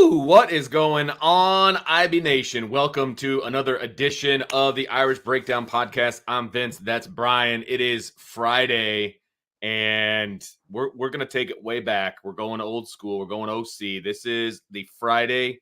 What is going on, IB Nation? Welcome to another edition of the Irish Breakdown Podcast. I'm Vince. That's Brian. It is Friday, and we're gonna take it way back. We're going old school. We're going OC. This is the Friday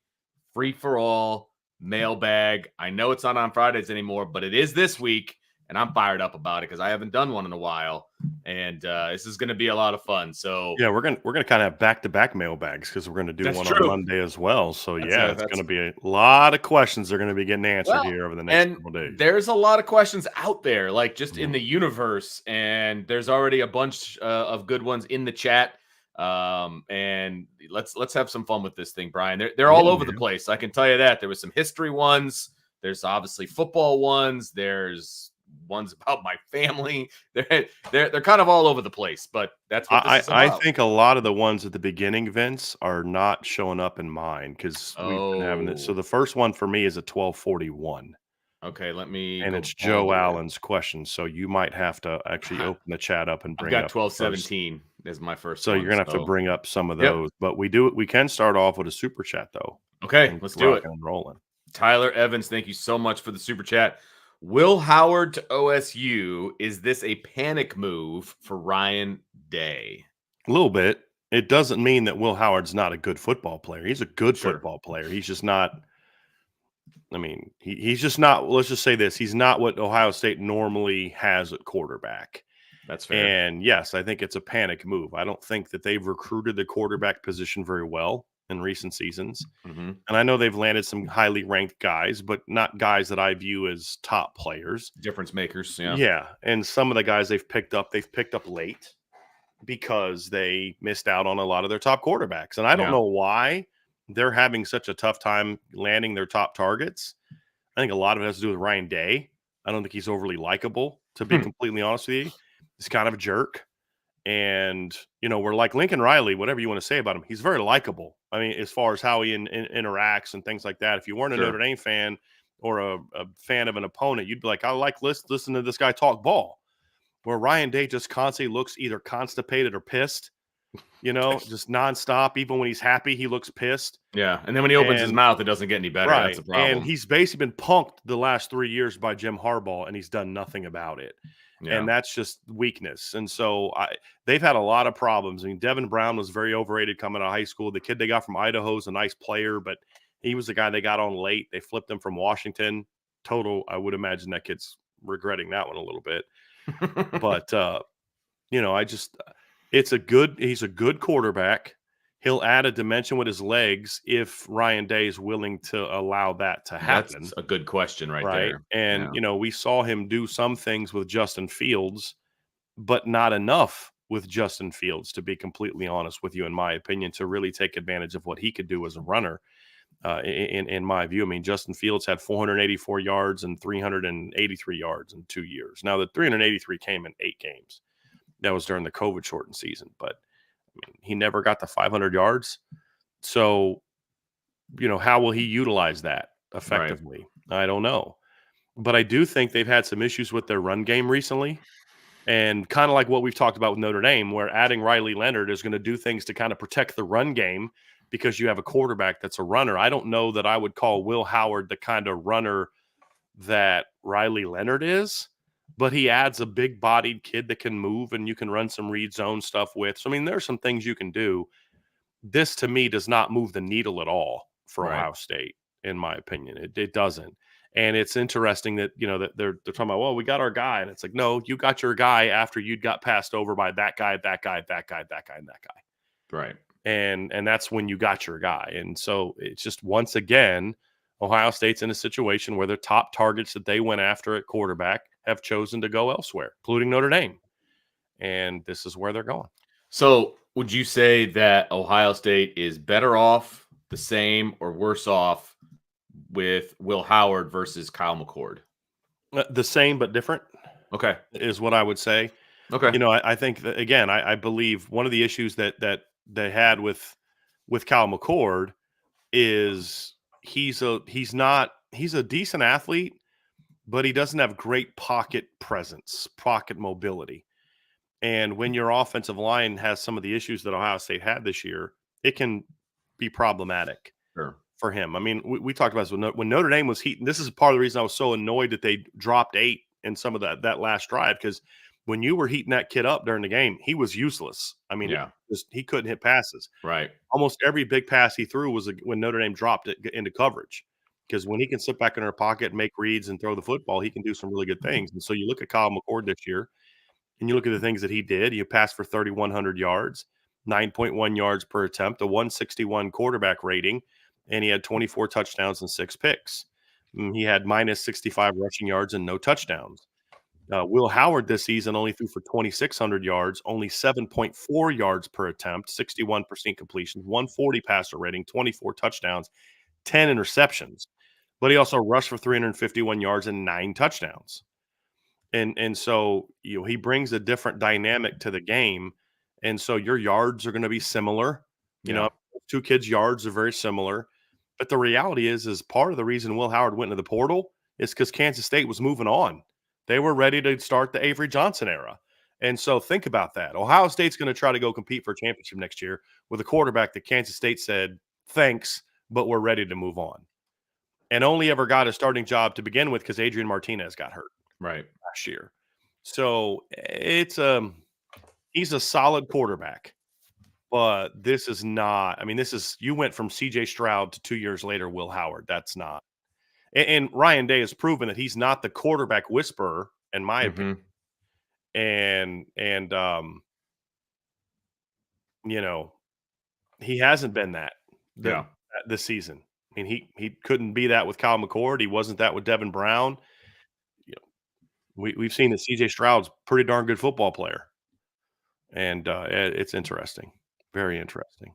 free for all mailbag. I know it's not on Fridays anymore, but it is this week, and I'm fired up about it because I haven't done one in a while, and this is going to be a lot of fun. So yeah, we're gonna kind of have back-to-back mailbags because we're gonna do one on Monday as well. So it's gonna be a lot of questions they're gonna be getting answered here over the next couple days. There's a lot of questions out there, like just in the universe, and there's already a bunch of good ones in the chat. And let's have some fun with this thing, Brian. They're all over the place. I can tell you that. There was some history ones. There's obviously football ones. There's ones about my family. They're kind of all over the place, but that's what this is about. I think a lot of the ones at the beginning, Vince, are not showing up in mine because we've been having it. So the first one for me is a 1241. Okay, let me. And it's Joe Allen's question. So you might have to actually open the chat up and bring up. I've got 1217 as my first. So one, you're gonna have to bring up some of those, but we can start off with a super chat though. Okay, let's do it. And rolling. Tyler Evans, thank you so much for the super chat. Will Howard to OSU, is this a panic move for Ryan Day? A little bit. It doesn't mean that Will Howard's not a good football player. He's a good football player. He's just not – I mean, he's just not – let's just say this. He's not what Ohio State normally has at quarterback. That's fair. And, yes, I think it's a panic move. I don't think that they've recruited the quarterback position very well in recent seasons. Mm-hmm. And I know they've landed some highly ranked guys, but not guys that I view as top players. Difference makers, yeah. Yeah, and some of the guys they've picked up late because they missed out on a lot of their top quarterbacks. And I don't know why they're having such a tough time landing their top targets. I think a lot of it has to do with Ryan Day. I don't think he's overly likable, to be completely honest with you. He's kind of a jerk. And, you know, we're like Lincoln Riley, whatever you want to say about him, he's very likable. I mean, as far as how he interacts and things like that. If you weren't a Notre Dame fan or a fan of an opponent, you'd be like, I like listen to this guy talk ball. Where Ryan Day just constantly looks either constipated or pissed, you know, just nonstop. Even when he's happy, he looks pissed. Yeah, and then when he opens his mouth, it doesn't get any better. Right. That's the problem. And he's basically been punked the last 3 years by Jim Harbaugh, and he's done nothing about it. Yeah. And that's just weakness. And so they've had a lot of problems. I mean, Devin Brown was very overrated coming out of high school. The kid they got from Idaho is a nice player, but he was the guy they got on late. They flipped him from Washington. I would imagine that kid's regretting that one a little bit. But, you know, he's a good quarterback. He'll add a dimension with his legs if Ryan Day is willing to allow that to happen. That's a good question right there. And, you know, we saw him do some things with Justin Fields, but not enough with Justin Fields, to be completely honest with you, in my opinion, to really take advantage of what he could do as a runner. In my view, I mean, Justin Fields had 484 yards and 383 yards in 2 years. Now, the 383 came in 8 games. That was during the COVID shortened season, but I mean, he never got to 500 yards. So, you know, how will he utilize that effectively? Right. I don't know. But I do think they've had some issues with their run game recently. And kind of like what we've talked about with Notre Dame, where adding Riley Leonard is going to do things to kind of protect the run game because you have a quarterback that's a runner. I don't know that I would call Will Howard the kind of runner that Riley Leonard is. But he adds a big-bodied kid that can move and you can run some read zone stuff with. So, I mean, there's some things you can do. This, to me, does not move the needle at all for Ohio State, in my opinion. It doesn't. And it's interesting that, you know, that they're talking about, well, we got our guy. And it's like, no, you got your guy after you got passed over by that guy, that guy, that guy, that guy, and that guy. Right. And that's when you got your guy. And so it's just, once again, Ohio State's in a situation where the top targets that they went after at quarterback have chosen to go elsewhere, including Notre Dame. And this is where they're going. So would you say that Ohio State is better off, the same, or worse off with Will Howard versus Kyle McCord? The same but different. Okay. Is what I would say. Okay. You know, I think that, again, I believe one of the issues that they had with Kyle McCord is he's a decent athlete, but he doesn't have great pocket presence, pocket mobility. And when your offensive line has some of the issues that Ohio State had this year, it can be problematic. for him. I mean, we talked about this when Notre Dame was heating. This is part of the reason I was so annoyed that they dropped 8 in some of that last drive, because when you were heating that kid up during the game, he was useless. I mean, he couldn't hit passes. Right. Almost every big pass he threw was when Notre Dame dropped it into coverage, because when he can sit back in her pocket, make reads, and throw the football, he can do some really good things. And so you look at Kyle McCord this year, and you look at the things that he did. He passed for 3,100 yards, 9.1 yards per attempt, a 161 quarterback rating, and he had 24 touchdowns and 6 picks. He had minus 65 rushing yards and no touchdowns. Will Howard this season only threw for 2,600 yards, only 7.4 yards per attempt, 61% completion, 140 passer rating, 24 touchdowns, 10 interceptions. But he also rushed for 351 yards and 9 touchdowns. And so, he brings a different dynamic to the game. And so your yards are going to be similar. Two kids' yards are very similar. But the reality is part of the reason Will Howard went into the portal is because Kansas State was moving on. They were ready to start the Avery Johnson era. And so think about that. Ohio State's going to try to go compete for a championship next year with a quarterback that Kansas State said, thanks, but we're ready to move on. And only ever got a starting job to begin with because Adrian Martinez got hurt last year. So he's a solid quarterback. But this is not – you went from C.J. Stroud to 2 years later Will Howard. That's not. And Ryan Day has proven that he's not the quarterback whisperer, in my opinion. And he hasn't been that this season. I mean, he couldn't be that with Kyle McCord. He wasn't that with Devin Brown. We've seen that C.J. Stroud's a pretty darn good football player. And it's interesting. Very interesting.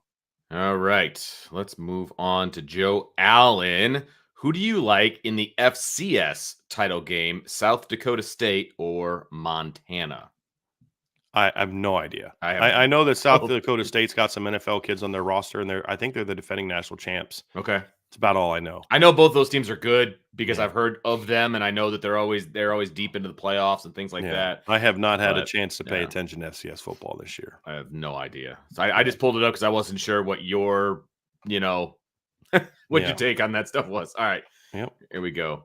All right. Let's move on to Joe Allen. Who do you like in the FCS title game, South Dakota State or Montana? I have no idea. I know that South Dakota State's got some NFL kids on their roster, and I think they're the defending national champs. Okay. That's about all I know. I know both those teams are good because I've heard of them, and I know that they're always deep into the playoffs and things like that. I have not had a chance to pay attention to FCS football this year. I have no idea. So I just pulled it up because I wasn't sure what your, what your take on that stuff was. All right. Yep. Here we go.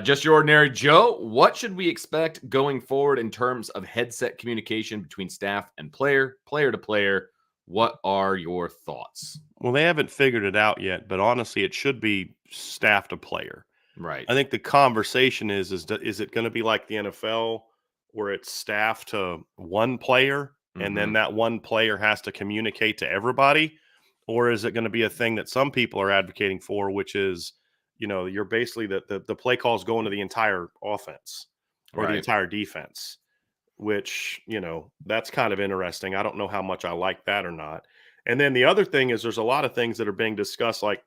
Just Your Ordinary Joe, what should we expect going forward in terms of headset communication between staff and player to player? What are your thoughts? Well, they haven't figured it out yet, but honestly, it should be staff to player. Right. I think the conversation is it going to be like the NFL where it's staff to one player and then that one player has to communicate to everybody? Or is it going to be a thing that some people are advocating for, which is, you're basically the play calls going to the entire offense or the entire defense, which, that's kind of interesting. I don't know how much I like that or not. And then the other thing is there's a lot of things that are being discussed, like,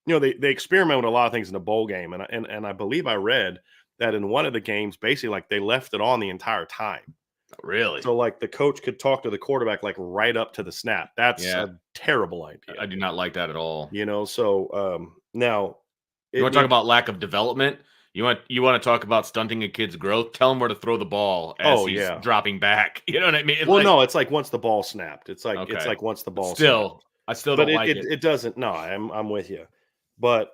they experiment with a lot of things in the bowl game. And I believe I read that in one of the games, basically, like, they left it on the entire time. Really? So, like, the coach could talk to the quarterback, like, right up to the snap. That's a terrible idea. I do not like that at all. So now – you want to talk about lack of development? You want to talk about stunting a kid's growth? Tell him where to throw the ball as he's dropping back. You know what I mean? Well, no, it's like once the ball snapped. It's like once the ball snapped. I still don't like it. It doesn't. No, I'm with you. But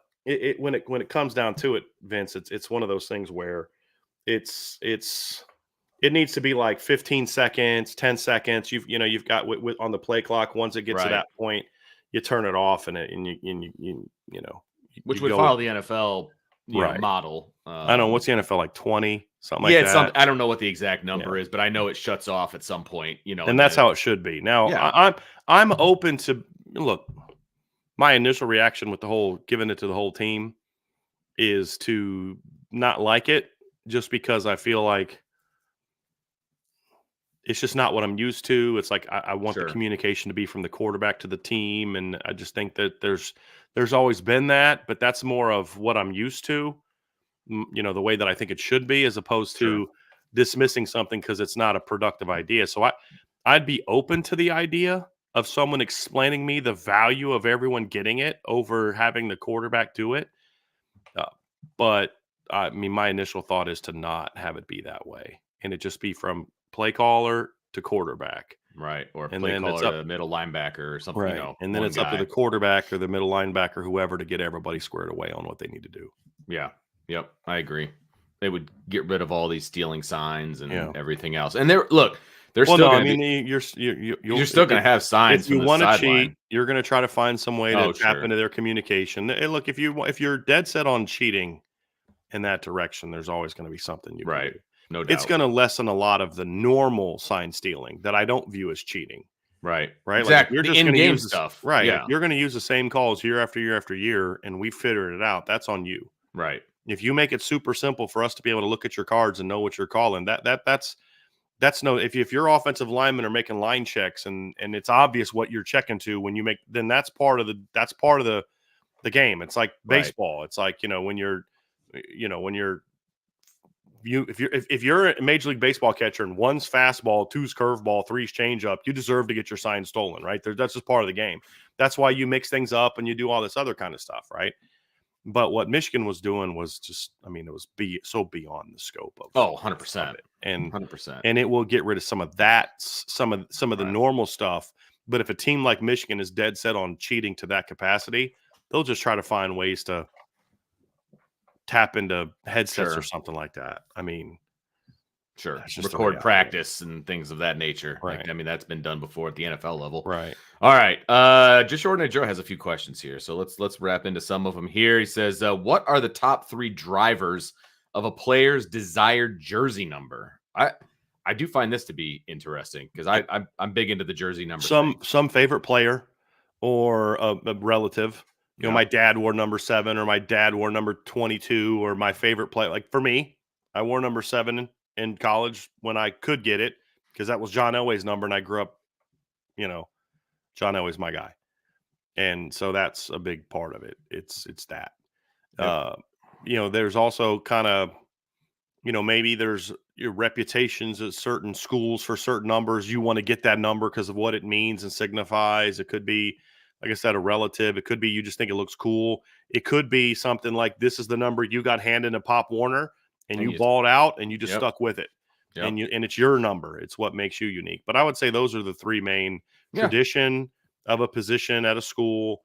when it comes down to it, Vince, it's one of those things where it needs to be like 15 seconds, 10 seconds. You've got on the play clock. Once it gets to that point, you turn it off and which would follow the NFL model. I don't know. What's the NFL, like 20, something like that? I don't know what the exact number is, but I know it shuts off at some point. And that's how it should be. Now, I'm open to look. My initial reaction with giving it to the whole team is to not like it, just because I feel like it's just not what I'm used to. It's like I want the communication to be from the quarterback to the team, and I just think that there's always been that, but that's more of what I'm used to, the way that I think it should be, as opposed to dismissing something because it's not a productive idea. So I'd be open to the idea of someone explaining me the value of everyone getting it over having the quarterback do it. But my initial thought is to not have it be that way, and it just be from play caller to quarterback. Right. Or And play then it's caller, up a middle linebacker or something, right, and then one it's up to guy. the quarterback or the middle linebacker, whoever, to get everybody squared away on what they need to do. Yeah. Yep. I agree. They would get rid of all these stealing signs Yeah. and everything else. And they're Well, still no, I going to mean, be, you'll you're still going to have if signs you from the want to cheat, sideline. you're going to try to find some way to Oh, tap sure. into their communication. And look, if you're dead set on cheating in that direction, there's always going to be something you can Right. do. No It's doubt. going to lessen a lot of the normal sign stealing that I don't view as cheating. Right. Right? Like if Exactly. you're The just going to in-game use this, stuff. right? If Yeah. you're going to use the same calls year after year after year, and we figured it out, that's on you. Right. If you make it super simple for us to be able to look at your cards and know what you're calling, that's no. If your offensive linemen are making line checks and it's obvious what you're checking to when you make, then that's part of the game. It's like Right. baseball. It's like when you're if you're a Major League Baseball catcher and one's fastball, two's curveball, three's changeup, you deserve to get your sign stolen, right? That's just part of the game. That's why you mix things up and you do all this other kind of stuff, right? But what Michigan was doing was just, I mean, it was so beyond the scope of Oh, of 100%. it, and 100%. it will get rid of some of that, some of the Right. normal stuff. But if a team like Michigan is dead set on cheating to that capacity, they'll just try to find ways to tap into headsets Sure. or something like that. I mean, Sure. that's just the Record reality. practice and things of that nature. Right. Like, I mean, that's been done before at the NFL level. Right. All right. Just Ordinary Joe has a few questions here. So let's wrap into some of them here. He says, what are the top 3 drivers of a player's desired jersey number? I do find this to be interesting because I'm big into the jersey number thing. Some favorite player or a relative. You know, my dad wore number 7, or my dad wore number 22, or my favorite player. Like for me, I wore number 7 in college when I could get it, because that was John Elway's number, and I grew up, John Elway's my guy, and so that's a big part of it. It's that. Yep. There's also kind of, maybe there's your reputations at certain schools for certain numbers. You want to get that number because of what it means and signifies. It could be, like I said, a relative. It could be you just think it looks cool. It could be something like, this is the number you got handed to Pop Warner, and you balled out and you just stuck with it. Yep. And it's your number. It's what makes you unique. But I would say those are the 3 main: tradition of a position at a school,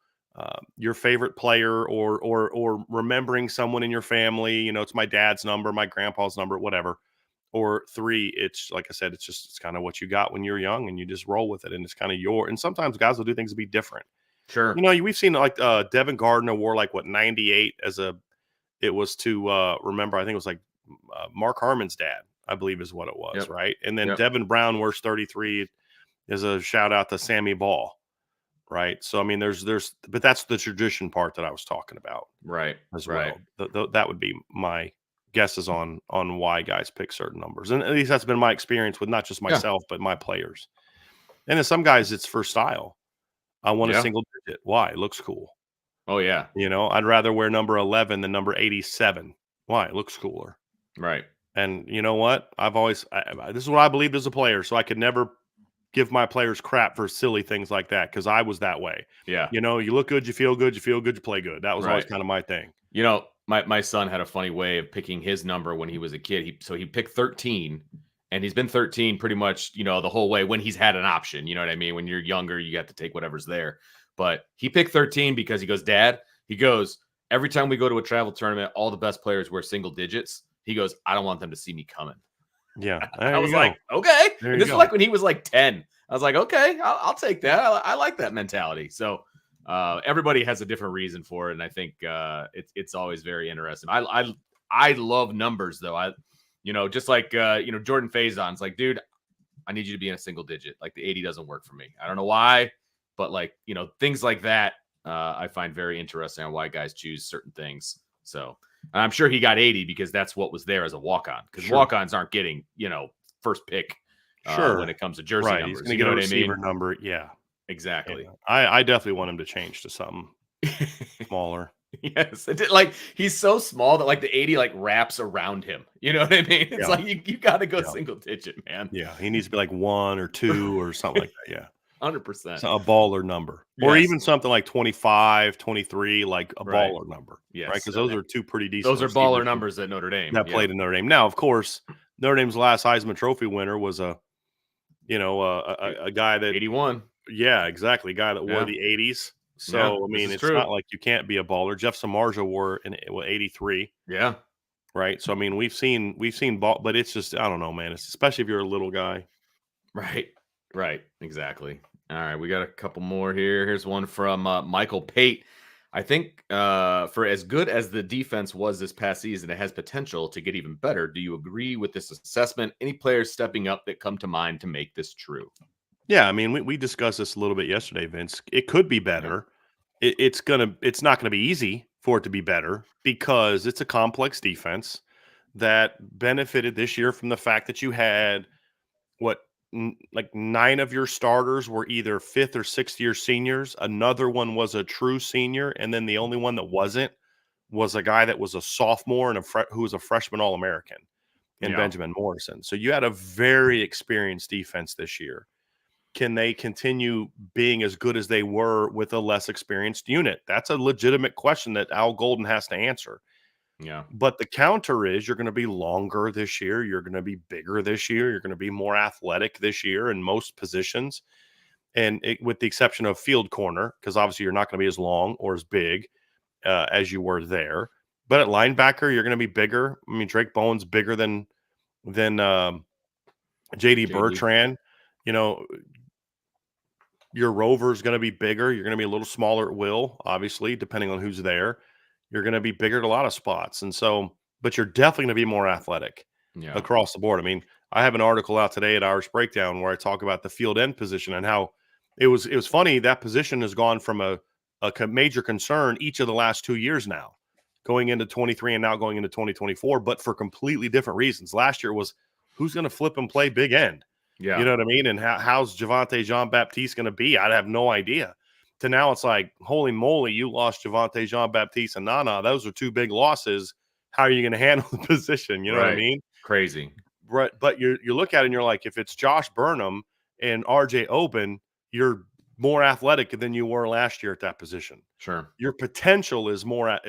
your favorite player, or remembering someone in your family. It's my dad's number, my grandpa's number, whatever. Or 3, it's like I said, it's kind of what you got when you're young, and you just roll with it, and it's kind of and sometimes guys will do things to be different. Sure. We've seen like Devin Gardner wore like 98 it was to remember, I think it was like Mark Harmon's dad, I believe is what it was. Right. And then Devin Brown wears 33 as a shout out to Sammy Ball. Right. So, I mean, but that's the tradition part that I was talking about. Right. As well. That would be my guesses on why guys pick certain numbers. And at least that's been my experience with not just myself, but my players. And then some guys, it's for style. I want a single digit. Why? It looks cool. Oh, yeah. I'd rather wear number 11 than number 87. Why? It looks cooler. Right. And you know what? This is what I believed as a player. So I could never give my players crap for silly things like that, because I was that way. Yeah. You look good, you feel good, you play good. That was always kind of my thing. My son had a funny way of picking his number when he was a kid. He picked 13, and he's been 13 pretty much, the whole way when he's had an option. You know what I mean? When you're younger, you got to take whatever's there. But he picked 13 because he goes, Dad, every time we go to a travel tournament, all the best players wear single digits. He goes, I don't want them to see me coming. Yeah. I was like, okay. This is like when he was like 10. I was like, okay, I'll take that. I like that mentality. So everybody has a different reason for it. And I think it's always very interesting. I love numbers, though. Just like, Jordan Faison's like, dude, I need you to be in a single digit. Like the 80 doesn't work for me. I don't know why, but like, things like that, I find very interesting on why guys choose certain things. So I'm sure he got 80 because that's what was there as a walk-on, because walk-ons aren't getting, first pick when it comes to jersey numbers. He's going to get a receiver number. Yeah, exactly. Yeah. I definitely want him to change to something smaller. Yes. Like he's so small that like the 80 like wraps around him. You know what I mean? It's like you got to go single digit, man. Yeah. He needs to be like 1 or 2 or something like that. Yeah. 100%. So a baller number, or even something like 25, 23, like a baller number. Yes. Right. Because those are 2 pretty decent. Those are baller numbers at Notre Dame. That played in Notre Dame. Now, of course, Notre Dame's last Heisman Trophy winner was a a guy that 81. yeah, exactly, a guy that wore Yeah. the 80s. Yeah. So I This mean, is it's true. not like you can't be a baller. Jeff Samardzija wore an 83, Yeah. right? So I mean, we've seen ball, but it's just I don't know, man. It's especially if you're a little guy. Right. Right. Exactly. All right. We got a couple more here. Here's one from Michael Pate. I think for as good as the defense was this past season, it has potential to get even better. Do you agree with this assessment? Any players stepping up that come to mind to make this true? Yeah, I mean, we discussed this a little bit yesterday, Vince. It could be Yeah. better. It's not gonna be easy for it to be better because it's a complex defense that benefited this year from the fact that you had what like 9 of your starters were either 5th or 6th year seniors. Another one was a true senior, and then the only one that wasn't was a guy that was a sophomore and who was a freshman All-American in Yeah. Benjamin Morrison. So you had a very experienced defense this year. Can they continue being as good as they were with a less experienced unit? That's a legitimate question that Al Golden has to answer. Yeah. But the counter is you're going to be longer this year. You're going to be bigger this year. You're going to be more athletic this year in most positions. And with the exception of field corner, because obviously you're not going to be as long or as big as you were there. But at linebacker, you're going to be bigger. I mean, Drake Bowen's bigger than JD JD. Bertrand. You know, your rover is going to be bigger. You're going to be a little smaller at will, obviously, depending on who's there. You're going to be bigger at a lot of spots. And so, but you're definitely going to be more athletic Yeah. across the board. I mean, I have an article out today at Irish Breakdown where I talk about the field end position and how it was funny. That position has gone from a major concern each of the last 2 years now, going into 23 and now going into 2024, but for completely different reasons. Last year was who's going to flip and play big end? You Yeah. know what I mean? And how's Javonte Jean-Baptiste going to be? I have no idea. To now it's like, holy moly, you lost Javonte Jean-Baptiste and Nana. Those are two big losses. How are you going to handle the position? You know what I Right. mean? Crazy. But you look at it and you're like, if it's Josh Burnham and RJ Oben, you're more athletic than you were last year at that position. Sure. Your potential is more at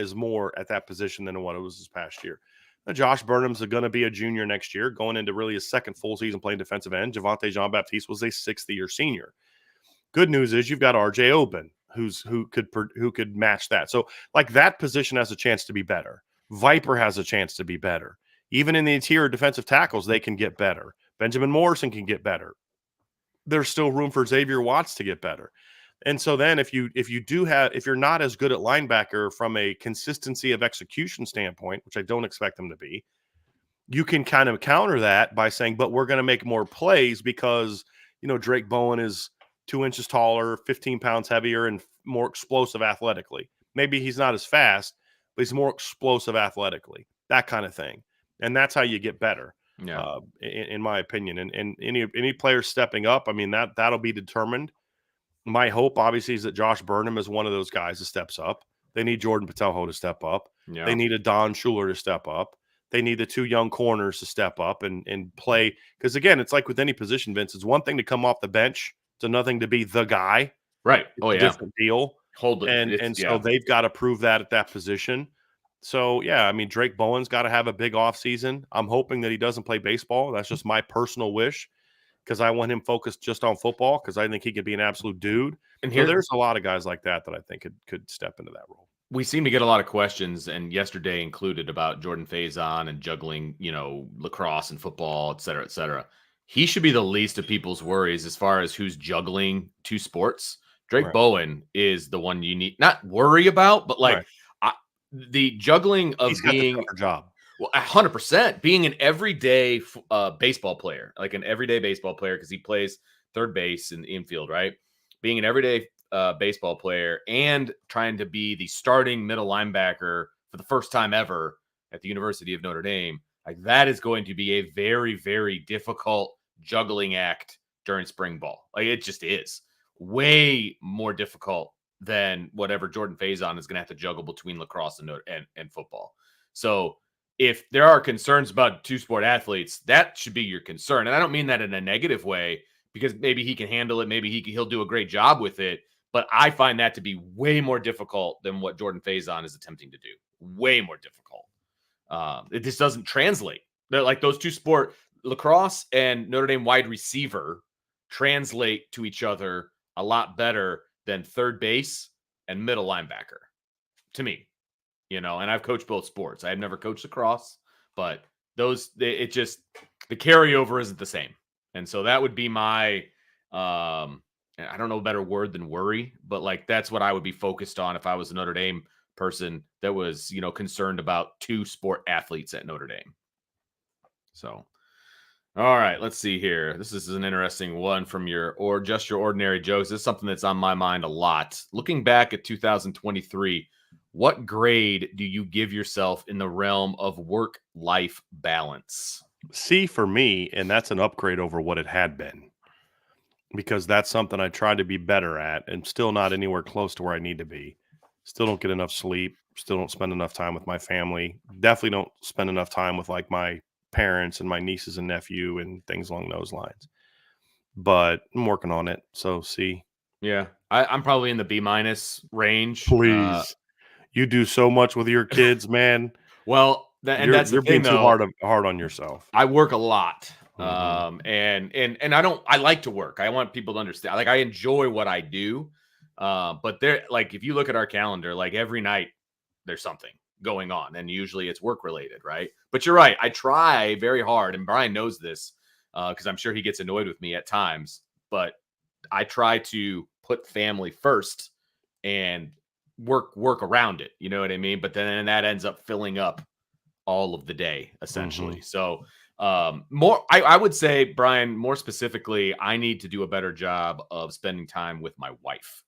that position than what it was this past year. Now, Josh Burnham's going to be a junior next year, going into really his second full season playing defensive end. Javonte Jean-Baptiste was a 6th-year senior. Good news is you've got RJ Oben, who could match that. So like that position has a chance to be better. Viper has a chance to be better. Even in the interior defensive tackles, they can get better. Benjamin Morrison can get better. There's still room for Xavier Watts to get better. And so then if you're not as good at linebacker from a consistency of execution standpoint, which I don't expect them to be, you can kind of counter that by saying, but we're going to make more plays because, Drake Bowen is 2 inches taller, 15 pounds heavier, and more explosive athletically. Maybe he's not as fast, but he's more explosive athletically, that kind of thing. And that's how you get better, Yeah. in my opinion. And any player stepping up, I mean, that'll be determined. My hope, obviously, is that Josh Burnham is one of those guys that steps up. They need Jordan Patelho to step up. Yeah. They need a Don Schuler to step up. They need the 2 young corners to step up and play. Because, again, it's like with any position, Vince. It's one thing to come off the bench. It's another thing to be the guy. Right. It's Oh a yeah. different deal. Hold it. And so they've got to prove that at that position. So, yeah, I mean, Drake Bowen's got to have a big offseason. I'm hoping that he doesn't play baseball. That's just my personal wish because I want him focused just on football because I think he could be an absolute dude. And So here there's a lot of guys like that I think could step into that role. we seem to get a lot of questions, and yesterday included, about Jordan Faison and juggling, lacrosse and football, et cetera, et cetera. He should be the least of people's worries as far as who's juggling 2 sports. Drake Right. Bowen is the one you need not worry about, but like Right. the juggling of He's got the being tougher job. well, 100% being an everyday baseball player, like an everyday baseball player, because he plays third base in the infield, right? Being an everyday baseball player and trying to be the starting middle linebacker for the first time ever at the University of Notre Dame, like that is going to be a very, very difficult juggling act during spring ball. Like it just is way more difficult than whatever Jordan Faison is going to have to juggle between lacrosse and football. So if there are concerns about 2-sport athletes, that should be your concern. And I don't mean that in a negative way, because maybe he can handle it. Maybe he'll do a great job with it. But I find that to be way more difficult than what Jordan Faison is attempting to do. Way more difficult. It just doesn't translate. They're like those 2-sport lacrosse and Notre Dame wide receiver translate to each other a lot better than third base and middle linebacker to me, and I've coached both sports. I've never coached lacrosse, but the carryover isn't the same. And so that would be my, I don't know a better word than worry, but like, that's what I would be focused on if I was a Notre Dame person that was, concerned about two sport athletes at Notre Dame. So, all right, let's see here. This is an interesting one from your ordinary jokes. This is something that's on my mind a lot. Looking back at 2023, what grade do you give yourself in the realm of work-life balance? C for me, and that's an upgrade over what it had been, because that's something I tried to be better at and still not anywhere close to where I need to be. Still don't get enough sleep. Still don't spend enough time with my family. Definitely don't spend enough time with like my parents and my nieces and nephew and things along those lines. But I'm working on it. So C. Yeah, I'm probably in the B- range. Please. You do so much with your kids, man. Well, that's the you're thing, being too though. hard on yourself. I work a lot. Mhm. And I like to work. I want people to understand. Like, I enjoy what I do. But like, if you look at our calendar, like every night there's something going on, and usually it's work related, right? But you're right. I try very hard, and Brian knows this, because I'm sure he gets annoyed with me at times, but I try to put family first and work around it. You know what I mean? But then that ends up filling up all of the day, essentially. Mhm. So I would say, Brian, more specifically, I need to do a better job of spending time with my wife.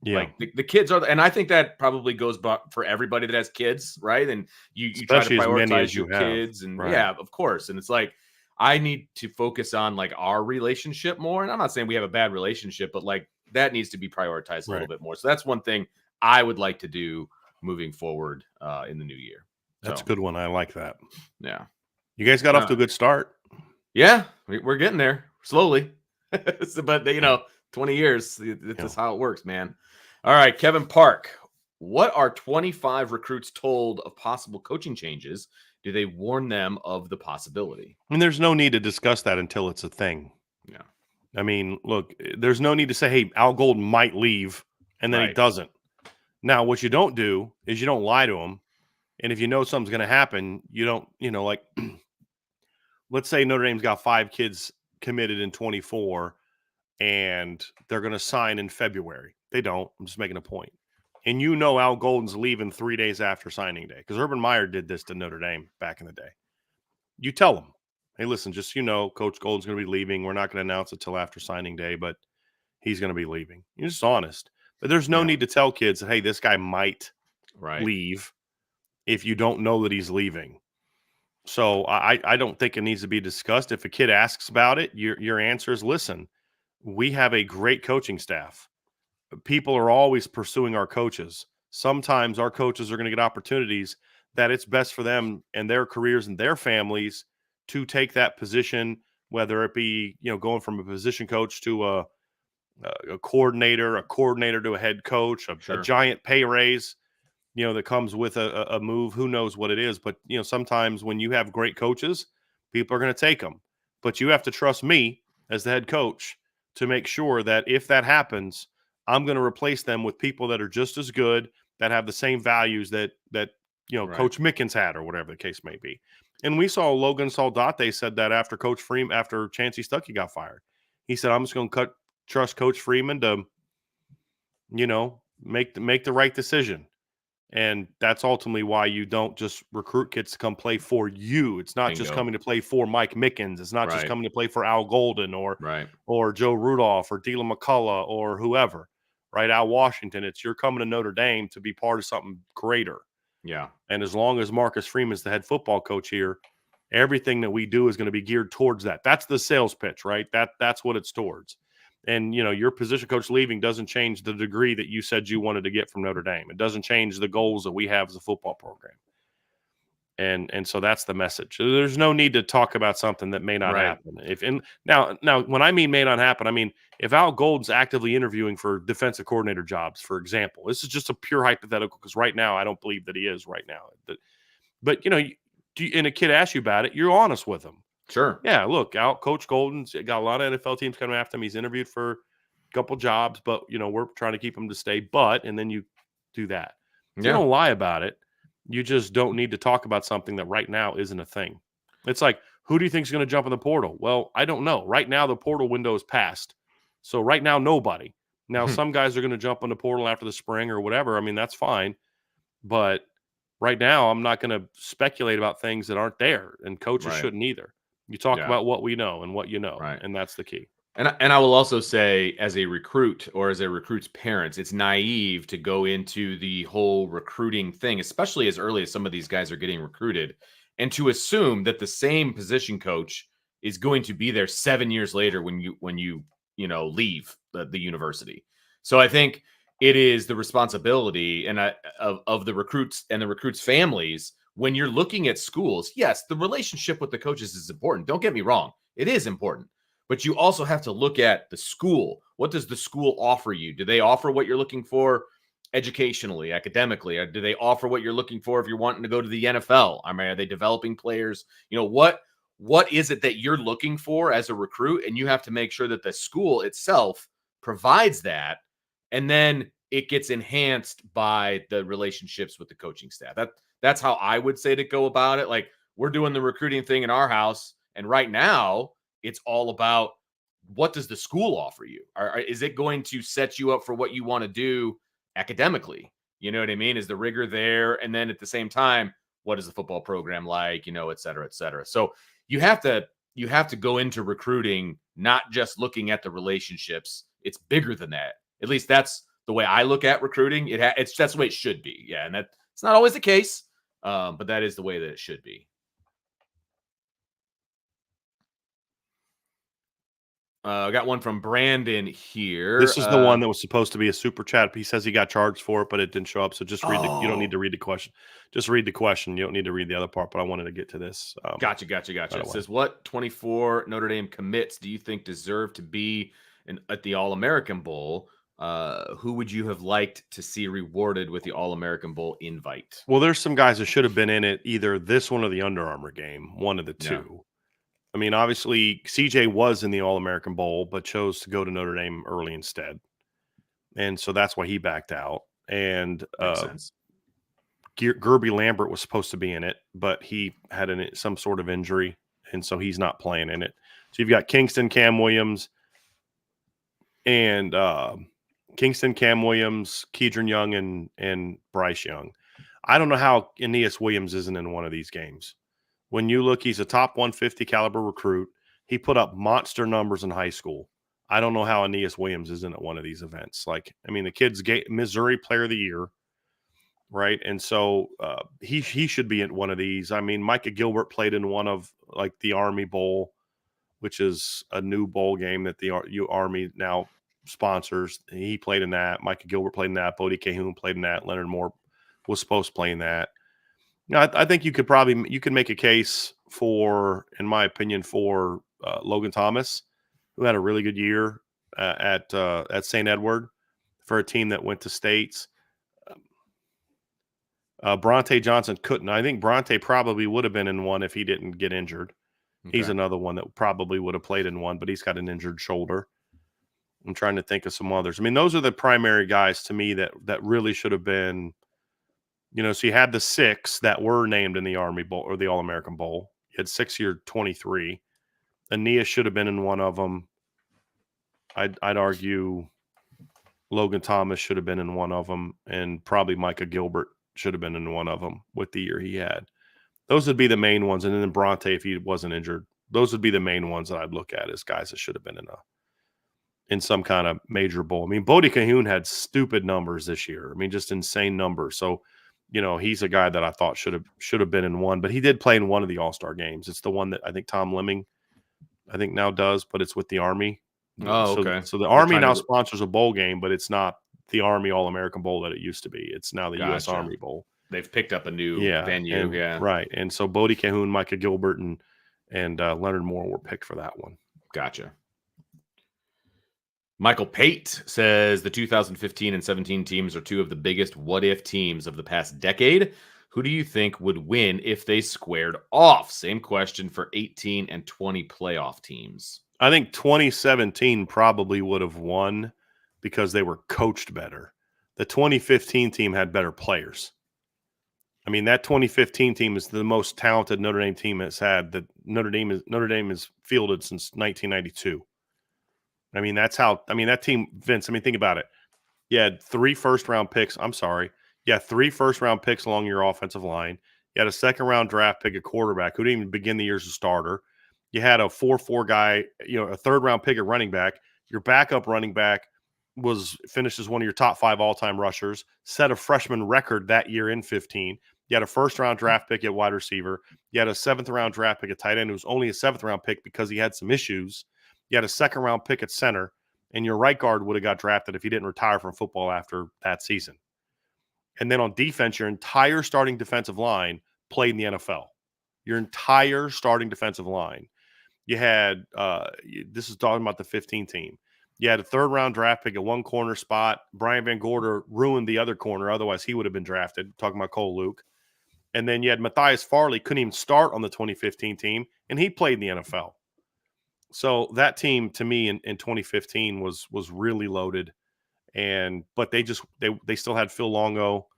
Yeah. Like the kids are, and I think that probably goes for everybody that has kids, right? And you try to Especially as many prioritize as you your have. kids, and Right. yeah, of course. And it's like, I need to focus on like our relationship more. And I'm not saying we have a bad relationship, but like that needs to be prioritized a little Right. bit more. So that's one thing I would like to do moving forward in the new year. That's a So good one. I like that. yeah. You guys got off to a good start. Yeah, we're getting there slowly. But 20 years, Yeah. that's how it works, man. All right, Kevin Park. What are 25 recruits told of possible coaching changes? Do they warn them of the possibility? I mean, there's no need to discuss that until it's a thing. Yeah. I mean, look, there's no need to say, hey, Al Golden might leave, and then he Right. doesn't. Now, what you don't do is you don't lie to him. And if you know something's going to happen, you don't, like, let's say Notre Dame's got 5 kids committed in 24 and they're going to sign in February. They don't. I'm just making a point. And Al Golden's leaving 3 days after signing day, because Urban Meyer did this to Notre Dame back in the day. You tell them, hey, listen, just Coach Golden's going to be leaving. We're not going to announce it till after signing day, but he's going to be leaving. You're just honest. But there's no need to tell kids that, hey, this guy might leave if you don't know that he's leaving. So I don't think it needs to be discussed. If a kid asks about it, your answer is, listen, we have a great coaching staff. People are always pursuing our coaches. Sometimes our coaches are going to get opportunities that it's best for them and their careers and their families to take that position, whether it be, going from a position coach to a coordinator to a head coach, a giant pay raise, that comes with a move. Who knows what it is? But, sometimes when you have great coaches, people are going to take them. But you have to trust me as the head coach to make sure that if that happens, I'm going to replace them with people that are just as good, that have the same values that Coach Mickens had, or whatever the case may be. And we saw Logan Saldate said that after after Chancey Stuckey got fired. He said, I'm just going to trust Coach Freeman to, make the right decision. And that's ultimately why you don't just recruit kids to come play for you. It's not just coming to play for Mike Mickens. It's not just coming to play for Al Golden or Joe Rudolph or Dylan McCullough or whoever, right? Al Washington. It's you're coming to Notre Dame to be part of something greater. Yeah. And as long as Marcus Freeman's the head football coach here, everything that we do is going to be geared towards that. That's the sales pitch, right? That's what it's towards. And, your position coach leaving doesn't change the degree that you said you wanted to get from Notre Dame. It doesn't change the goals that we have as a football program. And so that's the message. There's no need to talk about something that may not happen. Now, when I mean may not happen, I mean if Al Golden's actively interviewing for defensive coordinator jobs, for example, this is just a pure hypothetical, because right now I don't believe that he is right now. But and a kid asks you about it, you're honest with him. Sure. Yeah, look, Coach Golden's got a lot of NFL teams coming after him. He's interviewed for a couple jobs, but we're trying to keep him to stay. But and then you do that. If you Yeah. don't lie about it, you just don't need to talk about something that right now isn't a thing. It's like, who do you think is going to jump in the portal? Well, I don't know. Right now, the portal window is passed. So right now, nobody. Now, some guys are going to jump in the portal after the spring or whatever. I mean, that's fine. But right now, I'm not going to speculate about things that aren't there, and coaches Right. shouldn't either. You talk Yeah. about what we know and what you know, Right. and that's the key. And I will also say, as a recruit or as a recruit's parents, it's naive to go into the whole recruiting thing, especially as early as some of these guys are getting recruited, and to assume that the same position coach is going to be there 7 years later when you leave the university. So I think it is the responsibility of the recruits and the recruits' families when you're looking at schools. Yes, the relationship with the coaches is important. Don't get me wrong; it is important. But you also have to look at the school. What does the school offer you? Do they offer what you're looking for educationally, academically? Or do they offer what you're looking for if you're wanting to go to the NFL? I mean, are they developing players? What is it that you're looking for as a recruit? And you have to make sure that the school itself provides that. And then it gets enhanced by the relationships with the coaching staff. That's how I would say to go about it. Like, we're doing the recruiting thing in our house. And right now, it's all about, what does the school offer you? Is it going to set you up for what you want to do academically? You know what I mean? Is the rigor there? And then at the same time, what is the football program like? Et cetera, et cetera. So you have to go into recruiting not just looking at the relationships. It's bigger than that. At least that's the way I look at recruiting. That's the way it should be. Yeah, and it's not always the case, but that is the way that it should be. I got one from Brandon here. This is the one that was supposed to be a super chat. He says he got charged for it, but it didn't show up. So just read you don't need to read the question. Just read the question. You don't need to read the other part, but I wanted to get to this. Gotcha. It says, what 24 Notre Dame commits do you think deserve to be at the All-American Bowl? Who would you have liked to see rewarded with the All-American Bowl invite? Well, there's some guys that should have been in it, either this one or the Under Armour game, one of the two. Yeah. I mean, obviously, CJ was in the All-American Bowl, but chose to go to Notre Dame early instead. And so that's why he backed out. And Makes sense. Gerby Lambert was supposed to be in it, but he had some sort of injury, and so he's not playing in it. So you've got Kingston, Cam Williams, Keedron Young, and Bryce Young. I don't know how Aeneas Williams isn't in one of these games. When you look, he's a top 150 caliber recruit. He put up monster numbers in high school. I don't know how Aeneas Williams isn't at one of these events. Like, I mean, the kid's Missouri Player of the Year, right? And so he should be in one of these. I mean, Micah Gilbert played in one of, like, the Army Bowl, which is a new bowl game that the Army now sponsors. He played in that. Micah Gilbert played in that. Bodie Cahoon played in that. Leonard Moore was supposed to play in that. Now, I think you could make a case for, in my opinion, for Logan Thomas, who had a really good year at St. Edward for a team that went to states. Bronte Johnson couldn't. I think Bronte probably would have been in one if he didn't get injured. Okay. He's another one that probably would have played in one, but he's got an injured shoulder. I'm trying to think of some others. I mean, those are the primary guys to me that really should have been. So you had the 6 that were named in the Army Bowl or the All-American Bowl. You had 6-year 23. Aeneas should have been in one of them. I'd argue Logan Thomas should have been in one of them, and probably Micah Gilbert should have been in one of them with the year he had. Those would be the main ones, and then Bronte, if he wasn't injured, those would be the main ones that I'd look at as guys that should have been in some kind of major bowl. I mean, Bodie Cahoon had stupid numbers this year. I mean, just insane numbers. So, he's a guy that I thought should have been in one, but he did play in one of the All-Star games. It's the one that I think Tom Lemming, now does, but it's with the Army. Oh, okay. So the Army now sponsors a bowl game, but it's not the Army All-American Bowl that it used to be. It's now the U.S. Army Bowl. They've picked up a new venue. Right. And so Bodie Cahoon, Micah Gilbert, and Leonard Moore were picked for that one. Gotcha. Michael Pate says the 2015 and 17 teams are two of the biggest what-if teams of the past decade. Who do you think would win if they squared off? Same question for 18 and 20 playoff teams. I think 2017 probably would have won because they were coached better. The 2015 team had better players. I mean, that 2015 team is the most talented Notre Dame team has had that Notre Dame has fielded since 1992. I mean, that's how. I mean, that team, Vince. I mean, think about it. You had 3 first-round picks. I'm sorry. You had 3 first-round picks along your offensive line. You had a second-round draft pick, a quarterback who didn't even begin the year as a starter. You had a 4-4 guy, a third-round pick at running back. Your backup running back finished as one of your top 5 all-time rushers, set a freshman record that year in 15. You had a first-round draft pick at wide receiver. You had a 7th-round draft pick at tight end who was only a 7th-round pick because he had some issues. You had a 2nd-round pick at center, and your right guard would have got drafted if he didn't retire from football after that season. And then on defense, your entire starting defensive line played in the NFL. Your entire starting defensive line. You had this is talking about the 15 team. You had a 3rd-round draft pick at one corner spot. Brian Van Gorder ruined the other corner. Otherwise, he would have been drafted. Talking about Cole Luke. And then you had Matthias Farley, couldn't even start on the 2015 team, and he played in the NFL. So that team, to me, in 2015 was really loaded. But they still had Phil Longo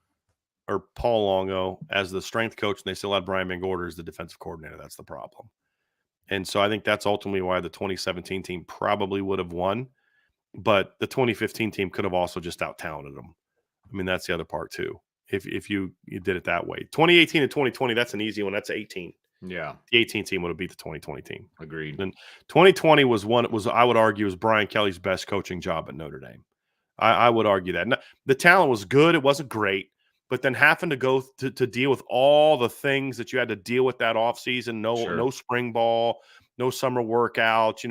or Paul Longo as the strength coach, and they still had Brian Van Gorder as the defensive coordinator. That's the problem. And so I think that's ultimately why the 2017 team probably would have won. But the 2015 team could have also just out-talented them. I mean, that's the other part too. If you did it that way. 2018 and 2020, that's an easy one. That's 18. Yeah. The 18 team would have beat the 2020 team. Agreed. And 2020 was I would argue, was Brian Kelly's best coaching job at Notre Dame. I would argue that. Now, the talent was good. It wasn't great. But then having to go to deal with all the things that you had to deal with that offseason, no spring ball, no summer workouts.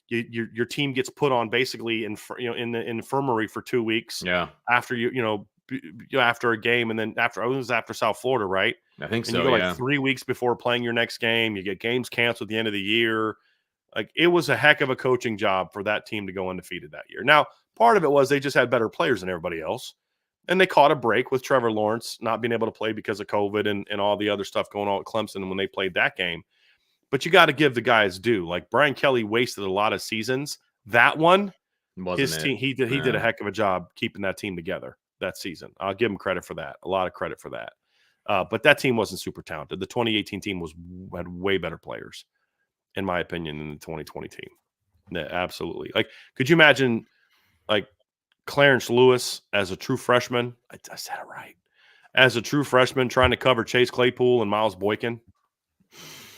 Your team gets put on basically in the infirmary for 2 weeks. Yeah. After after a game, and then it was after South Florida, right? I think and so. You go like 3 weeks before playing your next game. You get games canceled at the end of the year. Like, it was a heck of a coaching job for that team to go undefeated that year. Now, part of it was they just had better players than everybody else. And they caught a break with Trevor Lawrence not being able to play because of COVID and all the other stuff going on at Clemson when they played that game. But you got to give the guys due. Like, Brian Kelly wasted a lot of seasons. That one, team, he did a heck of a job keeping that team together that season. I'll give him credit for that. A lot of credit for that. But that team wasn't super talented. The 2018 team had way better players, in my opinion, than the 2020 team. Yeah, absolutely. Like, could you imagine, like, Clarence Lewis as a true freshman? I said it right. As a true freshman trying to cover Chase Claypool and Miles Boykin.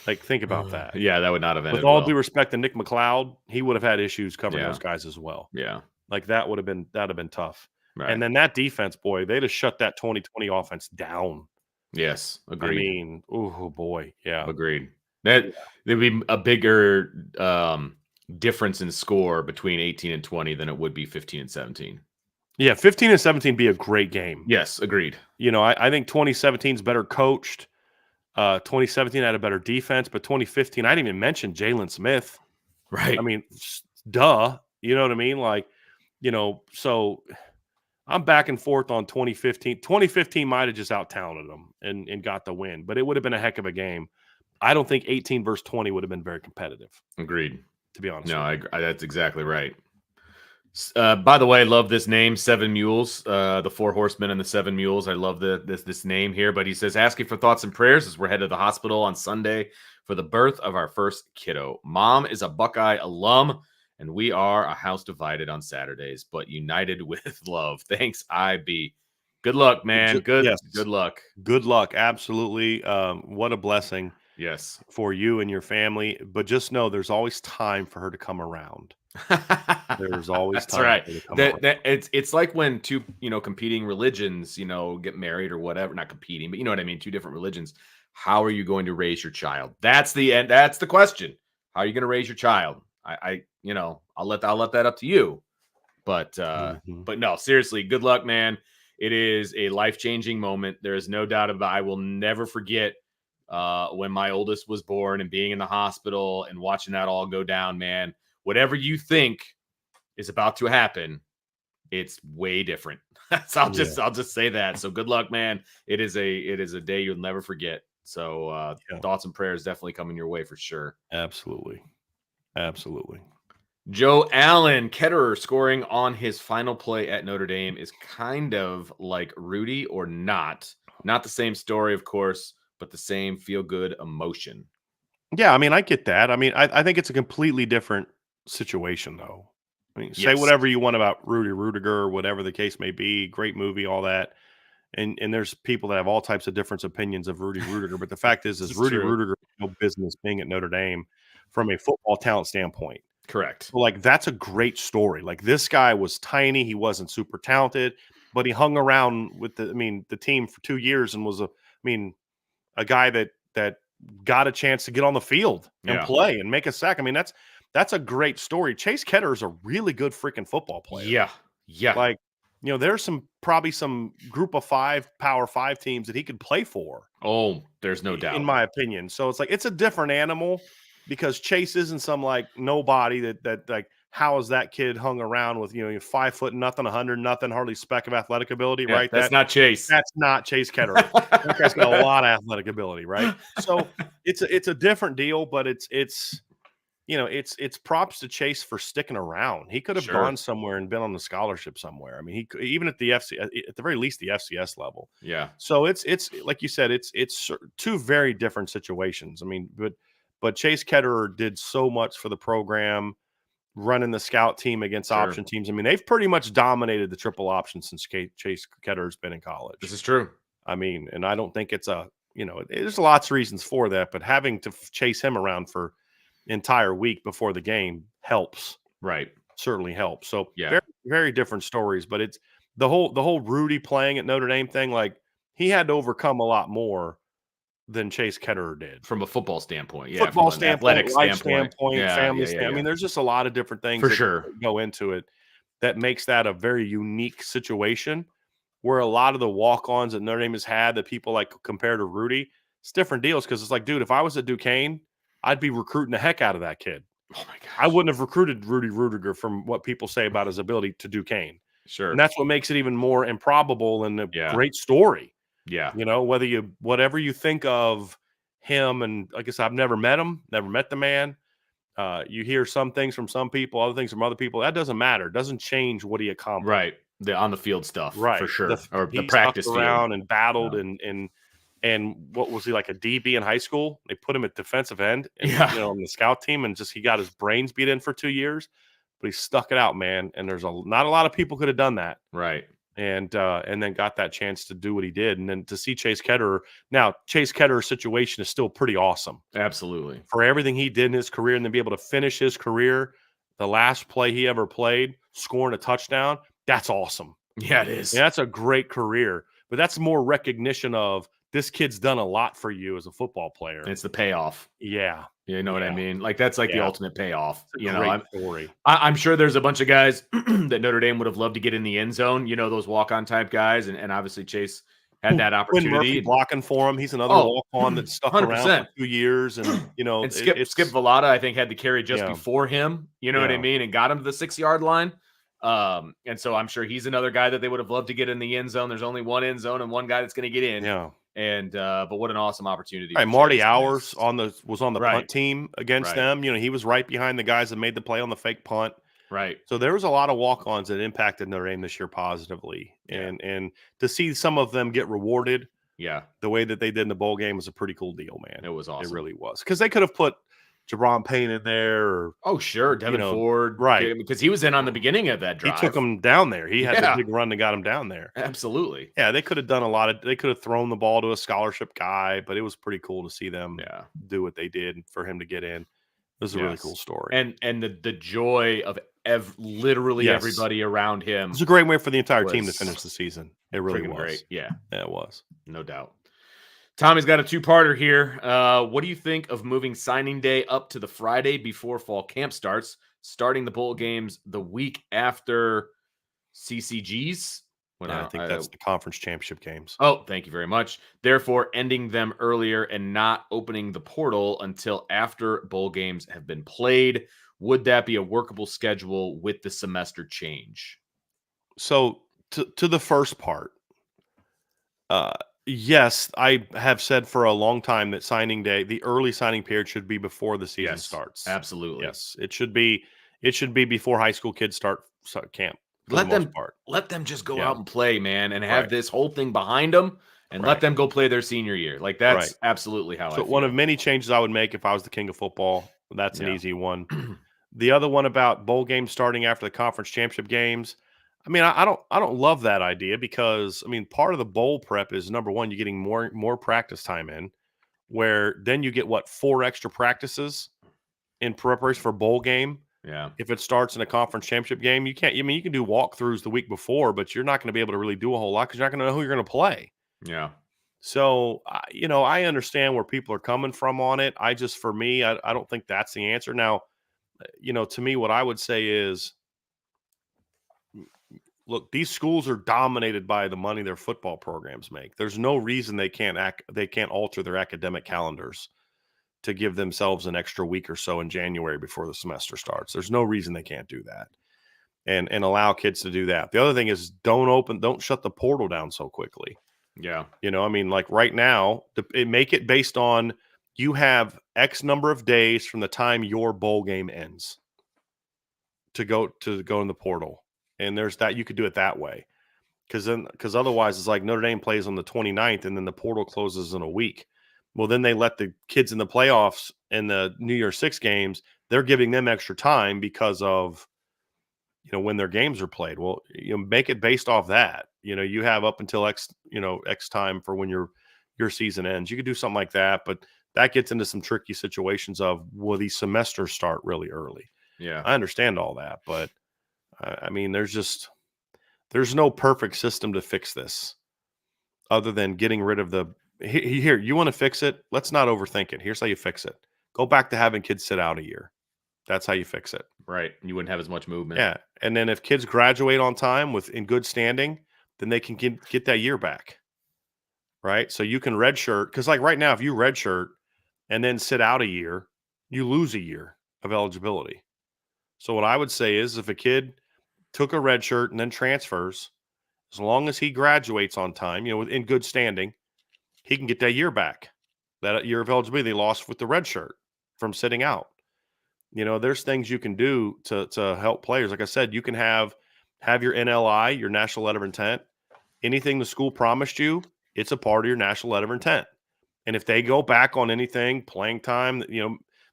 Like, think about that. Yeah, that would not have ended With all well. due respect to Nick McLeod, he would have had issues covering those guys as well. Yeah. Like, that would have been tough. Right. And then that defense, boy, they'd have shut that 2020 offense down. Yes, agreed. I mean, oh boy, yeah, agreed. There'd be a bigger difference in score between 18 and 20 than it would be 15 and 17. Yeah, 15 and 17 be a great game. Yes, agreed. I think 2017 is better coached. 2017 had a better defense, but 2015, I didn't even mention Jalen Smith. Right. I mean, duh. You know what I mean? Like, so I'm back and forth on 2015. 2015 might have just out-talented them and got the win, but it would have been a heck of a game. I don't think 18 versus 20 would have been very competitive. Agreed. To be honest. No, that's exactly right. By the way, I love this name, Seven Mules, the 4 Horsemen and the 7 Mules. I love this name here, but he says, asking for thoughts and prayers as we're headed to the hospital on Sunday for the birth of our first kiddo. Mom is a Buckeye alum, and we are a house divided on Saturdays, but united with love. Thanks, IB. Good luck, man. Good luck. Good luck. Absolutely. What a blessing. Yes. For you and your family. But just know there's always time for her to come around. There's always time. That's right. It's like when two, competing religions, get married or whatever. Not competing, but you know what I mean? 2 different religions. How are you going to raise your child? That's the end. That's the question. How are you going to raise your child? I'll let that up to you. But no, seriously, good luck, man. It is a life-changing moment. There is no doubt about it. I will never forget when my oldest was born and being in the hospital and watching that all go down, man. Whatever you think is about to happen, it's way different. So I'll just say that. So good luck, man. It is a day you'll never forget. So thoughts and prayers definitely coming your way for sure. Absolutely. Joe Allen, Ketterer scoring on his final play at Notre Dame is kind of like Rudy or not. Not the same story, of course, but the same feel-good emotion. Yeah, I mean, I get that. I mean, I think it's a completely different situation, though. I mean, say Yes. whatever you want about Rudy Rudiger or whatever the case may be. Great movie, all that. And there's people that have all types of different opinions of Rudy Rudiger. But the fact is Rudy Rudiger has no business being at Notre Dame from a football talent standpoint. Correct. So, like, that's a great story. Like, this guy was tiny. He wasn't super talented, but he hung around with the team for 2 years and was a guy that got a chance to get on the field and play and make a sack. I mean, that's a great story. Chase Ketterer is a really good freaking football player. Yeah. Like, there's probably some group of 5 Power 5 teams that he could play for. Oh, there's no doubt. In my opinion. So it's like, it's a different animal because Chase isn't some like nobody that like, how is that kid hung around with, 5 foot nothing, 100 nothing, hardly speck of athletic ability, right? That's not Chase. That's not Chase Ketterer. That guy's got a lot of athletic ability, right? So it's a different deal, but it's props to Chase for sticking around. He could have gone somewhere and been on the scholarship somewhere. I mean, he could, even at the at the very least the FCS level. Yeah. So it's like you said, it's 2 very different situations. I mean, but Chase Ketterer did so much for the program, running the scout team against option teams. I mean, they've pretty much dominated the triple option since Chase Ketterer's been in college. This is true. I mean, and I don't think it's there's lots of reasons for that, but having to chase him around for entire week before the game helps. Right. Certainly helps. So yeah, very, very different stories, but it's the whole Rudy playing at Notre Dame thing. Like, he had to overcome a lot more than Chase Ketterer did from a football standpoint. Yeah. Football from standpoint, athletic standpoint, family standpoint. I mean, there's just a lot of different things that go into it that makes that a very unique situation where a lot of the walk-ons that Notre Dame has had that people like compare to Rudy, it's different deals. Cause it's like, dude, if I was at Duquesne, I'd be recruiting the heck out of that kid. Oh my gosh. I wouldn't have recruited Rudy Rudiger from what people say about his ability to Duquesne. Sure. And that's what makes it even more improbable and a Yeah. great story. Yeah. Whatever you think of him, and like I said, I've never met him, never met the man. You hear some things from some people, other things from other people. That doesn't matter. It doesn't change what he accomplished. Right. The on the field stuff. Right. For sure. Or the he practice stuck around field. and battled and what was he, like a DB in high school? They put him at defensive end on the scout team, and he got his brains beat in for 2 years, but he stuck it out, man. And there's not a lot of people could have done that. Right. And then got that chance to do what he did. And then to see Chase Ketterer. Now, Chase Ketterer's situation is still pretty awesome. Absolutely. For everything he did in his career, and then be able to finish his career, the last play he ever played, scoring a touchdown, that's awesome. Yeah, it is. Yeah, that's a great career. But that's more recognition of this kid's done a lot for you as a football player. It's the payoff. Yeah. You know what I mean? Like, that's like the ultimate payoff. Story. I'm sure there's a bunch of guys that Notre Dame would have loved to get in the end zone, those walk-on type guys. And obviously Chase had that opportunity. Quinn Murphy blocking for him. He's another walk-on that stuck 100%. around for 2 years. And, and Skip Vallata, I think, had the carry just before him. You know what I mean? And got him to the 6-yard line. And so I'm sure he's another guy that they would have loved to get in the end zone. There's only one end zone and one guy that's going to get in. Yeah. And but what an awesome opportunity. Right, Marty Hours was on the punt team against them. He was right behind the guys that made the play on the fake punt. Right. So there was a lot of walk-ons that impacted Notre Dame this year positively. Yeah. And to see some of them get rewarded the way that they did in the bowl game was a pretty cool deal, man. It was awesome. It really was. Because they could have put Jabron Payne in there. Or, Devin Ford. Right. Because he was in on the beginning of that drive. He took him down there. He had the big run that got him down there. Absolutely. Yeah, they could have done they could have thrown the ball to a scholarship guy, but it was pretty cool to see them do what they did for him to get in. It was a really cool story. And the joy of literally everybody around him. It was a great way for the entire team to finish the season. It really was. Great. Yeah, it was. No doubt. Tommy's got a two-parter here. What do you think of moving signing day up to the Friday before fall camp starts, starting the bowl games the week after CCGs? I think that's the conference championship games. Oh, thank you very much. Therefore, ending them earlier and not opening the portal until after bowl games have been played. Would that be a workable schedule with the semester change? So to the first part, uh, yes, I have said for a long time that signing day, the early signing period should be before the season Yes, starts. absolutely. Yes, it should be. It should be before high school kids start camp for the Let most them part. let them just go Yeah, out and play, man, and have right, this whole thing behind them, and let right, them go play their senior year. Like, right. that's absolutely how I So one of feel. many changes I would make if I was the king of football. That's an Yeah. easy one. The other one about bowl games starting after the conference championship games. I mean, I don't love that idea because I mean part of the bowl prep is number one, you're getting more practice time in, where then you get what 4 extra practices in preparation for bowl game. Yeah. If it starts in a conference championship game, you can't. I mean, you can do walkthroughs the week before, but you're not going to be able to really do a whole lot because you're not going to know who you're going to play. Yeah. So, I understand where people are coming from on it. I just, for me, I don't think that's the answer. Now, to me, what I would say is, look, these schools are dominated by the money their football programs make. There's no reason they can't alter their academic calendars to give themselves an extra week or so in January before the semester starts. There's no reason they can't do that and allow kids to do that. The other thing is don't shut the portal down so quickly. Yeah. I mean, like right now, make it based on you have X number of days from the time your bowl game ends to go in the portal. And there's that you could do it that way. Because otherwise it's like Notre Dame plays on the 29th and then the portal closes in a week. Well, then they let the kids in the playoffs and the New Year's Six games, they're giving them extra time because of when their games are played. Well, make it based off that. You have up until X time for when your season ends. You could do something like that, but that gets into some tricky situations of will these semesters start really early? Yeah. I understand all that, but I mean, there's no perfect system to fix this other than getting rid of the here. You want to fix it? Let's not overthink it. Here's how you fix it. Go back to having kids sit out a year. That's how you fix it. Right. You wouldn't have as much movement. Yeah, and then if kids graduate on time in good standing, then they can get that year back, right? So you can redshirt because, like right now, if you redshirt and then sit out a year, you lose a year of eligibility. So what I would say is, if a kid took a redshirt and then transfers, as long as he graduates on time, in good standing, he can get that year back. That year of eligibility they lost with the redshirt from sitting out. There's things you can do to help players. Like I said, you can have your NLI, your national letter of intent. Anything the school promised you, it's a part of your national letter of intent. And if they go back on anything, playing time,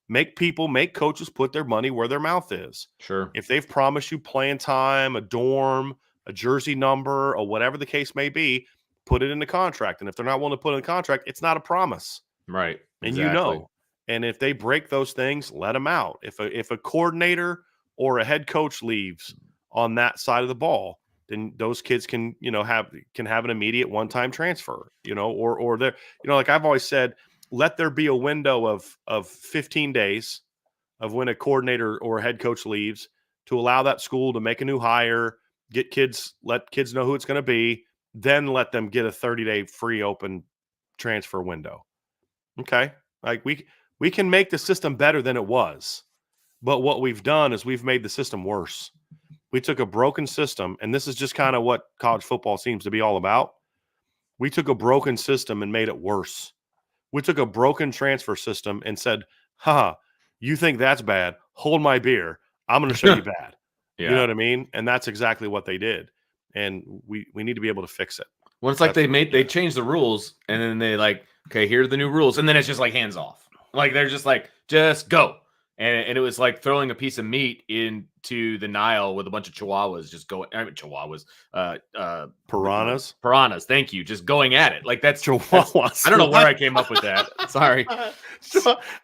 make coaches put their money where their mouth is. Sure. If they've promised you playing time, a dorm, a jersey number, or whatever the case may be, put it in the contract. And if they're not willing to put it in the contract, it's not a promise. Right. And Exactly. and if they break those things, let them out. If a coordinator or a head coach leaves on that side of the ball, then those kids can have an immediate one-time transfer, or they're like I've always said, let there be a window of 15 days of when a coordinator or a head coach leaves to allow that school to make a new hire, let kids know who it's going to be, then let them get a 30-day free open transfer window. Okay. Like we can make the system better than it was. But what we've done is we've made the system worse. We took a broken system, and this is just kind of what college football seems to be all about. We took a broken system and made it worse. We took a broken transfer system and said, "Ha, you think that's bad? Hold my beer. I'm going to show you bad." You know Yeah. what I mean? And that's exactly what they did. And we need to be able to fix it. Well, it's like That's they changed the rules, and then they like, okay, here are the new rules, and then it's just like hands off. Like they're just like, just go. And it was like throwing a piece of meat into the Nile with a bunch of chihuahuas just going. I mean, chihuahuas, piranhas. piranhas. Thank you, just going at it. Like that's Chihuahuas. I don't know where I came up with that. Sorry.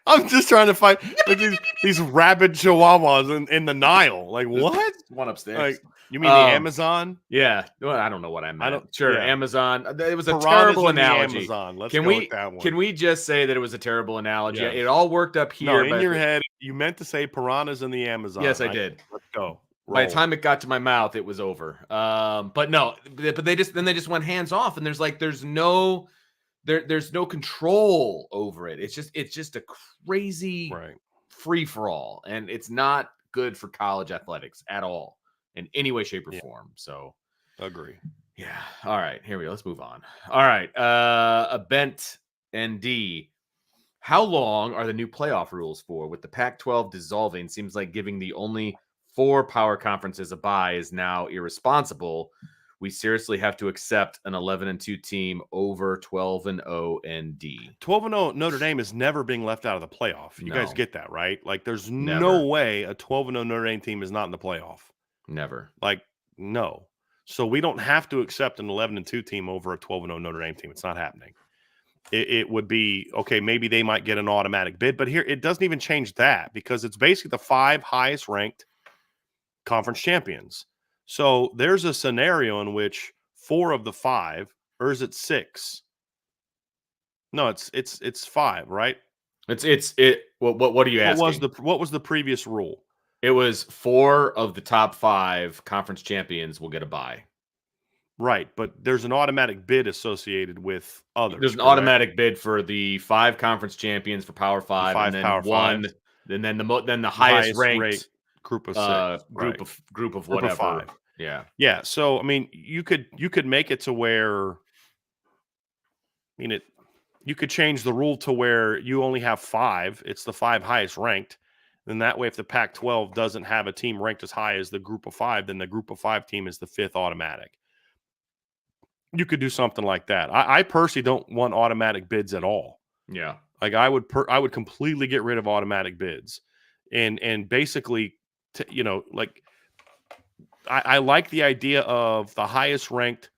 I'm just trying to find like these rabid chihuahuas in the Nile. Like what? One upstairs. Like you mean the Amazon? Yeah. Well, I don't know what I meant. Yeah. Amazon. It was a Piranhas terrible in the analogy. Amazon. Let's Can go we with that one. can we just say that it was a terrible analogy? Yes. It all worked up here. No, in your head, you meant to say piranhas in the Amazon. Yes, I did. Let's go. By the time it got to my mouth, it was over. But no, but they just went hands off, and there's no control over it. It's just a crazy free for all, and it's not good for college athletics at all in any way, shape, or form. So Agree. Yeah. All right. Here we go. Let's move on. All right. Bent ND. How long are the new playoff rules for? With the Pac-12 dissolving, seems like giving the only 4 power conferences a bye is now irresponsible. We seriously have to accept an 11-2 team over 12-0 ND. 12-0 Notre Dame is never being left out of the playoff. You guys No, get that, right? Like, there's no never, way a 12-0 Notre Dame team is not in the playoff. never. Like, no. So we don't have to accept an 11-2 team over a 12-0 Notre Dame team. It's not happening. It would be, okay, maybe they might get an automatic bid, but here it doesn't even change that because it's basically the 5 highest ranked conference champions. So there's a scenario in which 4 of the 5, or is it 6? No, it's 5, right? What are you asking? What was the previous rule? It was 4 of the top 5 conference champions will get a bye. Right, but there's an automatic bid associated with others. There's an correct? automatic bid for the 5 conference champions for Power 5, and then Power one, Fives. and then the highest ranked group of 6, group of whatever. 5. Yeah. Yeah, so I mean, you could make it to where, you could change the rule to where you only have 5. It's the 5 highest ranked. Then that way, if the Pac-12 doesn't have a team ranked as high as the group of 5, then the group of 5 team is the 5th automatic. You could do something like that. I personally don't want automatic bids at all. Yeah. Like, I would completely get rid of automatic bids, and basically, like, I like the idea of the highest ranked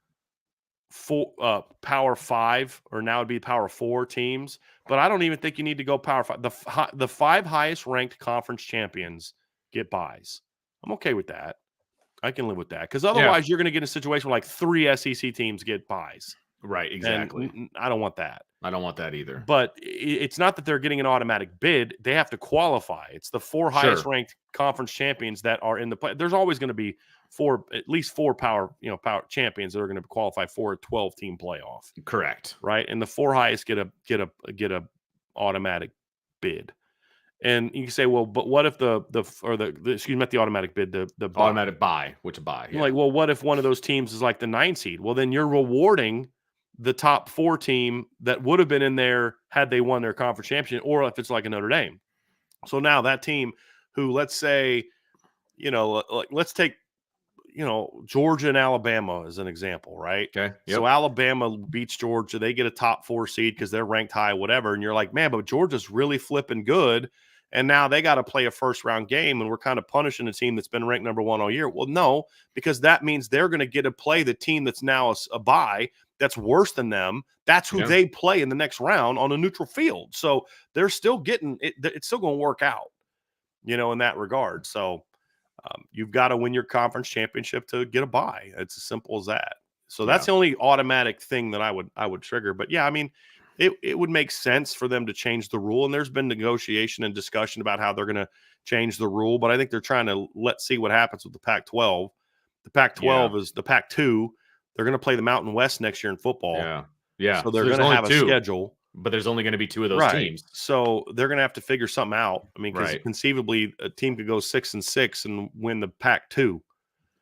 Power 5, or now it'd be Power 4 teams, but I don't even think you need to go Power 5. The 5 highest ranked conference champions get buys. I'm okay with that. I can live with that, because otherwise you're going to get a situation where like 3 SEC teams get buys. Right, exactly. And I don't want that. I don't want that either. But it's not that they're getting an automatic bid. They have to qualify. It's the 4 highest ranked conference champions that are in the play. There's always going to be at least 4 power champions that are going to qualify for a 12-team playoff. Correct. Right? And the 4 highest get a automatic bid. And you can say, well, but what if not the automatic bid, the automatic buy, which a buy. Yeah. Like, well, what if one of those teams is like the 9 seed? Well, then you're rewarding the top 4 team that would have been in there had they won their conference championship, or if it's like a Notre Dame. So now that team who, let's say, let's take, Georgia and Alabama as an example, right? Okay. Yep. So Alabama beats Georgia. They get a top 4 seed because they're ranked high, whatever. And you're like, man, but Georgia's really flipping good. And now they got to play a first-round game, and we're kind of punishing a team that's been ranked number 1 all year. Well, no, because that means they're going to get to play the team that's now a bye that's worse than them. That's who they play in the next round on a neutral field. So they're still getting it. It's still going to work out, in that regard. So you've got to win your conference championship to get a bye. It's as simple as that. So that's the only automatic thing that I would trigger. But yeah, I mean, it would make sense for them to change the rule. And there's been negotiation and discussion about how they're going to change the rule. But I think they're trying to see what happens with the Pac-12. The Pac-12 is the Pac-2. They're going to play the Mountain West next year in football. Yeah. Yeah. So they're going to have a schedule. But there's only going to be 2 of those teams. So they're going to have to figure something out. I mean, because conceivably a team could go 6-6 and win the Pac-2.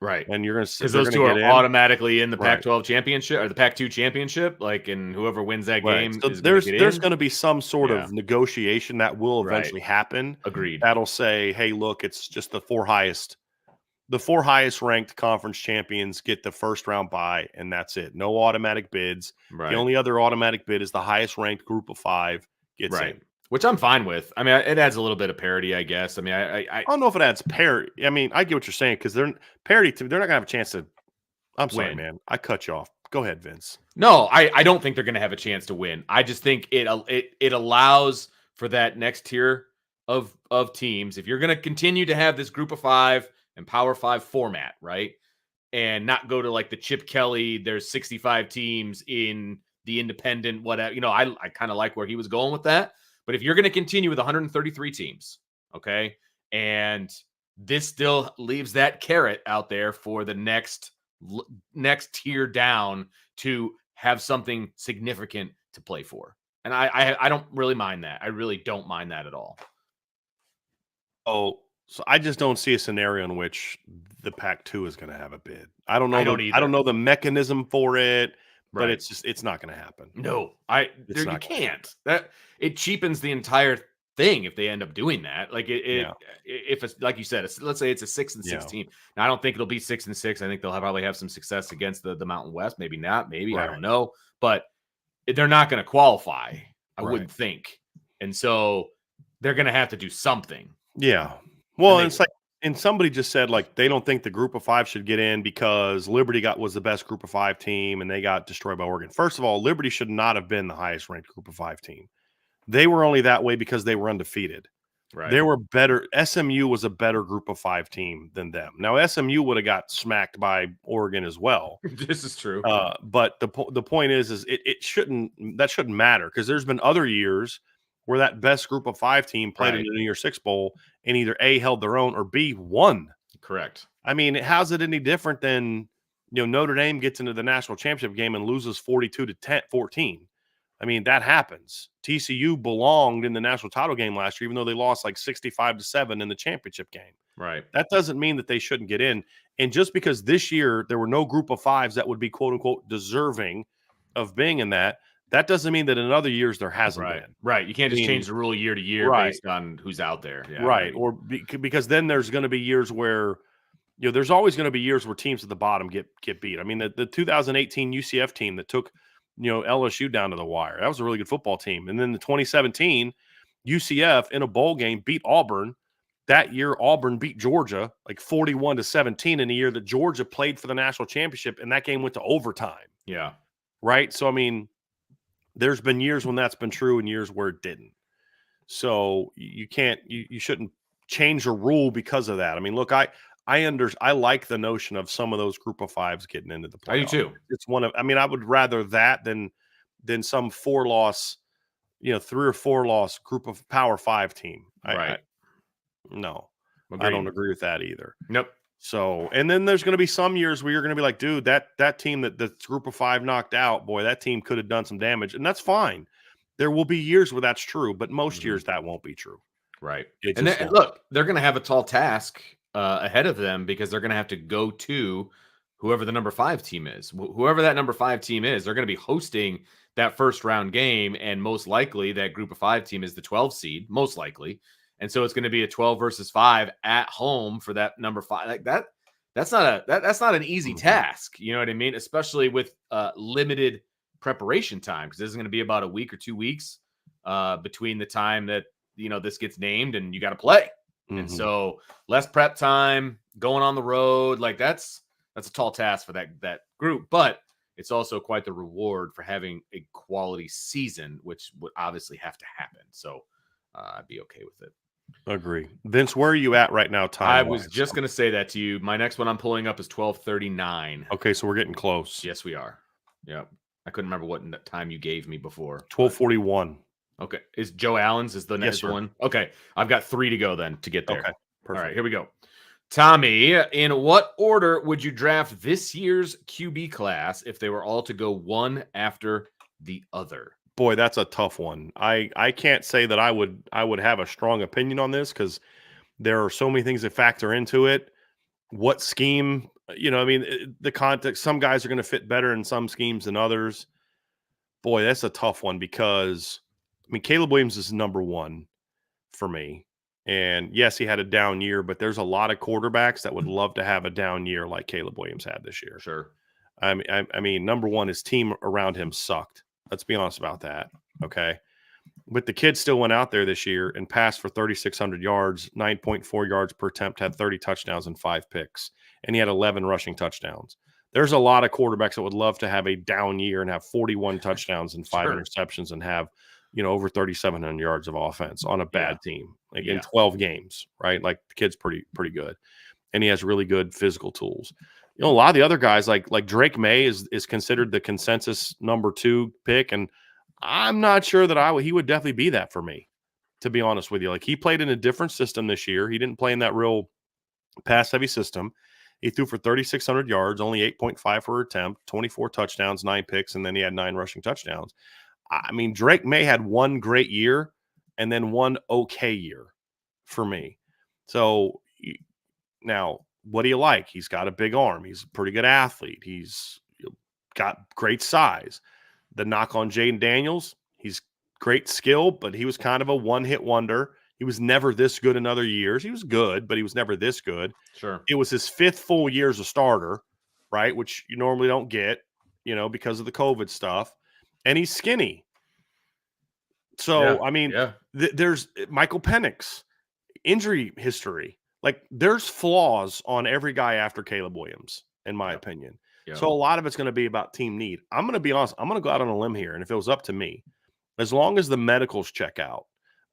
Right. And you're going to, because those 2 are automatically in the Pac-12 championship or the Pac-2 championship. and whoever wins that game, so there's going to be some sort of negotiation that will eventually happen. Agreed. That'll say, hey, look, it's just the 4 highest ranked conference champions get the first round bye, and that's it. No automatic bids. Right. The only other automatic bid is the highest ranked group of 5 gets in. Which I'm fine with. I mean, it adds a little bit of parity, I guess. I mean, I don't know if it adds parity. I mean, I get what you're saying, because they're parity. They're not gonna have a chance to. I'm sorry, man. I cut you off. Go ahead, Vince. No, I don't think they're gonna have a chance to win. I just think it allows for that next tier of teams. If you're gonna continue to have this group of 5 and Power 5 format, right, and not go to like the Chip Kelly, there's 65 teams in the independent, whatever. I kind of like where he was going with that. But if you're going to continue with 133 teams, okay, and this still leaves that carrot out there for the next tier down to have something significant to play for. And I don't really mind that. I really don't mind that at all. Oh, So I just don't see a scenario in which the Pac-2 is going to have a bid. I don't know I don't I don't either. know the mechanism for it, but Right. it's not going to happen. No, It's you not gonna happen. can't. That it cheapens the entire thing if they end up doing that. Like Yeah. if it's like you said, let's say it's a 6-6 Yeah. team. Now I don't think it'll be 6-6. I think they'll probably have some success against the Mountain West. Maybe not. Maybe I don't Right. know. But they're not going to qualify. I Right. wouldn't think, and so they're going to have to do something. Yeah. And Well, they and it's like, and somebody just said like they don't think the Group of Five should get in because Liberty was the best Group of Five team and they got destroyed by Oregon. First of all, Liberty should not have been the highest ranked Group of Five team. They were only that way because they were undefeated. right. They were better. SMU was a better Group of Five team than them. Now SMU would have got smacked by Oregon as well. This is true. But the point is it shouldn't matter because there's been other years where that best Group of Five team played in Right. the New Year's Six Bowl and either A, held their own, or B, won. Correct. I mean, how's it any different than Notre Dame gets into the national championship game and loses 42-14? I mean, that happens. TCU belonged in the national title game last year, even though they lost like 65-7 in the championship game. Right. That doesn't mean that they shouldn't get in. And just because this year there were no Group of Fives that would be quote unquote deserving of being in that doesn't mean that in other years there hasn't Right. been. Right. You can't just change the rule year to year Right. based on who's out there. Yeah, Right. Or because then there's going to be years where there's always going to be years where teams at the bottom get beat. I mean, the 2018 UCF team that took LSU down to the wire, that was a really good football team. And then the 2017 UCF in a bowl game beat Auburn. That year, Auburn beat Georgia like 41-17 in a year that Georgia played for the national championship, and that game went to overtime. Yeah. Right. So, I mean, there's been years when that's been true and years where it didn't. So you shouldn't change a rule because of that. I mean, look, I like the notion of some of those Group of Fives getting into the playoffs. I do too. It's I would rather that than some 4-loss, 3 or 4-loss Group of Power Five team. Right. No, Agreed. I don't agree with that either. Nope. So, and then there's going to be some years where you're going to be like, dude, that team that the Group of Five knocked out, boy, that team could have done some damage, and that's fine. There will be years where that's true, but most years that won't be true. Right. And look, they're going to have a tall task ahead of them because they're going to have to go to whoever the number 5 team is. Whoever that number 5 team is, they're going to be hosting that first round game, and most likely that Group of 5 team is the 12 seed, most likely. And so it's going to be a 12 versus 5 at home for that number 5. Like that's not an easy task. You know what I mean? Especially with limited preparation time, because this is going to be about a week or 2 weeks between the time that this gets named and you got to play. And so less prep time, going on the road, like that's a tall task for that group, but it's also quite the reward for having a quality season, which would obviously have to happen. So I'd be okay with it. Agree. Vince, where are you at right now? I was just going to say that to you. My next one I'm pulling up is 12:39. Okay, so we're getting close. Yes, we are. Yep. I couldn't remember what time you gave me before. 12:41. Okay. Is Joe Allen's is the next one? Okay. I've got 3 to go then to get there. Okay. Perfect. All right, here we go. Tommy, in what order would you draft this year's QB class if they were all to go one after the other? Boy, that's a tough one. I can't say that I would have a strong opinion on this because there are so many things that factor into it. What scheme, the context, some guys are going to fit better in some schemes than others. Boy, that's a tough one because, Caleb Williams is number 1 for me. And yes, he had a down year, but there's a lot of quarterbacks that would love to have a down year like Caleb Williams had this year. Sure. I mean, number 1, his team around him sucked. Let's be honest about that. Okay. But the kid still went out there this year and passed for 3,600 yards, 9.4 yards per attempt, had 30 touchdowns and 5 picks. And he had 11 rushing touchdowns. There's a lot of quarterbacks that would love to have a down year and have 41 touchdowns and 5 interceptions and have, over 3,700 yards of offense on a bad team, in 12 games, right? Like the kid's pretty good. And he has really good physical tools. A lot of the other guys like Drake May is considered the consensus number 2 pick. And I'm not sure that he would definitely be that for me, to be honest with you. Like he played in a different system this year. He didn't play in that real pass heavy system. He threw for 3,600 yards, only 8.5 per attempt, 24 touchdowns, 9 picks, and then he had 9 rushing touchdowns. Drake May had one great year and then one okay year for me. So now, what do you like? He's got a big arm. He's a pretty good athlete. He's got great size. The knock on Jaden Daniels, he's great skill, but he was kind of a one-hit wonder. He was never this good in other years. He was good, but he was never this good. Sure. It was his 5th full year as a starter, right? Which you normally don't get, because of the COVID stuff. And he's skinny. So, there's Michael Penix, injury history. Like, there's flaws on every guy after Caleb Williams, in my opinion. So a lot of it's going to be about team need. I'm going to be honest. I'm going to go out on a limb here. And if it was up to me, as long as the medicals check out,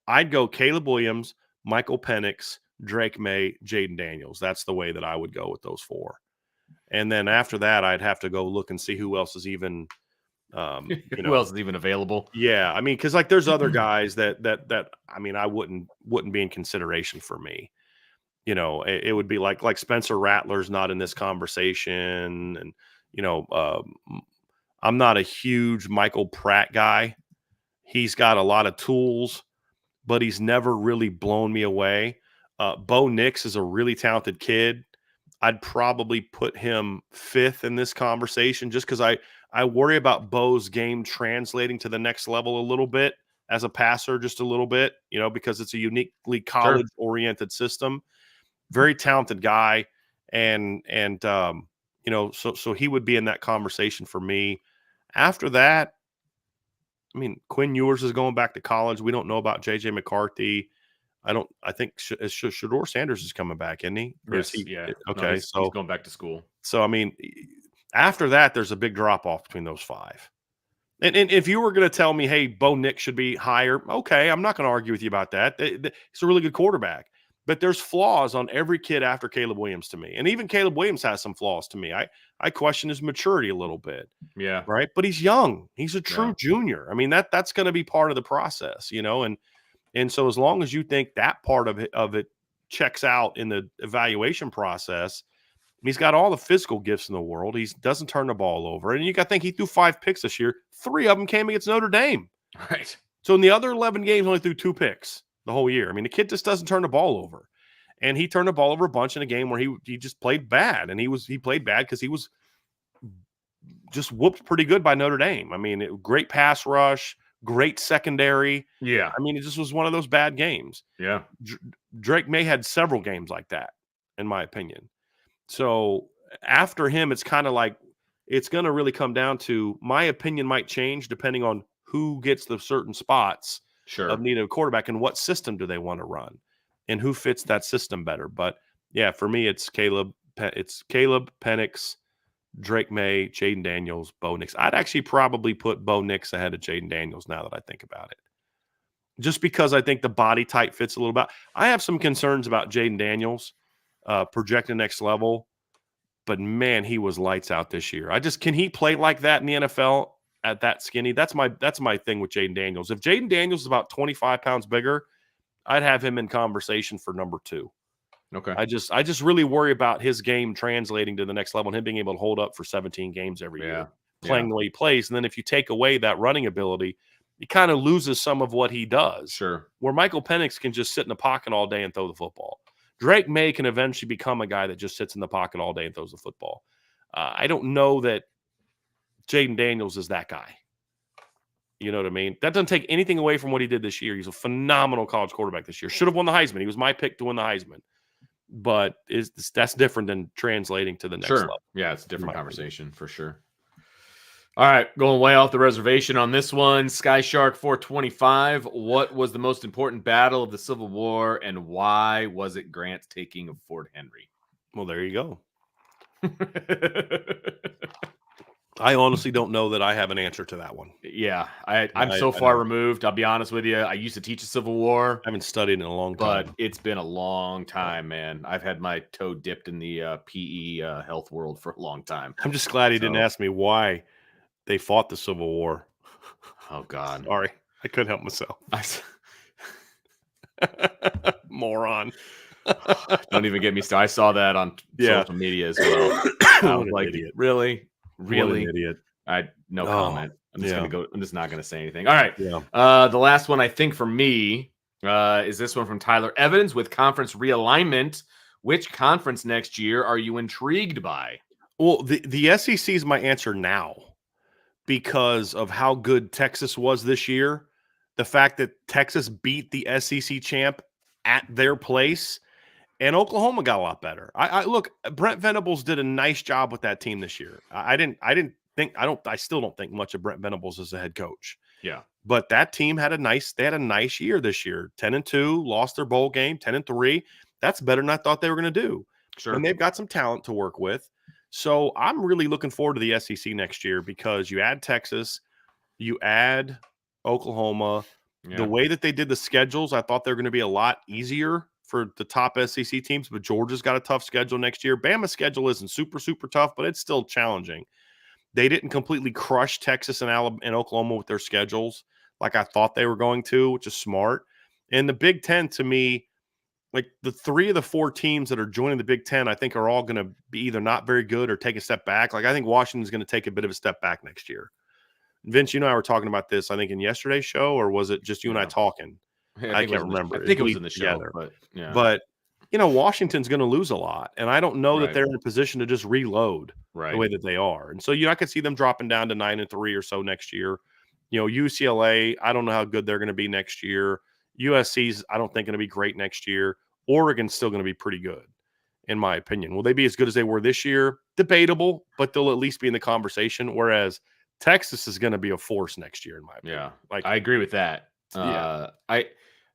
I'd go Caleb Williams, Michael Penix, Drake May, Jaden Daniels. That's the way that I would go with those 4. And then after that, I'd have to go look and see who else is even who else is even available. Yeah. I mean, because like there's other guys that I mean, I wouldn't be in consideration for me. It would be like Spencer Rattler's not in this conversation. And, I'm not a huge Michael Pratt guy. He's got a lot of tools, but he's never really blown me away. Bo Nix is a really talented kid. I'd probably put him 5th in this conversation just because I worry about Bo's game translating to the next level a little bit as a passer, just a little bit, because it's a uniquely college-oriented system. Very talented guy, and so he would be in that conversation for me. After that, I mean, Quinn Ewers is going back to college. We don't know about J.J. McCarthy. I think Shador Sanders is coming back, isn't he? Yes, yeah. Okay, no, he's going back to school. So, I mean, after that, there's a big drop-off between those 5. And if you were going to tell me, hey, Bo Nix should be higher, okay, I'm not going to argue with you about that. He's a really good quarterback. But there's flaws on every kid after Caleb Williams to me. And even Caleb Williams has some flaws to me. I question his maturity a little bit. Yeah. Right? But he's young. He's a true junior. I mean, that's going to be part of the process, And so as long as you think that part of it checks out in the evaluation process, he's got all the physical gifts in the world. He doesn't turn the ball over. And you got to think he threw 5 picks this year. 3 of them came against Notre Dame. Right. So in the other 11 games, only threw 2 picks the whole year. I mean, the kid just doesn't turn the ball over. And he turned the ball over a bunch in a game where he just played bad. And he played bad because he was just whooped pretty good by Notre Dame. I mean, great pass rush, great secondary. Yeah. I mean, it just was one of those bad games. Yeah. Drake May had several games like that, in my opinion. So after him, it's kind of like it's going to really come down to my opinion might change depending on who gets the certain spots of needing a quarterback and what system do they want to run and who fits that system better. But yeah, for me, it's Caleb Penix, Drake May, Jaden Daniels, Bo Nix. I'd actually probably put Bo Nix ahead of Jaden Daniels now that I think about it. Just because I think the body type fits a little bit. I have some concerns about Jaden Daniels projecting next level, but man, he was lights out this year. Can he play like that in the NFL at that skinny? That's my thing with Jaden Daniels. If Jaden Daniels is about 25 pounds bigger, I'd have him in conversation for number 2. Okay. I just really worry about his game translating to the next level and him being able to hold up for 17 games every year, playing the way he plays. And then if you take away that running ability, he kind of loses some of what he does. Sure. Where Michael Penix can just sit in the pocket all day and throw the football. Drake May can eventually become a guy that just sits in the pocket all day and throws the football. I don't know that Jaden Daniels is that guy. You know what I mean? That doesn't take anything away from what he did this year. He's a phenomenal college quarterback this year. Should have won the Heisman. He was my pick to win the Heisman. But that's different than translating to the next level. Yeah, it's a different conversation for sure. All right, going way off the reservation on this one. Sky Shark 425. What was the most important battle of the Civil War, and why was it Grant's taking of Fort Henry? Well, there you go. I honestly don't know that I have an answer to that one. Yeah, I'm so far removed. I'll be honest with you. I used to teach a Civil War. I haven't studied in a long time. But it's been a long time, man. I've had my toe dipped in the PE health world for a long time. I'm just glad he didn't ask me why they fought the Civil War. Oh, God. Sorry. I couldn't help myself. Moron. Don't even get me started. I saw that on social media as well. I was like, idiot. Really? What an idiot. Comment. I'm just not going to say anything. All right. Yeah. The last one, I think, for me, Is this one from Tyler Evans with conference realignment? Which conference next year are you intrigued by? Well, the SEC is my answer now because of how good Texas was this year. The fact that Texas beat the SEC champ at their place, and Oklahoma got a lot better. I look, Brent Venables did a nice job with that team this year. I still don't think much of Brent Venables as a head coach. Yeah. But that team had a nice year this year. 10-2, lost their bowl game, 10-3. That's better than I thought they were going to do. Sure. And they've got some talent to work with. So I'm really looking forward to the SEC next year because you add Texas, you add Oklahoma. Yeah. The way that they did the schedules, I thought they were going to be a lot easier for the top SEC teams, but Georgia's got a tough schedule next year. Bama's schedule isn't super, super tough, but it's still challenging. They didn't completely crush Texas and Oklahoma with their schedules like I thought they were going to, which is smart. And the Big Ten, to me, like the 3 of the 4 teams that are joining the Big Ten, I think are all going to be either not very good or take a step back. Like I think Washington's going to take a bit of a step back next year. Vince, you and I were talking about this, I think, in yesterday's show, or was it just you and I talking? I can't remember. I think it was in the show, but yeah. But Washington's going to lose a lot, and I don't know that they're in a position to just reload the way that they are. And so, I could see them dropping down to 9-3 or so next year. UCLA, I don't know how good they're going to be next year. USC's, I don't think, going to be great next year. Oregon's still going to be pretty good, in my opinion. Will they be as good as they were this year? Debatable, but they'll at least be in the conversation. Whereas Texas is going to be a force next year, in my opinion. Yeah, like I agree with that.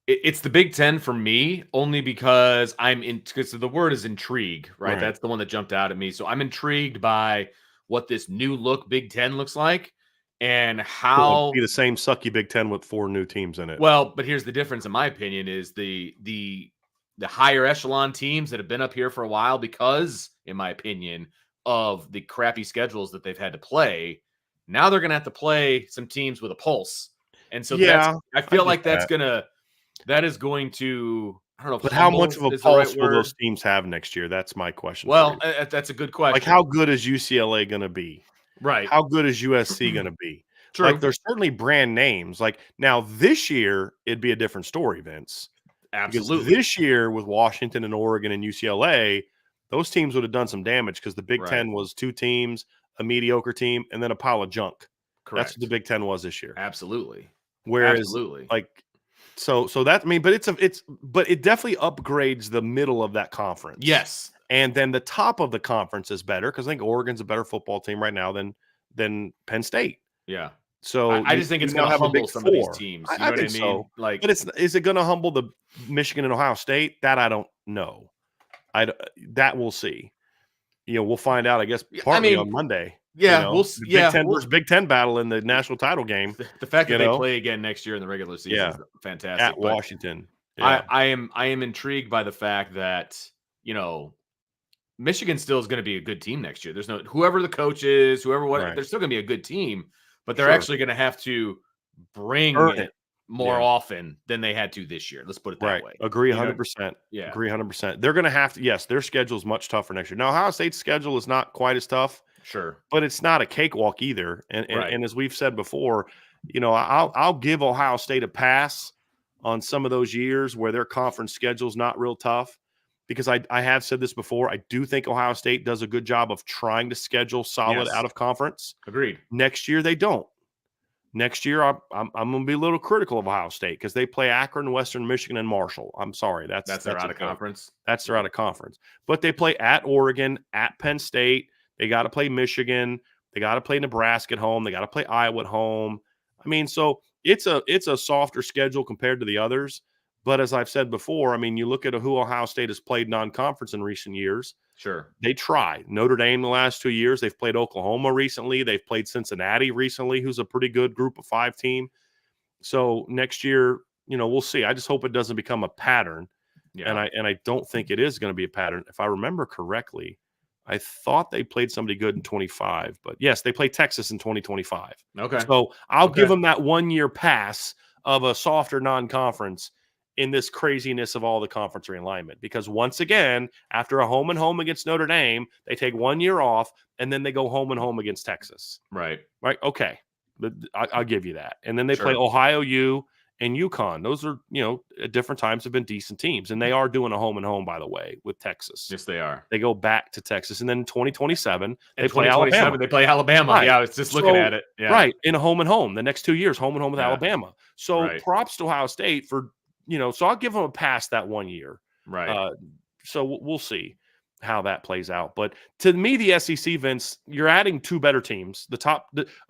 It's the Big Ten for me only because because the word is intrigue, right? That's the one that jumped out at me. So I'm intrigued by what this new look Big Ten looks like and how it'll be the same sucky Big Ten with 4 new teams in it. Well, but here's the difference, in my opinion, is the higher echelon teams that have been up here for a while because, in my opinion, of the crappy schedules that they've had to play. Now they're going to have to play some teams with a pulse. And so I feel like that is going to, I don't know. But how much of a pulse will those teams have next year? That's my question. Well, that's a good question. Like, how good is UCLA going to be? Right. How good is USC going to be? True. Like, there's certainly brand names. Like, now this year, it'd be a different story, Vince. Absolutely. Because this year with Washington and Oregon and UCLA, those teams would have done some damage because the Big Ten was 2 teams, a mediocre team, and then a pile of junk. Correct. That's what the Big Ten was this year. Absolutely. Whereas, like, so that, but it definitely upgrades the middle of that conference. Yes. And then the top of the conference is better because I think Oregon's a better football team right now than Penn State. Yeah. So I just think it's going to humble some of these teams. You know what I mean? So. Like, but is it going to humble the Michigan and Ohio State? That I don't know. That we'll see. We'll find out, I guess, partly on Monday. Yeah, we'll see. Big Ten versus Big Ten battle in the national title game. The fact that they play again next year in the regular season is fantastic. At Washington. Yeah. I am intrigued by the fact that, Michigan still is going to be a good team next year. There's whoever the coach is, they're still going to be a good team, but they're actually going to have to bring it more often than they had to this year. Let's put it that way. Agree 100%. Yeah. Agree 100%. They're going to have to, yes, their schedule is much tougher next year. Now, Ohio State's schedule is not quite as tough. Sure. But it's not a cakewalk either. And as we've said before, I'll give Ohio State a pass on some of those years where their conference schedule is not real tough. Because I have said this before, I do think Ohio State does a good job of trying to schedule solid out of conference. Agreed. Next year, they don't. Next year, I'm going to be a little critical of Ohio State because they play Akron, Western Michigan, and Marshall. I'm sorry. That's their out of conference. That's their out of conference. But they play at Oregon, at Penn State. They got to play Michigan. They got to play Nebraska at home. They got to play Iowa at home. I mean, so it's a softer schedule compared to the others. But as I've said before, I mean, you look at who Ohio State has played non-conference in recent years. Sure. They try. Notre Dame the last 2 years. They've played Oklahoma recently. They've played Cincinnati recently, who's a pretty good group of 5 team. So next year, we'll see. I just hope it doesn't become a pattern. Yeah. And I don't think it is going to be a pattern. If I remember correctly, I thought they played somebody good in 25. But, yes, they play Texas in 2025. Okay. So I'll give them that 1-year pass of a softer non-conference in this craziness of all the conference realignment. Because once again, after a home and home against Notre Dame, they take 1 year off and then they go home and home against Texas. Right. Okay. I'll give you that. And then they play Ohio U and UConn. Those are, at different times have been decent teams. And they are doing a home and home, by the way, with Texas. Yes, they are. They go back to Texas. And then in 2027, In they play Alabama. They play Alabama. Right. Yeah, I was just looking at it. Yeah. Right. In a home and home. The next 2 years, home and home with Alabama. So props to Ohio State for, so I'll give them a pass that 1 year. Right. So we'll see how that plays out. But to me, the SEC, Vince, you're adding two better teams.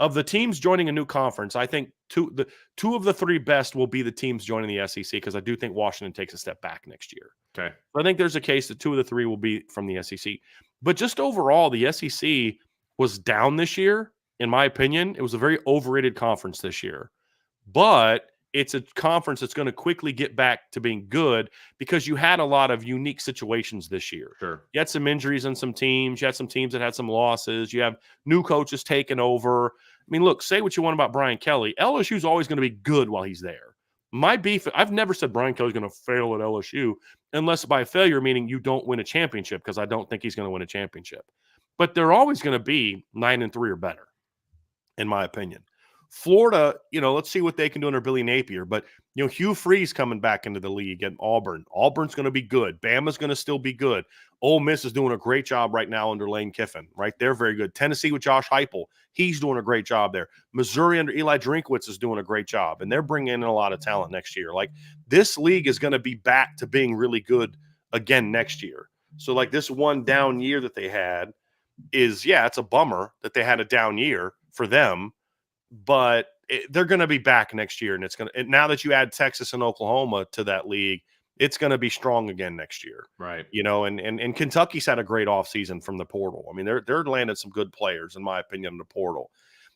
Of the teams joining a new conference, I think two of the three best will be the teams joining the SEC, because I do think Washington takes a step back next year. Okay. I think there's a case that two of the three will be from the SEC. But just overall, the SEC was down this year, in my opinion. It was a very overrated conference this year. But it's a conference that's going to quickly get back to being good, because you had a lot of unique situations this year. Sure. You had some injuries on some teams. You had some teams that had some losses. You have new coaches taking over. I mean, look, say what you want about Brian Kelly. LSU is always going to be good while he's there. My beef, I've never said Brian Kelly's going to fail at LSU, unless by failure, meaning you don't win a championship, because I don't think he's going to win a championship. But they're always going to be 9-3 or better, in my opinion. Florida, let's see what they can do under Billy Napier. But, Hugh Freeze coming back into the league at Auburn. Auburn's going to be good. Bama's going to still be good. Ole Miss is doing a great job right now under Lane Kiffin, right? They're very good. Tennessee with Josh Heupel, he's doing a great job there. Missouri under Eli Drinkwitz is doing a great job, and they're bringing in a lot of talent next year. Like, this league is going to be back to being really good again next year. So, like, this one down year that they had is, it's a bummer that they had a down year for them. But they're going to be back next year, and it's going to. Now that you add Texas and Oklahoma to that league, it's going to be strong again next year, right? And Kentucky's had a great offseason from the portal. I mean, they're landed some good players, in my opinion, in the portal.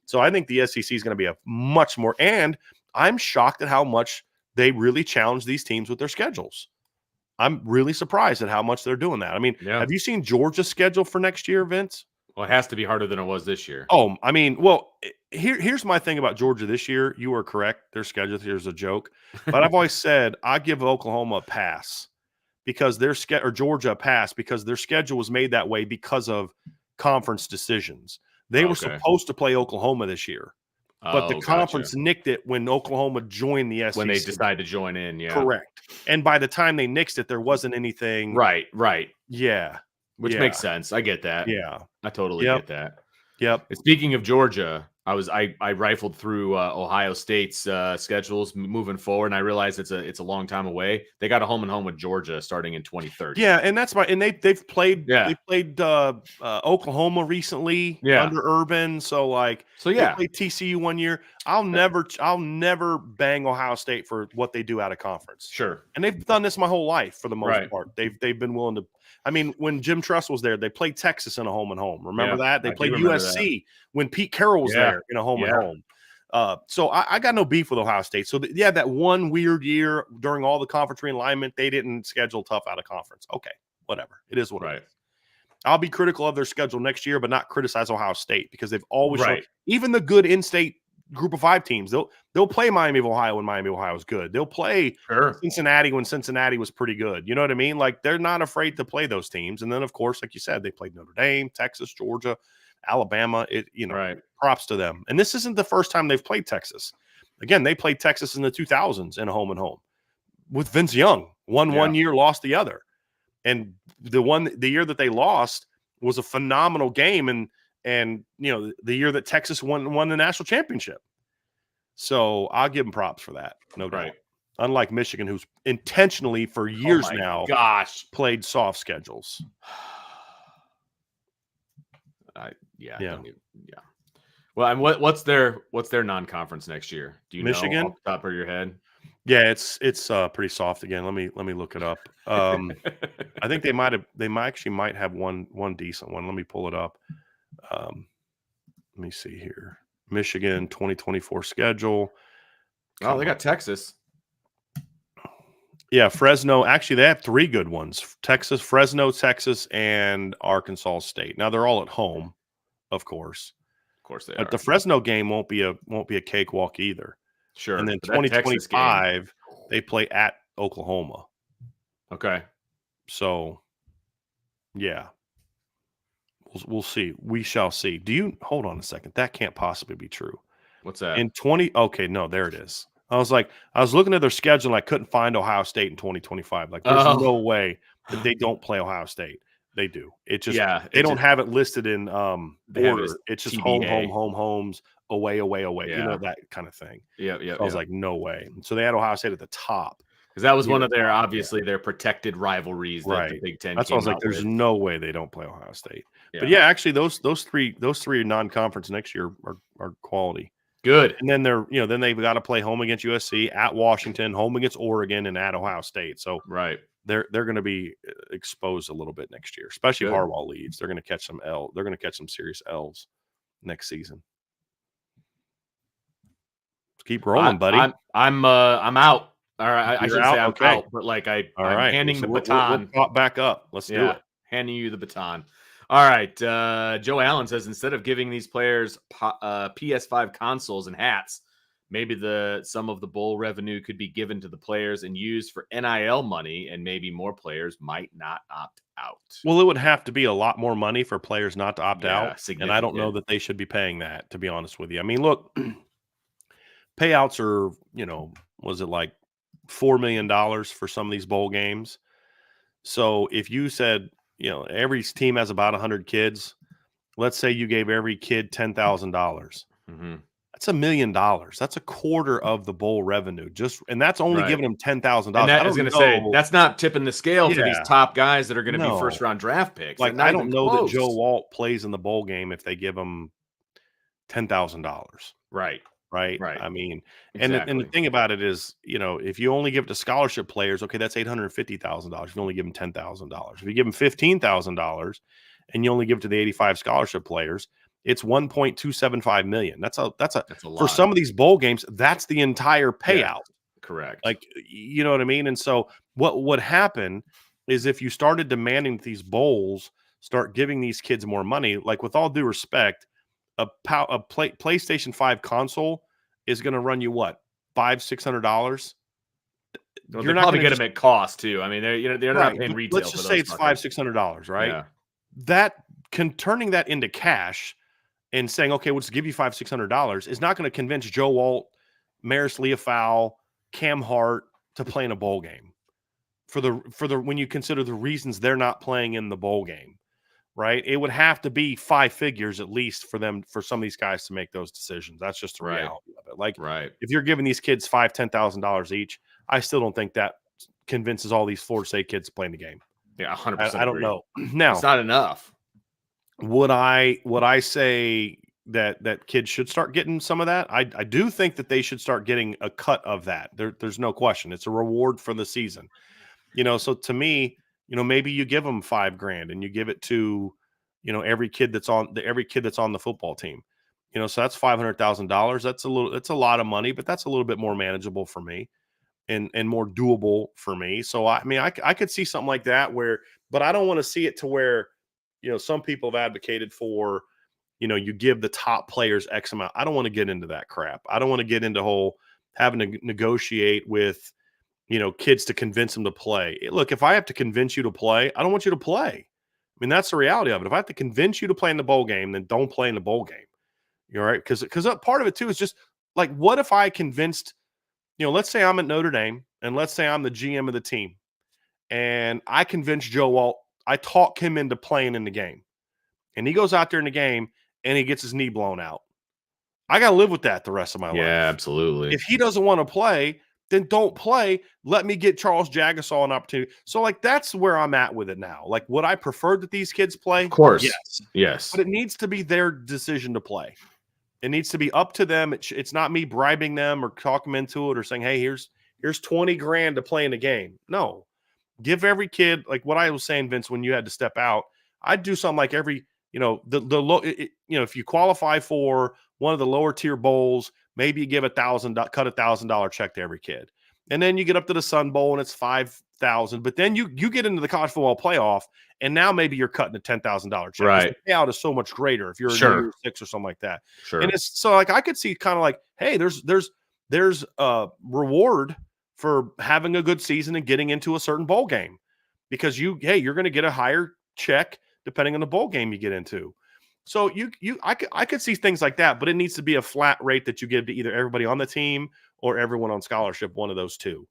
So I think the SEC is going to be a much more. And I'm shocked at how much they really challenge these teams with their schedules. I'm really surprised at how much they're doing that. I mean, have you seen Georgia's schedule for next year, Vince? Well, it has to be harder than it was this year. Oh, I mean, here's my thing about Georgia this year. You are correct. Their schedule here's a joke. But I've always said I give Oklahoma a pass because or Georgia a pass because their schedule was made that way because of conference decisions. They were supposed to play Oklahoma this year. But the conference nicked it when Oklahoma joined the SEC. When they decided to join in, yeah. Correct. And by the time they nixed it, there wasn't anything. Right. Yeah. Which makes sense. I get that. Yeah. I totally get that. Yep. And speaking of Georgia, I rifled through Ohio State's schedules moving forward, and I realized it's a long time away. They got a home and home with Georgia starting in 2030. Yeah, and that's they've played Oklahoma recently under Urban. So they played TCU 1 year. I'll never bang Ohio State for what they do out of conference. Sure. And they've done this my whole life for the most part. They've been willing to. I mean, when Jim Truss was there, they played Texas in a home and home. Remember that? They played USC when Pete Carroll was there in a home and home. So I got no beef with Ohio State. So that one weird year during all the conference realignment, they didn't schedule tough out of conference. Okay, whatever. It is what it is. I'll be critical of their schedule next year, but not criticize Ohio State because they've always shown, even the good in-state Group of 5 teams. They'll play Miami of Ohio when Miami of Ohio is good. They'll play Cincinnati when Cincinnati was pretty good. You know what I mean? Like, they're not afraid to play those teams. And then, of course, like you said, they played Notre Dame, Texas, Georgia, Alabama. Props to them. And this isn't the first time they've played Texas. Again, they played Texas in the 2000s in a home and home with Vince Young. Won 1 year, lost the other. And the year that they lost was a phenomenal game. And the year that Texas won the national championship. So I'll give them props for that. No doubt. Unlike Michigan, who's intentionally for years now played soft schedules. Well, and what's their non-conference next year? Do you Michigan? know off the top of your head? Yeah, it's pretty soft again. Let me look it up. I think they might have one decent one. Let me pull it up. Let me see here. Michigan 2024 schedule. Oh, they got Texas. Yeah, Fresno. Actually, they have 3 good ones: Texas, Fresno, Texas, and Arkansas State. Now they're all at home, of course. Of course they are. But the Fresno game won't be a cakewalk either. Sure. And then 2025, they play at Oklahoma. Okay. So, yeah. We'll see. We shall see. Hold on a second. That can't possibly be true. What's that? Okay, no, there it is. I was looking at their schedule and I couldn't find Ohio State in 2025. Like, there's Oh. no way that they don't play Ohio State. They do. It just they it don't just, have it listed in they have it as order. It's just TBA. homes, away, you Yeah. know, that kind of thing. Yeah. So I was like, no way. So they had Ohio State at the top. Because that was near one the of their, top, obviously, their protected rivalries that the right. Big Ten That's why I came was like, out there's with. no way they don't play Ohio State. Yeah. But yeah, actually, those three non-conference next year are quality. Good. And then then they've got to play home against USC, at Washington, home against Oregon, and at Ohio State. So Right. they're going to be exposed a little bit next year, especially if Good. Harbaugh leaves. They're going to catch some They're going to catch some serious L's next season. Let's keep rolling, buddy. I'm out. All right, I should say I'm Okay. out, but like I'm handing the baton. We'll pop back up. Let's do it. Handing you the baton. All right. Joe Allen says, instead of giving these players PS5 consoles and hats, maybe some of the bowl revenue could be given to the players and used for NIL money, and maybe more players might not opt out. Well, it would have to be a lot more money for players not to opt out, and I don't know that they should be paying that, to be honest with you. I mean, look, payouts are, was it like $4 million for some of these bowl games? So if you said, every team has about 100 kids, let's say you gave every kid $10,000. Mm-hmm. That's $1 million. That's a quarter of the bowl revenue. And that's only giving them $10,000. And I was going to say, that's not tipping the scale for these top guys that are going to be first-round draft picks. Like, I don't know that Joe Walt plays in the bowl game if they give him $10,000. Right. I mean, and the thing about it is, if you only give it to scholarship players, okay, that's $850,000. You only give them $10,000. If you give them $15,000 and you only give it to the 85 scholarship players, it's $1.275 million. That's a lot. For some of these bowl games, that's the entire payout. Yeah, correct. Like, you know what I mean? And so what would happen is, if you started demanding these bowls start giving these kids more money, like, with all due respect, a PlayStation 5 console is going to run you what, $500-$600? Well, you're not going to get them at cost too. I mean, they're not paying retail. Let's just say it's $500-$600, right? Yeah. Turning that into cash and saying, okay, we'll just give you $500-$600 is not going to convince Joe Walt, Maris Leofow, Cam Hart to play in a bowl game. For the when you consider the reasons they're not playing in the bowl game. Right, it would have to be 5 figures at least for some of these guys to make those decisions. That's just the reality of it. Like, if you're giving these kids $5,000-$10,000 each, I still don't think that convinces all these Florida State kids playing the game. Yeah, 100%. I don't know. Now, it's not enough. Would I say that kids should start getting some of that? I do think that they should start getting a cut of that. There's no question. It's a reward for the season. So to me, maybe you give them $5,000 and you give it to, every kid that's on the football team. So that's $500,000. That's a lot of money, but that's a little bit more manageable for me and more doable for me. So I mean, I could see something like that but I don't want to see it to where, some people have advocated for, you give the top players X amount. I don't want to get into that crap. I don't want to get into having to negotiate with, kids to convince them to play. Look, if I have to convince you to play, I don't want you to play. I mean, that's the reality of it. If I have to convince you to play in the bowl game, then don't play in the bowl game. You're right. Because part of it too is just like, what if I convinced, let's say I'm at Notre Dame and let's say I'm the GM of the team and I convince Joe Walt, I talk him into playing in the game and he goes out there in the game and he gets his knee blown out. I got to live with that the rest of my life. Yeah, absolutely. If he doesn't want to play, then don't play. Let me get Charles Jagasaw an opportunity. So, like, that's where I'm at with it now. Like, would I prefer that these kids play? Of course. Yes. But it needs to be their decision to play. It needs to be up to them. It's not me bribing them or talking them into it or saying, hey, here's $20,000 to play in the game. No. Give every kid, like what I was saying, Vince, when you had to step out, I'd do something like every, if you qualify for one of the lower tier bowls, maybe you give cut $1,000 check to every kid. And then you get up to the Sun Bowl and it's $5,000. But then you get into the college football playoff and now maybe you're cutting a $10,000 check. Right. The payout is so much greater if you're in year 6 or something like that. Sure. And it's so like I could see kind of like, hey, there's a reward for having a good season and getting into a certain bowl game because you're going to get a higher check depending on the bowl game you get into. So I could see things like that, but it needs to be a flat rate that you give to either everybody on the team or everyone on scholarship, one of those two.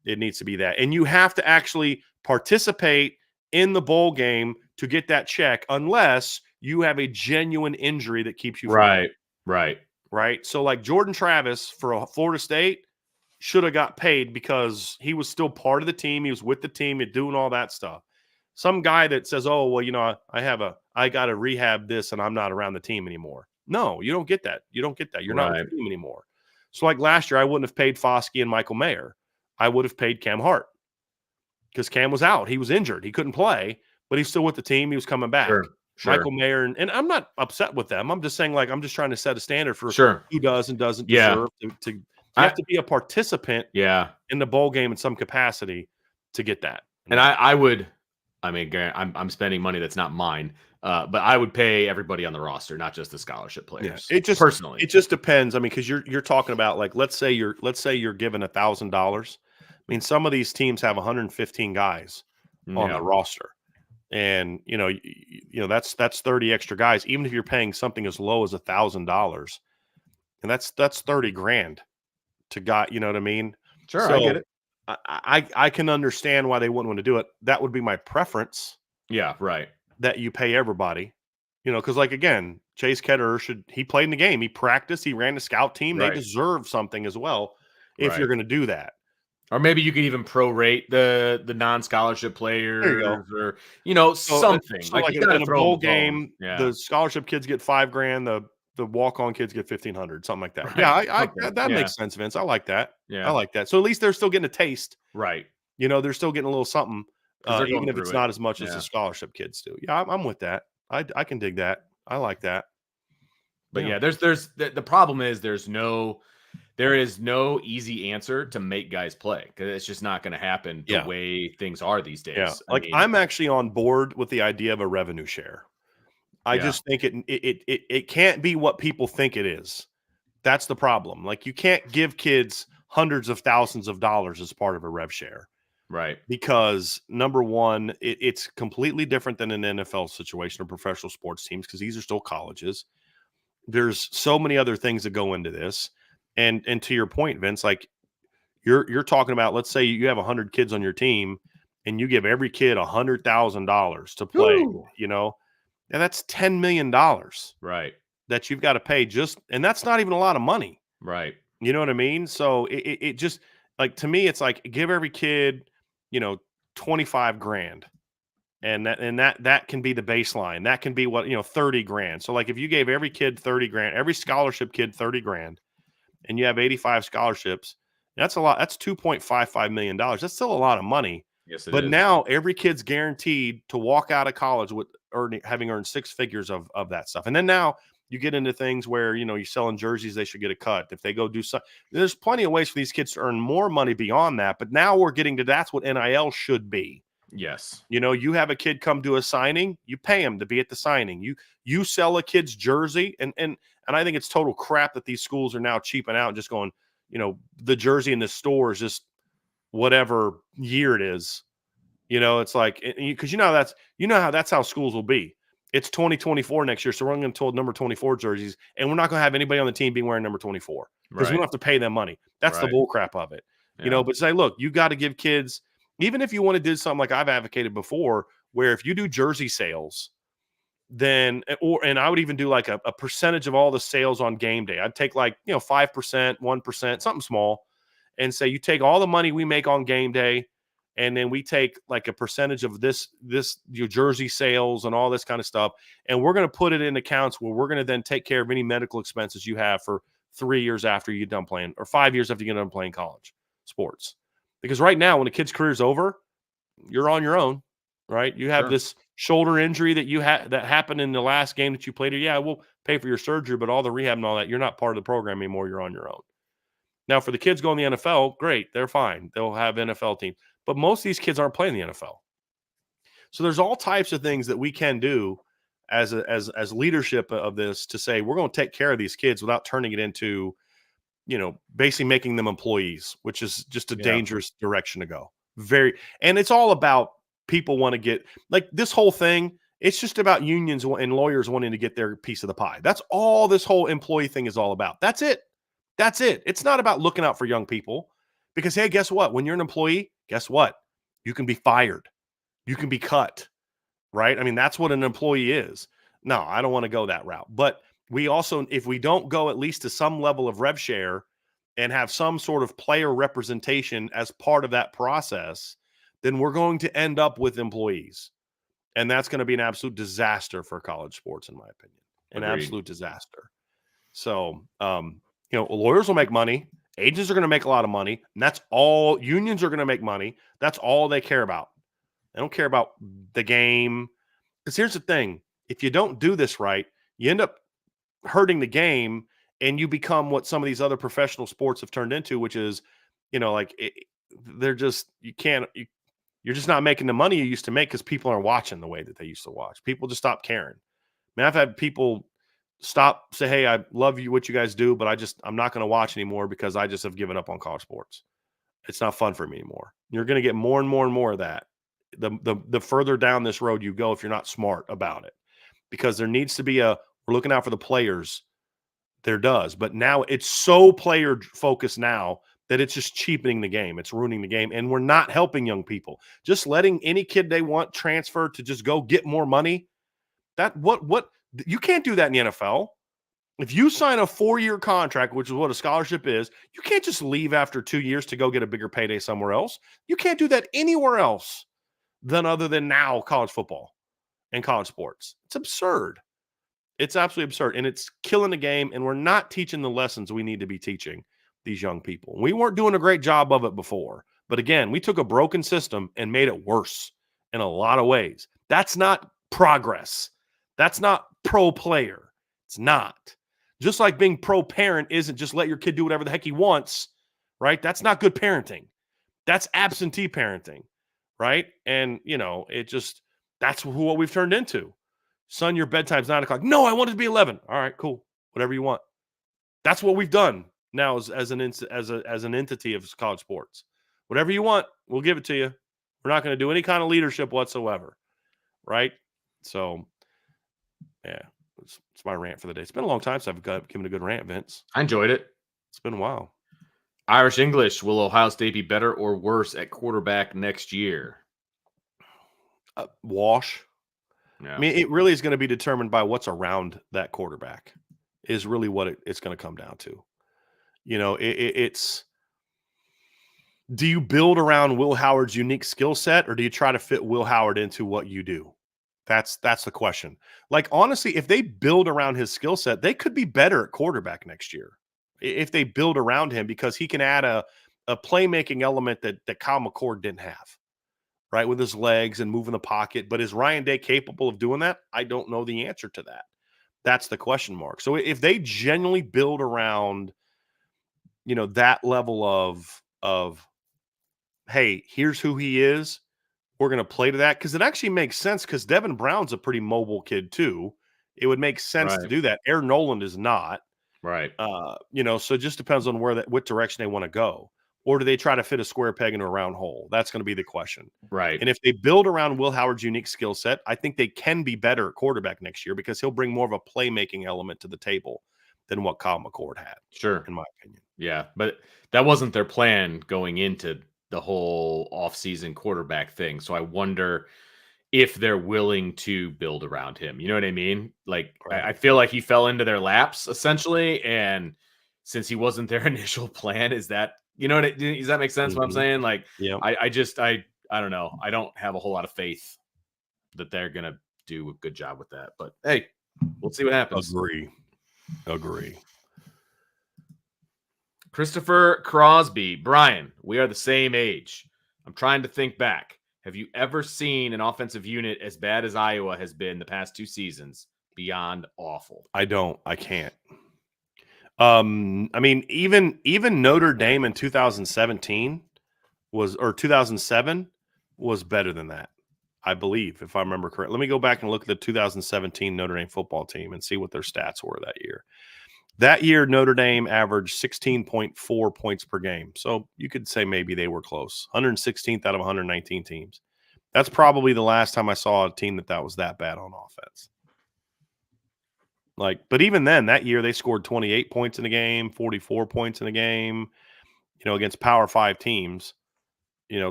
It needs to be that. And you have to actually participate in the bowl game to get that check unless you have a genuine injury that keeps you from playing. Right. So like Jordan Travis for Florida State should have got paid because he was still part of the team. He was with the team and doing all that stuff. Some guy that says, oh, well, you know, I got to rehab this and I'm not around the team anymore. No, you don't get that. You don't get that. You're not with the team anymore. So like last year, I wouldn't have paid Foskey and Michael Mayer. I would have paid Cam Hart because Cam was out. He was injured. He couldn't play, but he's still with the team. He was coming back. Sure. Michael Mayer, and I'm not upset with them. I'm just saying, like, I'm just trying to set a standard for who does and doesn't deserve to you have to be a participant in the bowl game in some capacity to get that. And I would, I mean, I'm spending money that's not mine, but I would pay everybody on the roster, not just the scholarship players. It just personally, it just depends. I mean, because you're talking about like, let's say you're given $1,000. I mean, some of these teams have 115 guys on the roster. And, you know, that's 30 extra guys, even if you're paying something as low as $1,000, and that's $30,000 to got, you know what I mean? Sure. So I get it. I can understand why they wouldn't want to do it. That would be my preference. Yeah. Right. That you pay everybody, you know, cause like, again, Chase Ketterer he played in the game. He practiced, he ran the scout team. Right. They deserve something as well. If you're going to do that. Or maybe you could even prorate the non-scholarship players, or something. So like in a bowl game, the scholarship kids get $5,000, the walk-on kids get $1,500, something like that. Right. Yeah, that makes sense, Vince. I like that. Yeah, I like that. So at least they're still getting a taste, right? You know, they're still getting a little something, even if it's not as much as the scholarship kids do. Yeah, I'm with that. I can dig that. I like that. But there's the problem is there is no easy answer to make guys play because it's just not going to happen the way things are these days. Yeah. Like I'm actually on board with the idea of a revenue share. I just think it can't be what people think it is. That's the problem. Like you can't give kids hundreds of thousands of dollars as part of a rev share. Right. Because number one, it's completely different than an NFL situation or professional sports teams because these are still colleges. There's so many other things that go into this. And to your point, Vince, like you're talking about, let's say you have 100 kids on your team and you give every kid $100,000 to play, you know, and that's $10 million. Right. That you've got to pay and that's not even a lot of money. Right. You know what I mean? So it just like, to me, it's like give every kid, you know, $25,000 and that can be the baseline. That can be what, you know, $30,000. So like if you gave every kid $30,000, every scholarship kid $30,000, and you have 85 scholarships, that's a lot. That's $2.55 million. That's still a lot of money. Yes, it but is. Now every kid's guaranteed to walk out of college with having earned six figures of that stuff. And then now you get into things where, you know, you're selling jerseys, they should get a cut. If they go do something, there's plenty of ways for these kids to earn more money beyond that. But now we're getting to that's what NIL should be. Yes. You know, you have a kid come to a signing, you pay him to be at the signing. You sell a kid's jersey, and I think it's total crap that these schools are now cheaping out and just going, you know, the jersey in the store is just whatever year it is. You know, it's like, because that's how schools will be. It's 2024 next year, so we're going to number 24 jerseys, and we're not going to have anybody on the team being wearing number 24 because we don't have to pay them money. That's the bull crap of it. Yeah. You know, but say, look, you got to give kids, even if you want to do something like I've advocated before, where if you do jersey sales, then, and I would even do like a percentage of all the sales on game day. I'd take like, 5%, 1%, something small, and say you take all the money we make on game day, and then we take like a percentage of this your jersey sales and all this kind of stuff, and we're going to put it in accounts where we're going to then take care of any medical expenses you have for 3 years after you get done playing, or 5 years after you get done playing college sports. Because right now, when a kid's career is over, you're on your own, right? You have this shoulder injury that that happened in the last game that you played. Yeah, we'll pay for your surgery, but all the rehab and all that, you're not part of the program anymore. You're on your own. Now, for the kids going to the NFL, great. They're fine. They'll have NFL teams. But most of these kids aren't playing the NFL. So there's all types of things that we can do as leadership of this to say we're going to take care of these kids without turning it into, basically making them employees, which is just a dangerous direction to go. And it's all about people want to get like this whole thing. It's just about unions and lawyers wanting to get their piece of the pie. That's all this whole employee thing is all about. That's it. That's it. It's not about looking out for young people because, hey, guess what? When you're an employee, guess what? You can be fired. You can be cut, right? I mean, that's what an employee is. No, I don't want to go that route. But we also, if we don't go at least to some level of rev share and have some sort of player representation as part of that process, then we're going to end up with employees. And that's going to be an absolute disaster for college sports, in my opinion. An Agreed. absolute disaster. So, lawyers will make money. Agents are going to make a lot of money. And that's all. Unions are going to make money. That's all they care about. They don't care about the game. Because here's the thing. If you don't do this right, you end up hurting the game and you become what some of these other professional sports have turned into, which is, they're just, you're just not making the money you used to make because people aren't watching the way that they used to watch. People just stop caring. I mean, I've had people say, hey, I love you, what you guys do, but I'm not going to watch anymore because I just have given up on college sports. It's not fun for me anymore. You're going to get more and more and more of that. The further down this road you go, if you're not smart about it, because there needs to be we're looking out for the players. There does, but now it's so player focused now that it's just cheapening the game. It's ruining the game, and we're not helping young people. Just letting any kid they want transfer to just go get more money. What you can't do that in the NFL. If you sign a 4-year contract, which is what a scholarship is, you can't just leave after 2 years to go get a bigger payday somewhere else. You can't do that anywhere else other than now college football and college sports. It's absurd. It's absolutely absurd, and it's killing the game, and we're not teaching the lessons we need to be teaching these young people. We weren't doing a great job of it before, but again, we took a broken system and made it worse in a lot of ways. That's not progress. That's not pro player. It's not. Just like being pro parent isn't just let your kid do whatever the heck he wants, right? That's not good parenting. That's absentee parenting, right? And, that's what we've turned into. Son, your bedtime's 9 o'clock. No, I want it to be 11. All right, cool. Whatever you want. That's what we've done now as an entity of college sports. Whatever you want, we'll give it to you. We're not going to do any kind of leadership whatsoever, right? So, yeah, it's my rant for the day. It's been a long time since I've given a good rant, Vince. I enjoyed it. It's been a while. Irish English, will Ohio State be better or worse at quarterback next year? Wash. Yeah. I mean, it really is going to be determined by what's around that quarterback is really what it's going to come down to. It's do you build around Will Howard's unique skill set or do you try to fit Will Howard into what you do? That's the question. Like, honestly, if they build around his skill set, they could be better at quarterback next year. If they build around him because he can add a playmaking element that Kyle McCord didn't have. Right, with his legs and moving the pocket. But is Ryan Day capable of doing that? I don't know the answer to that. That's the question mark. So if they genuinely build around, that level of, hey, here's who he is, we're going to play to that. Because it actually makes sense because Devin Brown's a pretty mobile kid too. It would make sense to do that. Aaron Noland is not. Right. So it just depends on what direction they want to go. Or do they try to fit a square peg into a round hole? That's going to be the question. Right. And if they build around Will Howard's unique skill set, I think they can be better at quarterback next year because he'll bring more of a playmaking element to the table than what Kyle McCord had. Sure. In my opinion. Yeah, but that wasn't their plan going into the whole offseason quarterback thing. So I wonder if they're willing to build around him. You know what I mean? Like, Right. I feel like he fell into their laps essentially. And since he wasn't their initial plan, does that make sense what I'm saying? Like, yeah, I don't know. I don't have a whole lot of faith that they're going to do a good job with that. But hey, we'll see what happens. Agree. Christopher Crosby. Brian, we are the same age. I'm trying to think back. Have you ever seen an offensive unit as bad as Iowa has been the past 2 seasons? Beyond awful. I can't. I mean, even Notre Dame in 2017 or 2007 was better than that, I believe, if I remember correctly. Let me go back and look at the 2017 Notre Dame football team and see what their stats were that year. That year, Notre Dame averaged 16.4 points per game. So you could say maybe they were close. 116th out of 119 teams. That's probably the last time I saw a team that was that bad on offense. But even then, that year they scored 28 points in a game, 44 points in a game, against Power 5 teams.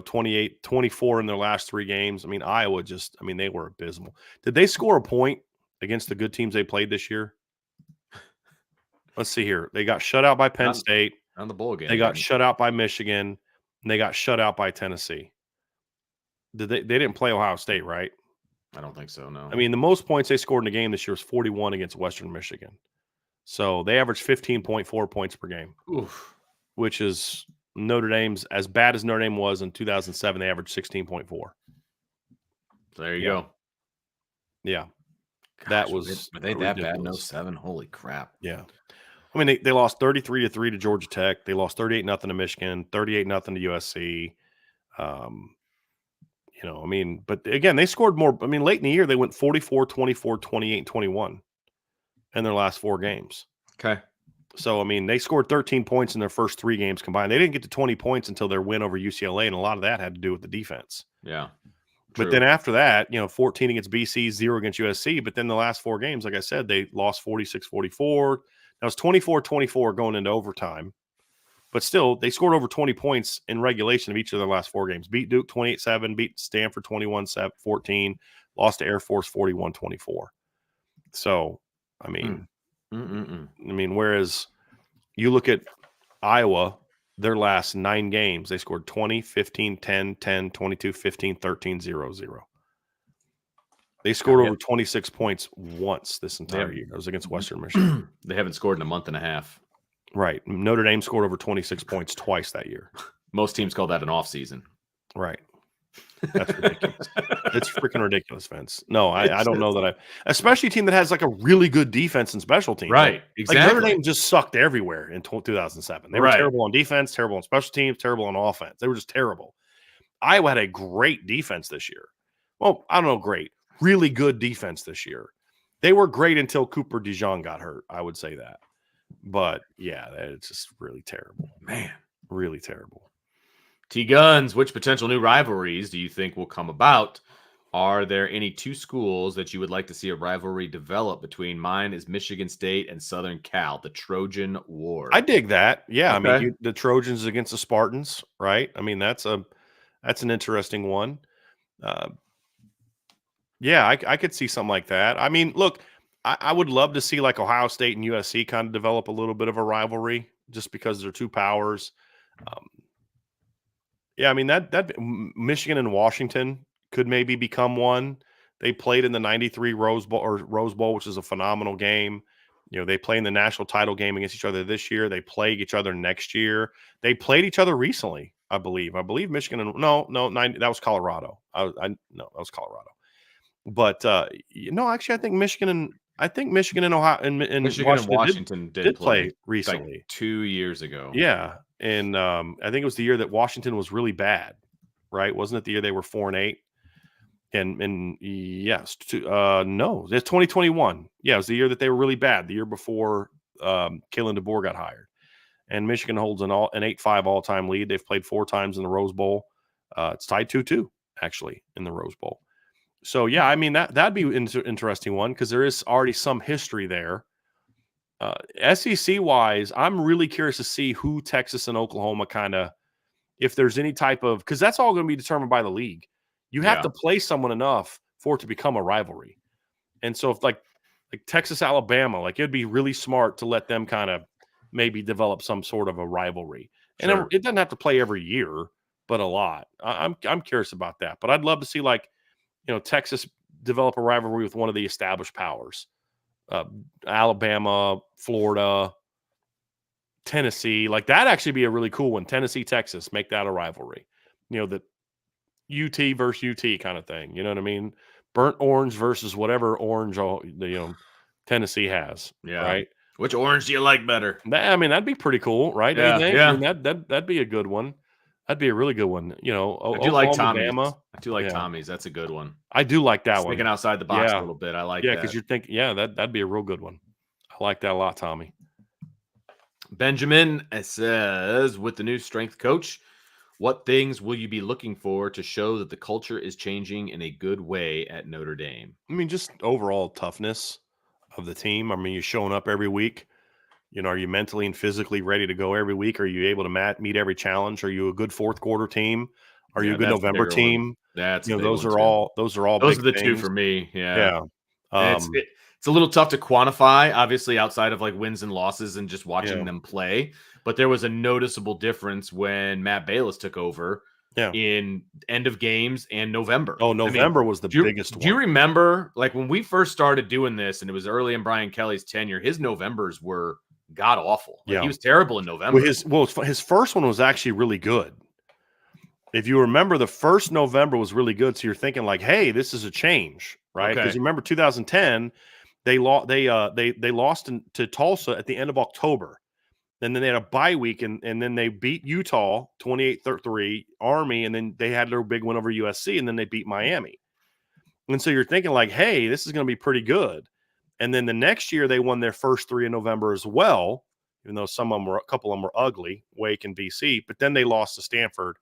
28, 24 in their last 3 games. I mean, Iowa they were abysmal. Did they score a point against the good teams they played this year? Let's see here. They got shut out by Penn State. On the bowl game. They got shut out by Michigan, and they got shut out by Tennessee. They didn't play Ohio State, right? I don't think so, no. I mean, the most points they scored in a game this year was 41 against Western Michigan. So they averaged 15.4 points per game. Oof. Which is Notre Dame's, as bad as Notre Dame was in 2007, they averaged 16.4. There you go. Yeah. Gosh, that was were they that bad in 07? Holy crap. Yeah. I mean, they lost 33-3 to Georgia Tech. They lost 38-0 to Michigan, 38-0 to USC. But again, they scored more. I mean, late in the year, they went 44, 24, 28, and 21 in their last 4 games. Okay. So, I mean, they scored 13 points in their first 3 games combined. They didn't get to 20 points until their win over UCLA, and a lot of that had to do with the defense. Yeah. True. But then after that, 14 against BC, 0 against USC. But then the last 4 games, like I said, they lost 46-44. That was 24-24 going into overtime. But still, they scored over 20 points in regulation of each of their last 4 games. Beat Duke 28-7, beat Stanford 21-14, lost to Air Force 41-24. So, I mean, whereas you look at Iowa, their last 9 games, they scored 20, 15, 10, 10, 22, 15, 13, 0, 0. They scored over 26 points once this entire year. It was against Western Michigan. They haven't scored in a month and a half. Right. Notre Dame scored over 26 points twice that year. Most teams call that an off season. Right. That's ridiculous. It's freaking ridiculous, Vince. No, I don't know that especially a team that has like a really good defense and special teams. Right. Exactly. Like Notre Dame just sucked everywhere in 2007. They were terrible on defense, terrible on special teams, terrible on offense. They were just terrible. Iowa had a great defense this year. Well, I don't know, great. Really good defense this year. They were great until Cooper DeJean got hurt. I would say that. But yeah, it's just really terrible. Man. Really terrible. T-Guns, which potential new rivalries do you think will come about? Are there any 2 schools that you would like to see a rivalry develop between? Mine is Michigan State and Southern Cal, the Trojan War. I dig that. Yeah, okay. I mean, the Trojans against the Spartans, right? I mean, that's an interesting one. Yeah, I could see something like that. I mean, look, I would love to see like Ohio State and USC kind of develop a little bit of a rivalry just because they're 2 powers. Yeah, I mean, that Michigan and Washington could maybe become one. They played in the 93 Rose Bowl, which is a phenomenal game. They play in the national title game against each other this year. They play each other next year. They played each other recently, I believe. Michigan and that was Colorado. That was Colorado. But actually, I think Michigan and Ohio and Michigan and Washington did play recently, like 2 years ago. Yeah, and I think it was the year that Washington was really bad, right? Wasn't it the year they were 4-8? And yes, no, it's 2021. Yeah, it was the year that they were really bad. The year before Kalen DeBoer got hired, and Michigan holds an 8-5 all-time lead. They've played 4 times in the Rose Bowl. It's tied 2-2 actually in the Rose Bowl. So yeah, I mean that'd be an interesting one because there is already some history there. SEC wise, I'm really curious to see who Texas and Oklahoma if there's any type of, because that's all going to be determined by the league. You have to play someone enough for it to become a rivalry. And so if like Texas, Alabama, like it'd be really smart to let them kind of maybe develop some sort of a rivalry. And it doesn't have to play every year, but a lot. I'm curious about that. But I'd love to see Texas develop a rivalry with one of the established powers. Alabama, Florida, Tennessee, like that actually be a really cool one. Tennessee, Texas, make that a rivalry. The UT versus UT kind of thing. You know what I mean? Burnt orange versus whatever orange Tennessee has. Yeah. Right. Which orange do you like better? I mean, that'd be pretty cool, right? Yeah. Yeah. I mean, that'd be a good one. That'd be a really good one. I do like Tommy's. I do like Tommy's. That's a good one. I do like that one. Thinking outside the box a little bit. I like that. Yeah, because you're thinking, that'd be a real good one. I like that a lot, Tommy. Benjamin says, with the new strength coach, what things will you be looking for to show that the culture is changing in a good way at Notre Dame? I mean, just overall toughness. of the team? I mean, you're showing up every week. Are you mentally and physically ready to go every week? Are you able to meet every challenge? Are you a good fourth quarter team? Are you a good that's the November bigger one. team? That's a big Those one are too. all Those big are the two things. for me. Yeah. Yeah. And it's a little tough to quantify, obviously, outside of like wins and losses and just watching them play. But there was a noticeable difference when Matt Balis took over Yeah. in end of games and November. Oh, November was the biggest Do you one. remember, like, when we first started doing this and it was early in Brian Kelly's tenure, his Novembers were god awful. Like, he was terrible in November. His first one was actually really good. If you remember, the first November was really good. So you're thinking like, hey, this is a change, right? Because Okay. you remember 2010, they lost to Tulsa at the end of October. And then they had a bye week, and then they beat Utah 28-3, Army, and then they had their big win over USC, and then they beat Miami. And so you're thinking like, hey, this is going to be pretty good. And then the next year they won their first 3 in November as well, even though a couple of them were ugly, Wake and BC. But then they lost to Stanford,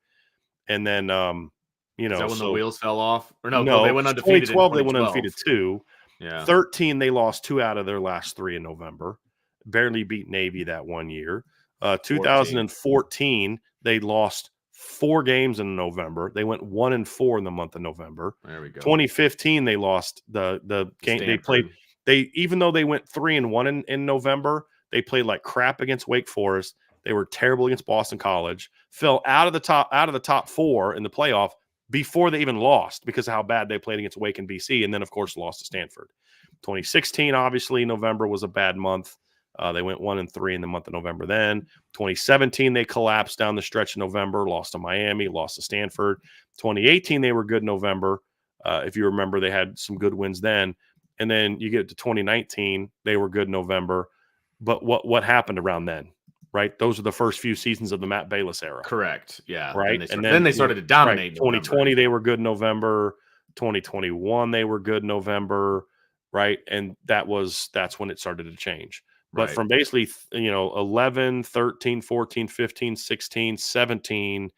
and then Is that when the so wheels fell off? Or no, they went undefeated in 2012 they went 2012. undefeated 2. Yeah. 13 they lost 2 out of their last 3 in November. Barely beat Navy that one year. 2014 they lost 4 games in November. They went 1-4 in the month of November. There we go. 2015 they lost the game. Stanford. They played. Even though they went 3-1 in November, they played like crap against Wake Forest. They were terrible against Boston College. Fell out of the top 4 in the playoff before they even lost because of how bad they played against Wake and BC, and then of course lost to Stanford. 2016, obviously November was a bad month. They went 1-3 in the month of November. Then 2017 they collapsed down the stretch in November, lost to Miami, lost to Stanford. 2018 they were good in November. If you remember, they had some good wins then. And then you get to 2019, they were good in November. But what happened around then? Right, those are the first few seasons of the Matt Balis era. Correct. Yeah. Right, Then they started to dominate. Right. 2020 they were good in November. 2021 they were good in November. Right, and that's when it started to change. But from basically 11, 13, 14, 15, 16, 17,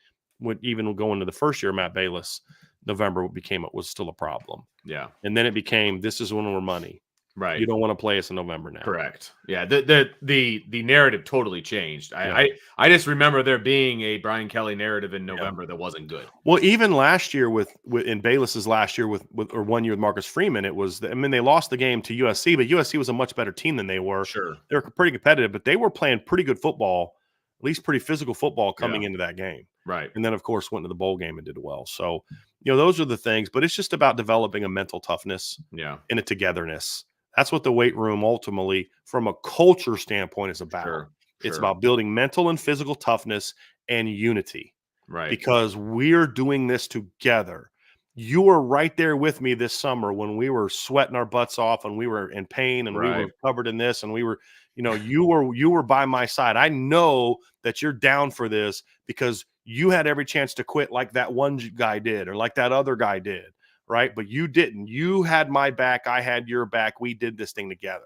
even going into the first year of Matt Balis, November was still a problem. Yeah, and then it became this is when we're money. Right. You don't want to play us in November now. Correct. Yeah. The narrative totally changed. I just remember there being a Brian Kelly narrative in November that wasn't good. Well, even last year in Balis's last year with 1 year with Marcus Freeman, it was, they lost the game to USC, but USC was a much better team than they were. Sure. They were pretty competitive, but they were playing pretty good football, at least pretty physical football coming into that game. Right. And then of course went to the bowl game and did well. So, those are the things, but it's just about developing a mental toughness and a togetherness. That's what the weight room ultimately, from a culture standpoint, is about. Sure. It's about building mental and physical toughness and unity. Right. Because we're doing this together. You were right there with me this summer when we were sweating our butts off and we were in pain and we were covered in this and we were, you were by my side. I know that you're down for this because you had every chance to quit like that one guy did or like that other guy did. Right. But you didn't. You had my back. I had your back. We did this thing together.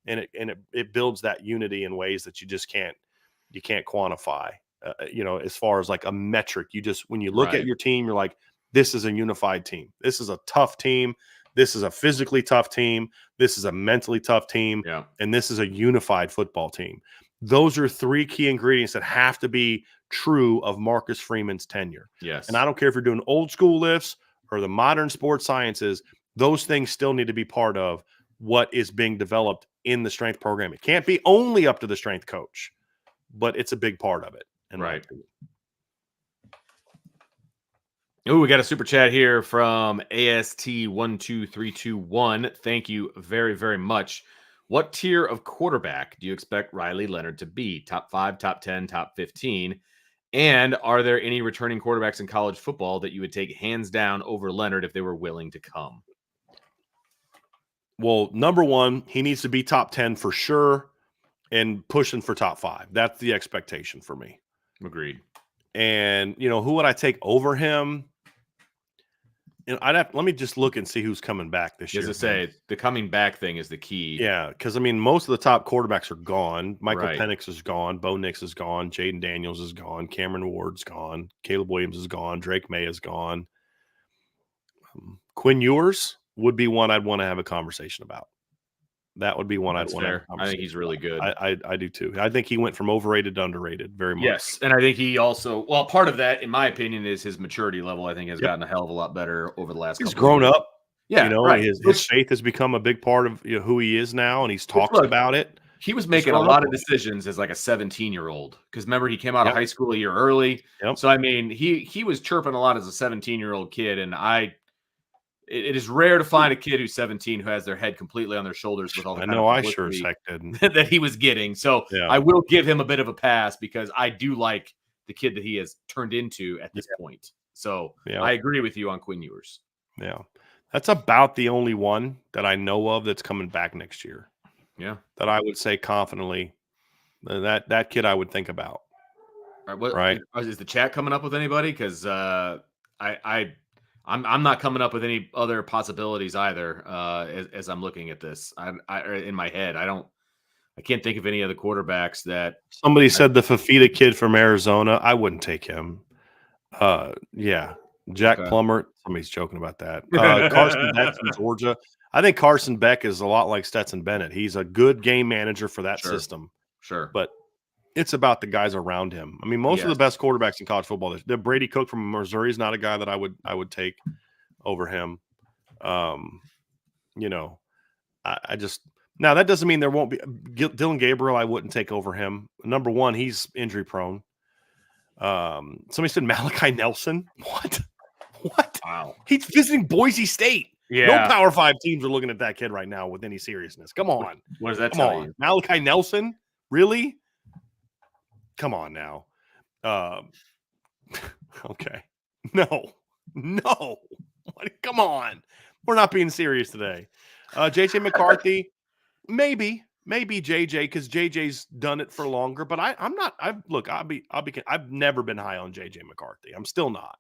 And it builds that unity in ways that you can't quantify, as far as like a metric. When you look at your team, you're like, this is a unified team. This is a tough team. This is a physically tough team. This is a mentally tough team. Yeah. And this is a unified football team. Those are 3 key ingredients that have to be true of Marcus Freeman's tenure. Yes. And I don't care if you're doing old school lifts or the modern sports sciences, those things still need to be part of what is being developed in the strength program. It can't be only up to the strength coach, but it's a big part of it. Right. Oh, we got a super chat here from AST12321. Thank you very, very much. What tier of quarterback do you expect Riley Leonard to be? Top 5, top 10, top 15? And are there any returning quarterbacks in college football that you would take hands down over Leonard if they were willing to come? Well, number one, he needs to be top 10 for sure and pushing for top 5. That's the expectation for me. Agreed. And, who would I take over him? Let me just look and see who's coming back this year. As I say, the coming back thing is the key. Yeah, because, most of the top quarterbacks are gone. Michael Penix is gone. Bo Nix is gone. Jaden Daniels is gone. Cameron Ward's gone. Caleb Williams is gone. Drake May is gone. Quinn Ewers would be one I'd want to have a conversation about. That would be one I'd That's want to have a fair. I conversation think he's really good. I do too. I think he went from overrated to underrated very much. Yes, and I think he also part of that, in my opinion, is his maturity level. I think has Yep. gotten a hell of a lot better over the last He's couple of grown years. up. Yeah, right. His faith has become a big part of who he is now, and he's talks about it. He was He's making a grown lot up of with it. decisions as like a 17-year-old because remember he came out of Yep. high school a year early. Yep. So I mean, he was chirping a lot as a 17-year-old kid, and it is rare to find a kid who's 17 who has their head completely on their shoulders with all the I kind know of I sure as publicity heck didn't. that he was getting. So Yeah. I will give him a bit of a pass because I do like the kid that he has turned into at this point. So I agree with you on Quinn Ewers. Yeah. That's about the only one that I know of that's coming back next year. Yeah. That I would say confidently that kid I would think about. All right. Right. Is the chat coming up with anybody? Because I'm not coming up with any other possibilities either. As I'm looking at this, I in my head, I can't think of any other quarterbacks that. Somebody said the Fafita kid from Arizona. I wouldn't take him. Yeah, Jack Plummer. Somebody's joking about that. Carson Beck from Georgia. I think Carson Beck is a lot like Stetson Bennett. He's a good game manager for that system. Sure, but it's about the guys around him. I mean, most of the best quarterbacks in college football. The Brady Cook from Missouri is not a guy that I would take over him. I just now that doesn't mean there won't be Dylan Gabriel. I wouldn't take over him. Number one, he's injury prone. Somebody said Malachi Nelson. What? Wow. He's visiting Boise State. Yeah. No Power 5 teams are looking at that kid right now with any seriousness. Come on. What does that tell you? Malachi Nelson? Really? Come on now. Okay. No. Come on. We're not being serious today. JJ McCarthy, maybe JJ, because JJ's done it for longer, but I'm not. I've never been high on JJ McCarthy. I'm still not.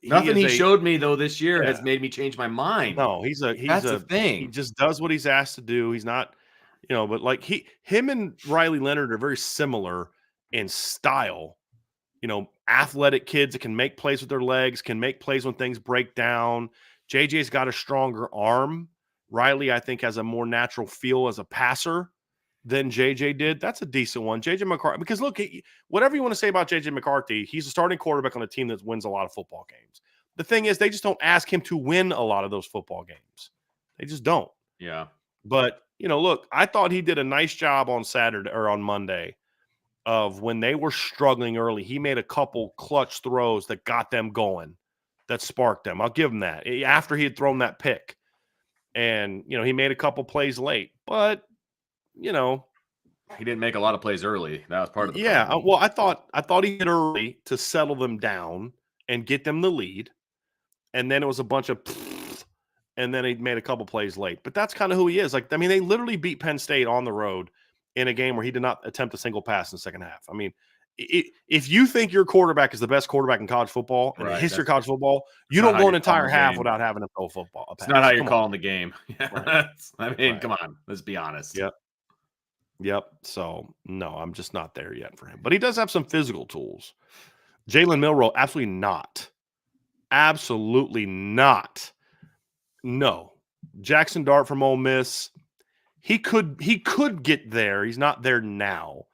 Nothing he showed me though this year has made me change my mind. No, that's a thing. He just does what he's asked to do. He's not, but like him and Riley Leonard are very similar in style. Athletic kids that can make plays with their legs, can make plays when things break down. JJ's got a stronger arm. Riley, I think, has a more natural feel as a passer than JJ did. That's a decent one. JJ McCarthy, because look, whatever you want to say about JJ McCarthy, he's a starting quarterback on a team that wins a lot of football games. The thing is, they just don't ask him to win a lot of those football games. They just don't. Yeah. But, look, I thought he did a nice job on Saturday or on Monday of when they were struggling early. He made a couple clutch throws that got them going, that sparked them. I'll give him that. After he had thrown that pick. And, he made a couple plays late. But, he didn't make a lot of plays early. That was part of the problem. Well, I thought he did early to settle them down and get them the lead. And then it was a bunch of and then he made a couple plays late. But that's kind of who he is. Like, I mean, they literally beat Penn State on the road in a game where he did not attempt a single pass in the second half. I mean, if you think your quarterback is the best quarterback in college football and the history of college football, you don't go an entire half without having a throw football. It's not how you're calling the game. Right. I mean, come on, let's be honest. Yep. So no, I'm just not there yet for him. But he does have some physical tools. Jalen Milroe, absolutely not. Absolutely not. No. Jackson Dart from Ole Miss. He could get there. He's not there now.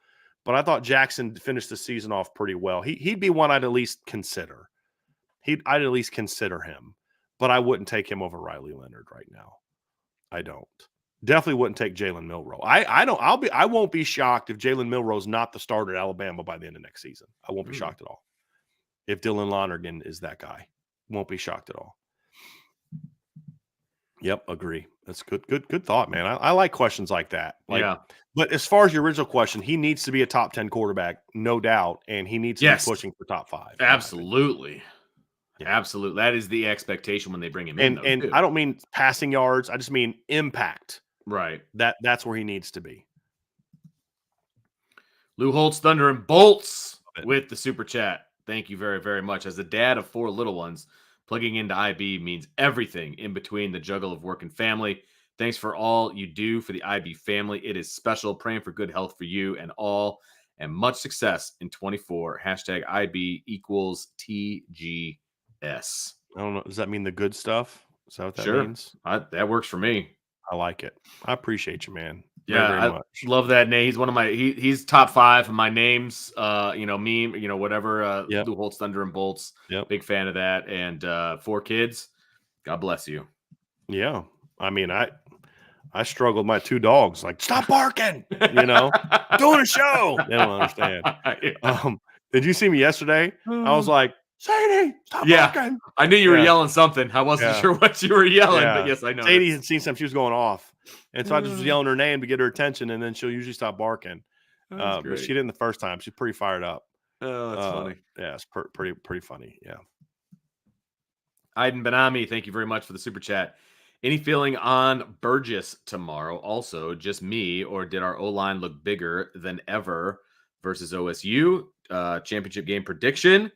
But I thought Jackson finished the season off pretty well. He'd be one I'd at least consider. I'd at least consider him. But I wouldn't take him over Riley Leonard right now. I don't. Definitely wouldn't take Jalen Milroe. I won't be shocked if Jalen Milroe's not the starter at Alabama by the end of next season. I won't be shocked at all. If Dylan Lonergan is that guy. Won't be shocked at all. Yep, agree. That's good thought, man. I like questions like that. But as far as your original question, he needs to be a top 10 quarterback, no doubt, and he needs to be pushing for top 5. Absolutely. Absolutely. That is the expectation when they bring him in. And I don't mean passing yards. I just mean impact. Right. That's where he needs to be. Lou Holtz, Thunder and Bolts with the super chat. Thank you very, very much. As a dad of 4 little ones, plugging into IB means everything in between the juggle of work and family. Thanks for all you do for the IB family. It is special. Praying for good health for you and all, and much success in 24. Hashtag IB equals TGS. I don't know. Does that mean the good stuff? Is that what that means? That works for me. I like it. I appreciate you, man. Very, Yeah, very I much. love that name. He's one of my he's top 5 of my names. Meme, whatever, Yep. Lou Holtz, Thunder and Bolts. Yep. Big fan of that. And 4 kids. God bless you. Yeah. I mean, I struggled with my 2 dogs. Like, stop barking, doing a show. They don't understand. Yeah. Did you see me yesterday? I was like, Sadie, stop Yeah, barking. I knew you were Yeah. yelling something. I wasn't Yeah. sure what you were yelling, but Yeah. yes, I Sadie had noticed. seen something. She was going off. And so I just was yelling her name to get her attention, and then she'll usually stop barking. That's But she great. didn't the first time. She's pretty fired up. Oh, that's funny. Yeah, it's pretty funny. Yeah. Aiden Benami, thank you very much for the super chat. Any feeling on Burgess tomorrow? Also, just me, or did our O-line look bigger than ever versus OSU? Championship game prediction.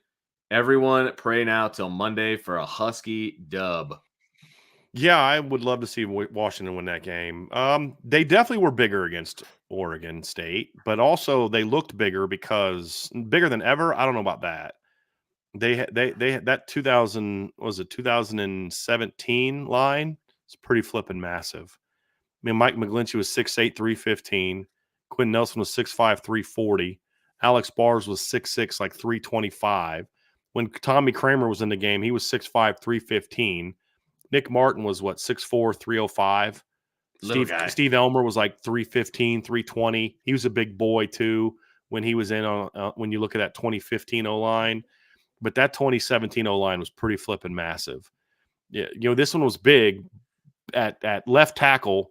Everyone pray now till Monday for a Husky dub. Yeah, I would love to see Washington win that game. They definitely were bigger against Oregon State, but also they looked bigger because bigger than ever. I don't know about that. They had that 2017 line. It's pretty flipping massive. I mean, Mike McGlinchey was 6'8", 315. Quinn Nelson was 6'5", 340. Alex Bars was 6'6", like 325. When Tommy Kramer was in the game, he was 6'5", 315. Nick Martin was 6'4", 305. Little guy. Steve Elmer was like 315, 320. He was a big boy too when he was in on when you look at that 2015 O-line. But that 2017 O-line was pretty flipping massive. Yeah, this one was big at left tackle,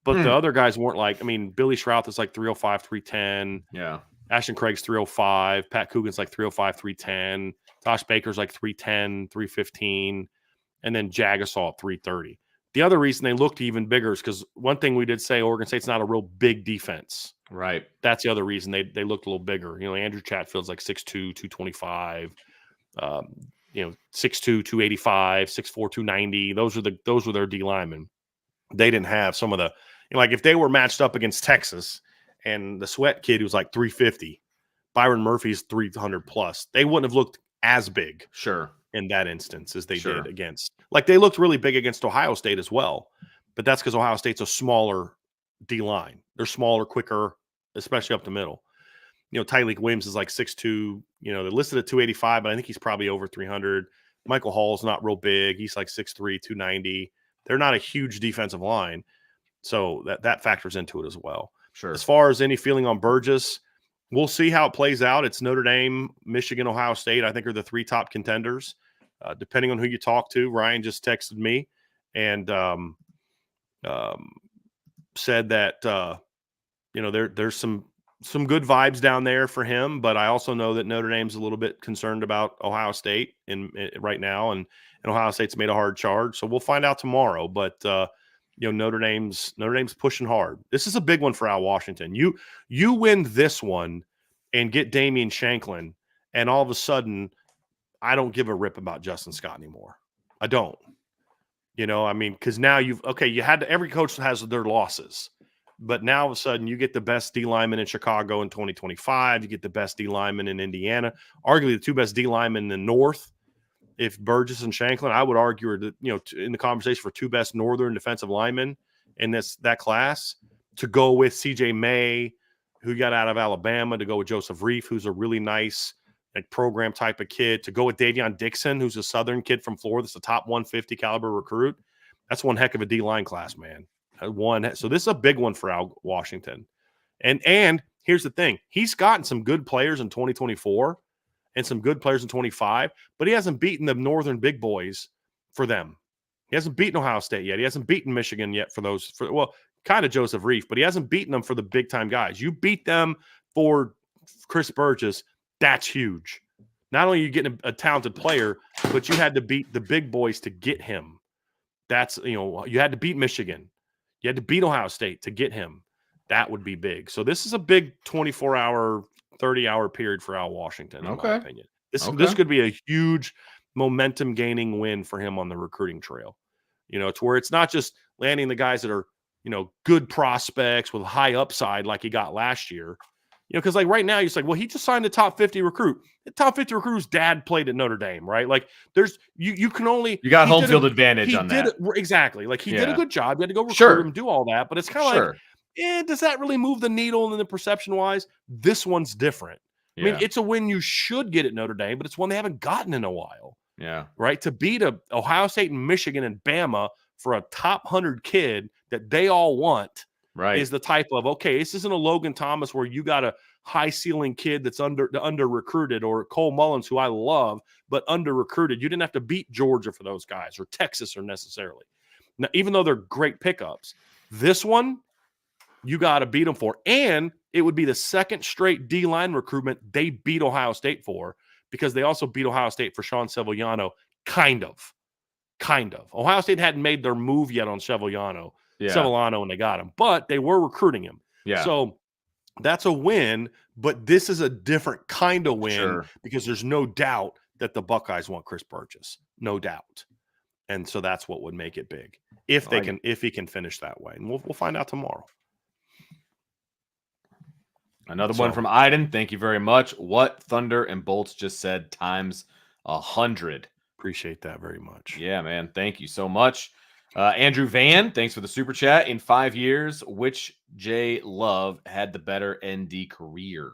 but the other guys weren't like, I mean, Billy Shrouth is like 305, 310. Yeah. Ashton Craig's 305. Pat Coogan's like 305, 310. Tosh Baker's like 310, 315. And then Jagasaw at 330. The other reason they looked even bigger is because one thing we did say, Oregon State's not a real big defense. Right. That's the other reason they looked a little bigger. Andrew Chatfield's like 6'2", 225. 6'2", 285, 6'4", 290. Those were their D linemen. They didn't have some of the like if they were matched up against Texas and the Sweat kid who's like 350, Byron Murphy's 300 plus, they wouldn't have looked as big. Sure. In that instance as they did against. Like they looked really big against Ohio State as well. But that's because Ohio State's a smaller D line. They're smaller, quicker, especially up the middle. Tyleik Williams is like 6'2". They're listed at 285, but I think he's probably over 300. Michael Hall's not real big. He's like 6'3", 290. They're not a huge defensive line. So that factors into it as well. Sure. As far as any feeling on Burgess, we'll see how it plays out. It's Notre Dame, Michigan, Ohio State, I think are the 3 top contenders. Depending on who you talk to, Ryan just texted me and said that there's some good vibes down there for him, but I also know that Notre Dame's a little bit concerned about Ohio State right now, and Ohio State's made a hard charge, so we'll find out tomorrow. But Notre Dame's pushing hard. This is a big one for Al Washington. You win this one and get Damian Shanklin, and all of a sudden, I don't give a rip about Justin Scott anymore. I don't. Because now every coach has their losses. But now all of a sudden you get the best D lineman in Chicago in 2025. You get the best D lineman in Indiana. Arguably the 2 best D linemen in the North. If Burgess and Shanklin, I would argue, are in the conversation for 2 best Northern defensive linemen in that class. To go with C.J. May, who got out of Alabama, to go with Joseph Reif, who's a really nice program type of kid, to go with Davion Dixon, who's a Southern kid from Florida, that's a top 150 caliber recruit. That's one heck of a D-line class, man. So this is a big one for Al Washington. And here's the thing. He's gotten some good players in 2024 and some good players in 25, but he hasn't beaten the Northern big boys for them. He hasn't beaten Ohio State yet. He hasn't beaten Michigan yet kind of Joseph Reif, but he hasn't beaten them for the big-time guys. You beat them for Chris Burgess, that's huge. Not only are you getting a talented player, but you had to beat the big boys to get him. That's, you had to beat Michigan. You had to beat Ohio State to get him. That would be big. So this is a big 24-hour, 30-hour period for Al Washington, in my opinion. This could be a huge momentum-gaining win for him on the recruiting trail. To where it's not just landing the guys that are, good prospects with high upside like he got last year. because like right now, you're like, well, he just signed a top 50 recruit. The top 50 recruit's dad played at Notre Dame, right? Like there's you can only You got home field advantage on that. Exactly. Like he did a good job. You had to go recruit Sure. him, do all that. But it's kind of like, does that really move the needle in the perception wise? This one's different. I mean, it's a win you should get at Notre Dame, but it's one they haven't gotten in a while. Yeah. Right. To beat Ohio State and Michigan and Bama for a top 100 kid that they all want. Right. Is the type of, okay, this isn't a Logan Thomas where you got a high ceiling kid that's under recruited, or Cole Mullins, who I love, but under recruited. You didn't have to beat Georgia for those guys, or Texas, or necessarily. Now, even though they're great pickups, this one you got to beat them for. And it would be the second straight D-line recruitment they beat Ohio State for, because they also beat Ohio State for Sean Sevillano. Kind of. Ohio State hadn't made their move yet on Sevillano. And they got him, but they were recruiting him. Yeah. So that's a win, but this is a different kind of win because there's no doubt that the Buckeyes want Chris Burgess. No doubt. And so that's what would make it big if he can finish that way. And we'll find out tomorrow. Another one from Iden. Thank you very much. What Thunder and Bolts just said times 100. Appreciate that very much. Yeah, man. Thank you so much. Andrew Van, thanks for the super chat. In 5 years, which J Love had the better ND career?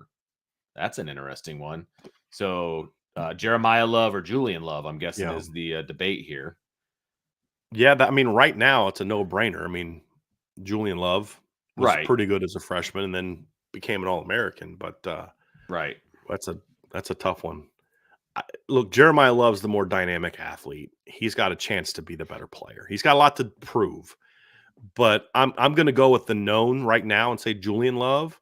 That's an interesting one. So Jeremiah Love or Julian Love, I'm guessing, is the debate here. Yeah, right now it's a no-brainer. I mean, Julian Love was pretty good as a freshman and then became an All-American, but that's a tough one. Look, Jeremiah Love's the more dynamic athlete. He's got a chance to be the better player. He's got a lot to prove. But I'm going to go with the known right now and say Julian Love,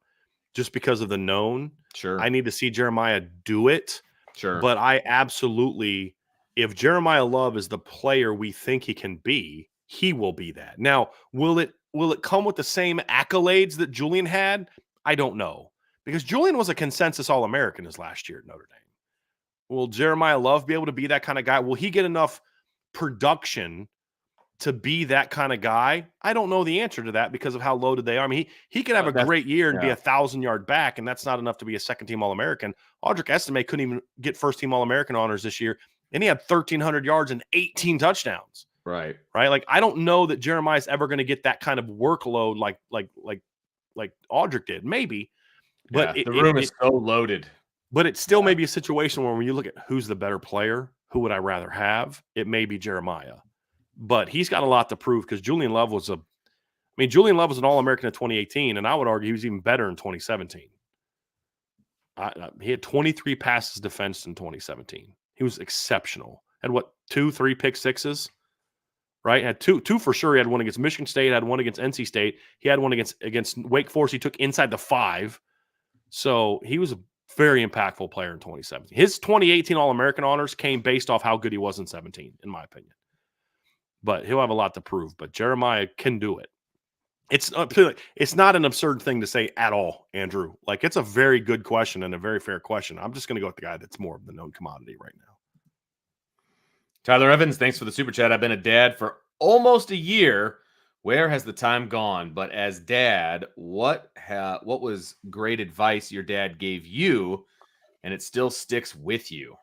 just because of the known. Sure. I need to see Jeremiah do it. Sure. But I absolutely, if Jeremiah Love is the player we think he can be, he will be that. Now, will it come with the same accolades that Julian had? I don't know. Because Julian was a consensus All-American his last year at Notre Dame. Will Jeremiah Love be able to be that kind of guy? Will he get enough production to be that kind of guy? I don't know the answer to that because of how loaded they are. I mean, he could have a great year and be 1,000-yard back, and that's not enough to be a second-team All-American. Audric Estime couldn't even get first-team All-American honors this year, and he had 1,300 yards and 18 touchdowns. Right. Like, I don't know that Jeremiah's ever going to get that kind of workload like Audric did. Maybe. But the room is so loaded. But it's still maybe a situation where when you look at who's the better player, who would I rather have, it may be Jeremiah. But he's got a lot to prove because Julian Love was an All-American in 2018, and I would argue he was even better in 2017. He had 23 passes defensed in 2017. He was exceptional. Had 2-3 pick sixes, right? Had two for sure. He had one against Michigan State, had one against NC State. He had one against Wake Forest. He took inside the 5. So he was a very impactful player in 2017. His 2018 All-American honors came based off how good he was in 17, in my opinion. But he'll have a lot to prove. But Jeremiah can do it. It's not an absurd thing to say at all, Andrew. Like, it's a very good question and a very fair question. I'm just going to go with the guy that's more of the known commodity right now. Tyler Evans, thanks for the super chat. I've been a dad for almost a year. Where has the time gone? But as dad, what was great advice your dad gave you, and it still sticks with you?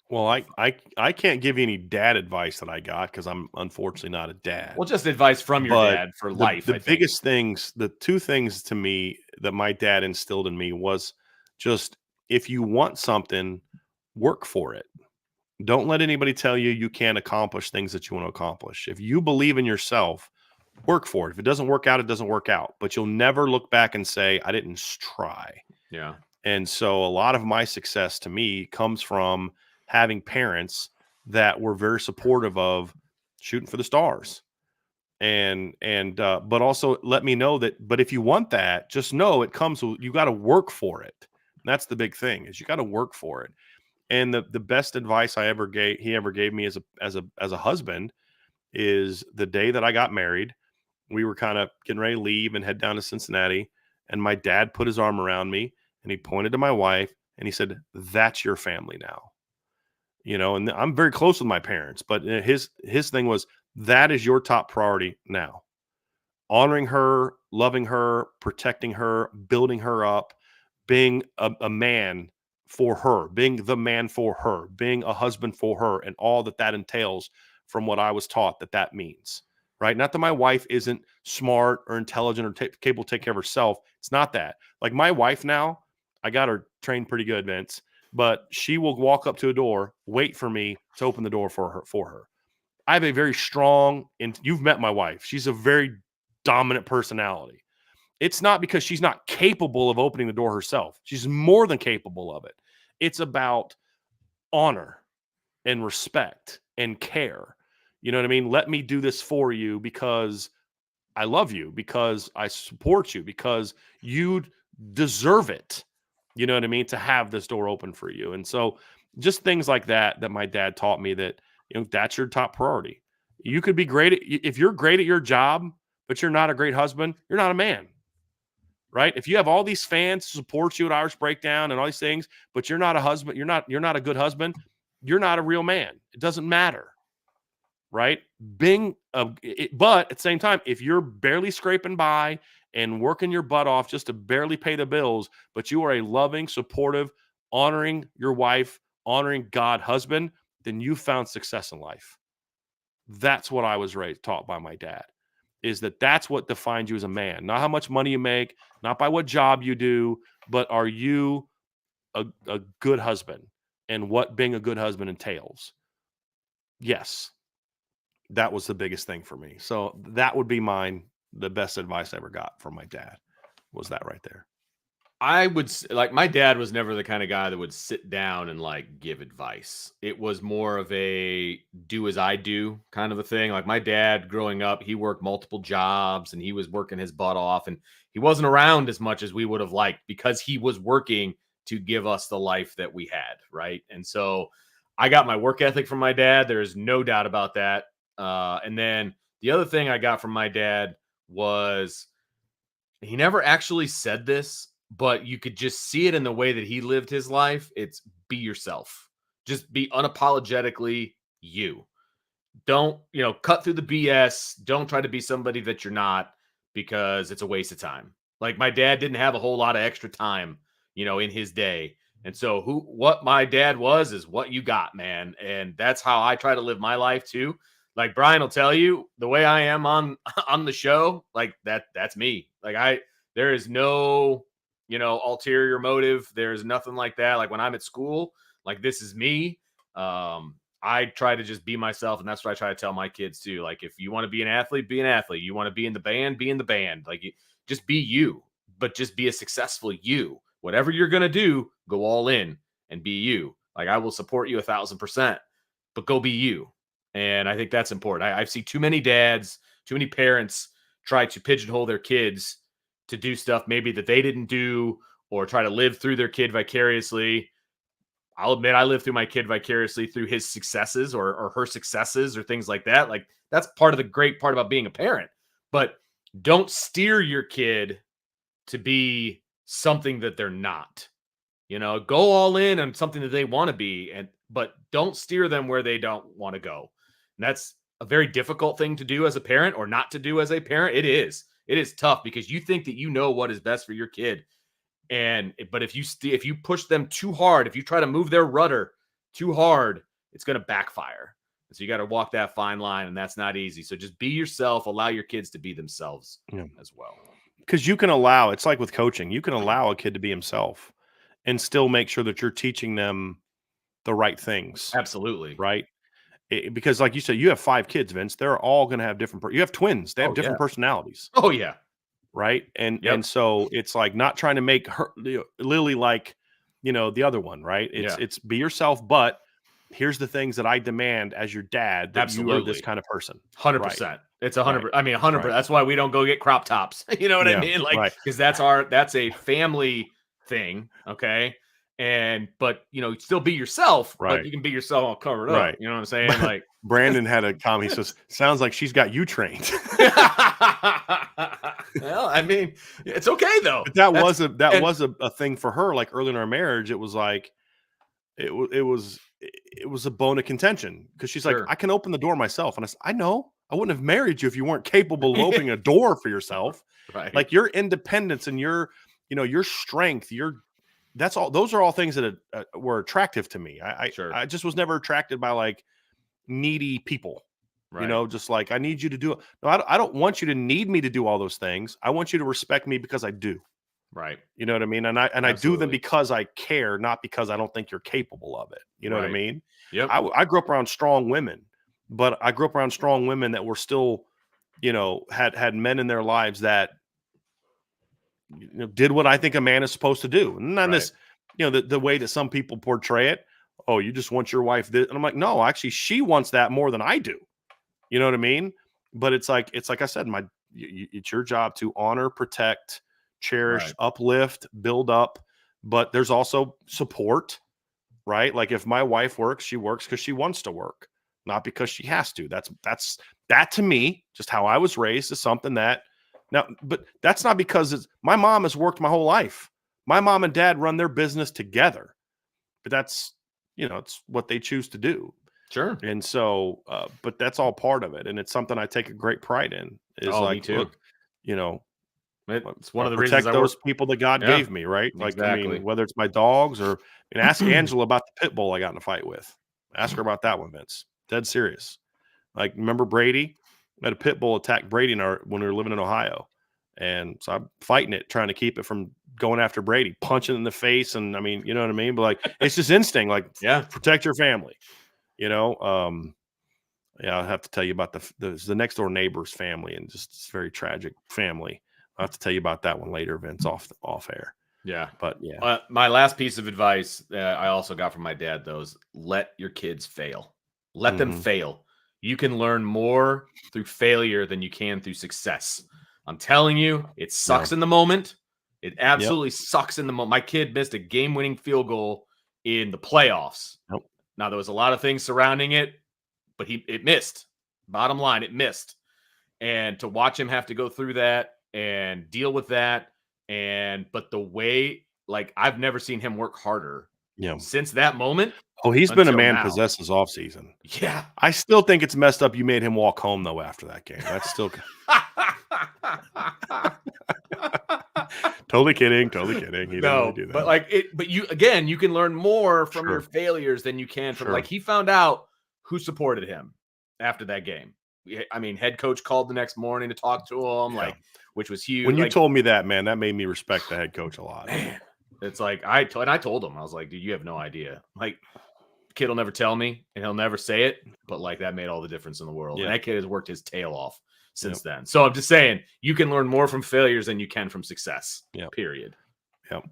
Well, I can't give you any dad advice that I got because I'm unfortunately not a dad. Well, just advice from your dad for life. The biggest things, the two things to me that my dad instilled in me was just, if you want something, work for it. Don't let anybody tell you can't accomplish things that you want to accomplish. If you believe in yourself, work for it. If it doesn't work out, it doesn't work out. But you'll never look back and say, I didn't try. Yeah. And so a lot of my success to me comes from having parents that were very supportive of shooting for the stars. But also let me know that, but if you want that, just know it comes with, you got to work for it. And that's the big thing, is you got to work for it. And the best advice he ever gave me as a husband is the day that I got married. We were kind of getting ready to leave and head down to Cincinnati. And my dad put his arm around me and he pointed to my wife and he said, "That's your family now." And I'm very close with my parents, but his thing was, that is your top priority now. Honoring her, loving her, protecting her, building her up. being a man for her, being the man for her, being a husband for her, and all that entails from what I was taught that means, right? Not that my wife isn't smart or intelligent or capable to take care of herself. It's not that. Like my wife now, I got her trained pretty good, Vince, but she will walk up to a door, wait for me to open the door for her. I have a very strong, and you've met my wife. She's a very dominant personality. It's not because she's not capable of opening the door herself. She's more than capable of it. It's about honor and respect and care. You know what I mean? Let me do this for you because I love you, because I support you, because you deserve it. You know what I mean? To have this door open for you. And so just things like that my dad taught me, that, you know, that's your top priority. You could be great if you're great at your job, but you're not a great husband, you're not a man. Right? If you have all these fans to support you at Irish Breakdown and all these things, but you're not a husband, you're not a good husband, you're not a real man. It doesn't matter. Right? But at the same time, if you're barely scraping by and working your butt off just to barely pay the bills, but you are a loving, supportive, honoring your wife, honoring God husband, then you found success in life. That's what I was taught by my dad, is that's what defines you as a man. Not how much money you make, not by what job you do, but are you a good husband and what being a good husband entails. Yes. That was the biggest thing for me. So that would be the best advice I ever got from my dad was that right there. I would like, my dad was never the kind of guy that would sit down and like give advice. It was more of a do as I do kind of a thing. Like my dad growing up, he worked multiple jobs and he was working his butt off, and he wasn't around as much as we would have liked because he was working to give us the life that we had. Right. And so I got my work ethic from my dad. There's no doubt about that. And then the other thing I got from my dad was, he never actually said this, but you could just see it in the way that he lived his life. It's be yourself. Just be unapologetically you. Don't, cut through the BS. Don't try to be somebody that you're not, because it's a waste of time. Like my dad didn't have a whole lot of extra time, in his day. And so what my dad was is what you got, man. And that's how I try to live my life too. Like Brian will tell you, the way I am on the show, like that's me. Like there is no, ulterior motive. There's nothing like that. Like when I'm at school, like this is me. I try to just be myself. And that's what I try to tell my kids too. Like, if you want to be an athlete, be an athlete. You want to be in the band, be in the band. Like just be you, but just be a successful you. Whatever you're going to do, go all in and be you. Like I will support you 1,000%, but go be you. And I think that's important. I've seen too many dads, too many parents try to pigeonhole their kids to do stuff maybe that they didn't do, or try to live through their kid vicariously. I'll admit I lived through my kid vicariously through his successes or her successes or things like that. Like that's part of the great part about being a parent. But don't steer your kid to be something that they're not. Go all in on something that they want to be, but don't steer them where they don't want to go. And that's a very difficult thing to do as a parent, or not to do as a parent. It is tough because you think that you know what is best for your kid. But if you push them too hard, if you try to move their rudder too hard, it's going to backfire. So you got to walk that fine line, and that's not easy. So just be yourself, allow your kids to be themselves as well. Because you can it's like with coaching, you can allow a kid to be himself and still make sure that you're teaching them the right things. Absolutely. Right. Because like you said, you have 5 kids, Vince. They're all going to have different. You have twins. They have different personalities. Oh yeah. Right. And so it's like not trying to make her Lily like, the other one. Right. It's be yourself. But here's the things that I demand as your dad, that you are this kind of person. 100%. It's 100%. I mean, 100%. That's why we don't go get crop tops. You know what I mean? Like, because that's a family thing. Okay. But still be yourself, but you can be yourself all covered up. You know what I'm saying? Like Brandon had a comment. He says, sounds like she's got you trained. Well, I mean, it's okay though. But that was a thing for her. Like early in our marriage, it was like, it was a bone of contention, because she's like, I can open the door myself. And I said, I know, I wouldn't have married you if you weren't capable of opening a door for yourself. Right. Like your independence and your strength, your that's all. Those are all things that were attractive to me. Sure. I just was never attracted by like needy people. Right. Just like, I need you to do it. No, I don't want you to need me to do all those things. I want you to respect me because I do. Right. You know what I mean? And I do them Absolutely. because I care, not because I don't think you're capable of it. You know what I Right. mean? Yep. I grew up around strong women, but I grew up around strong women that were still, had men in their lives that did what I think a man is supposed to do. Not Right. this, the way that some people portray it. Oh, you just want your wife this. And I'm like, no, actually, she wants that more than I do. You know what I mean? But it's like I said, it's your job to honor, protect, cherish, Right. uplift, build up. But there's also support, right? Like if my wife works, she works because she wants to work, not because she has to. That to me, just how I was raised, is something that now, but that's not because my mom has worked my whole life. My mom and dad run their business together, but that's, it's what they choose to do. Sure. And so, but that's all part of it. And it's something I take a great pride in, is Oh, me like, too. look, It's one of the protect reasons those people that God Yeah, gave me, right? Like, I exactly. mean, whether it's my dogs or, and ask Angela about the pit bull I got in a fight with. Ask her about that one, Vince. Dead serious. Like, remember Brady? We had a pit bull attack Brady when we were living in Ohio. And so I'm fighting it, trying to keep it from going after Brady, punching in the face. And I mean, you know what I mean? But like, it's just instinct, like, Yeah. protect your family, Yeah, I'll have to tell you about the next door neighbor's family, and just this very tragic family. I'll have to tell you about that one later, Vince, off air. Yeah. But yeah. My last piece of advice I also got from my dad, though, is let your kids fail. Let them fail. You can learn more through failure than you can through success. I'm telling you, it sucks in the moment. It absolutely sucks in the moment. My kid missed a game-winning field goal in the playoffs. Yep. Now, there was a lot of things surrounding it, but it missed. Bottom line, it missed. And to watch him have to go through that and deal with that, but the way, like, I've never seen him work harder since that moment. Oh, he's been a until man now. possessed this offseason. Yeah. I still think it's messed up you made him walk home, though, after that game. That's still totally kidding. He didn't really do that. But you can learn more from your failures than you can from like, he found out who supported him after that game. I mean, head coach called the next morning to talk to him, which was huge. When you told me that, man, that made me respect the head coach a lot. Man, it's like, I told him, I was like, dude, you have no idea. Like, kid will never tell me and he'll never say it, but like, that made all the difference in the world. And that kid has worked his tail off since then. So I'm just saying, you can learn more from failures than you can from success. Period. Yep.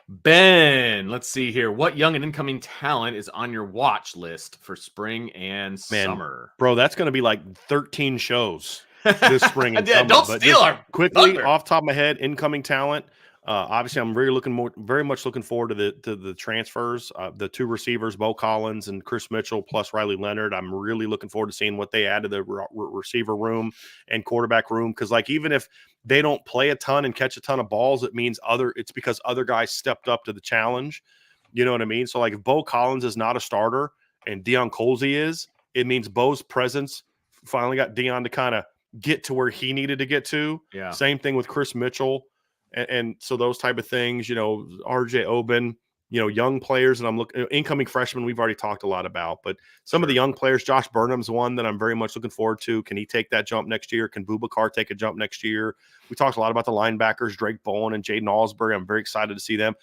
Ben, let's see here. What young and incoming talent is on your watch list for spring and summer? Bro, that's going to be like 13 shows this spring and summer. Don't steal our quickly thunder. Off the top of my head, incoming talent. Obviously, I'm very much looking forward to the transfers. The two receivers, Bo Collins and Chris Mitchell, plus Riley Leonard. I'm really looking forward to seeing what they add to the receiver room and quarterback room. Because like, even if they don't play a ton and catch a ton of balls, it's because other guys stepped up to the challenge. You know what I mean? So like, if Bo Collins is not a starter and Deion Colsey is, it means Bo's presence finally got Deion to kind of get to where he needed to get to. Yeah. Same thing with Chris Mitchell. And so those type of things, RJ Oben, young players, and I'm looking incoming freshmen. We've already talked a lot about, but some of the young players, Josh Burnham's one that I'm very much looking forward to. Can he take that jump next year? Can Boubacar take a jump next year? We talked a lot about the linebackers, Drake Bowen and Jaden Alsbury. I'm very excited to see them.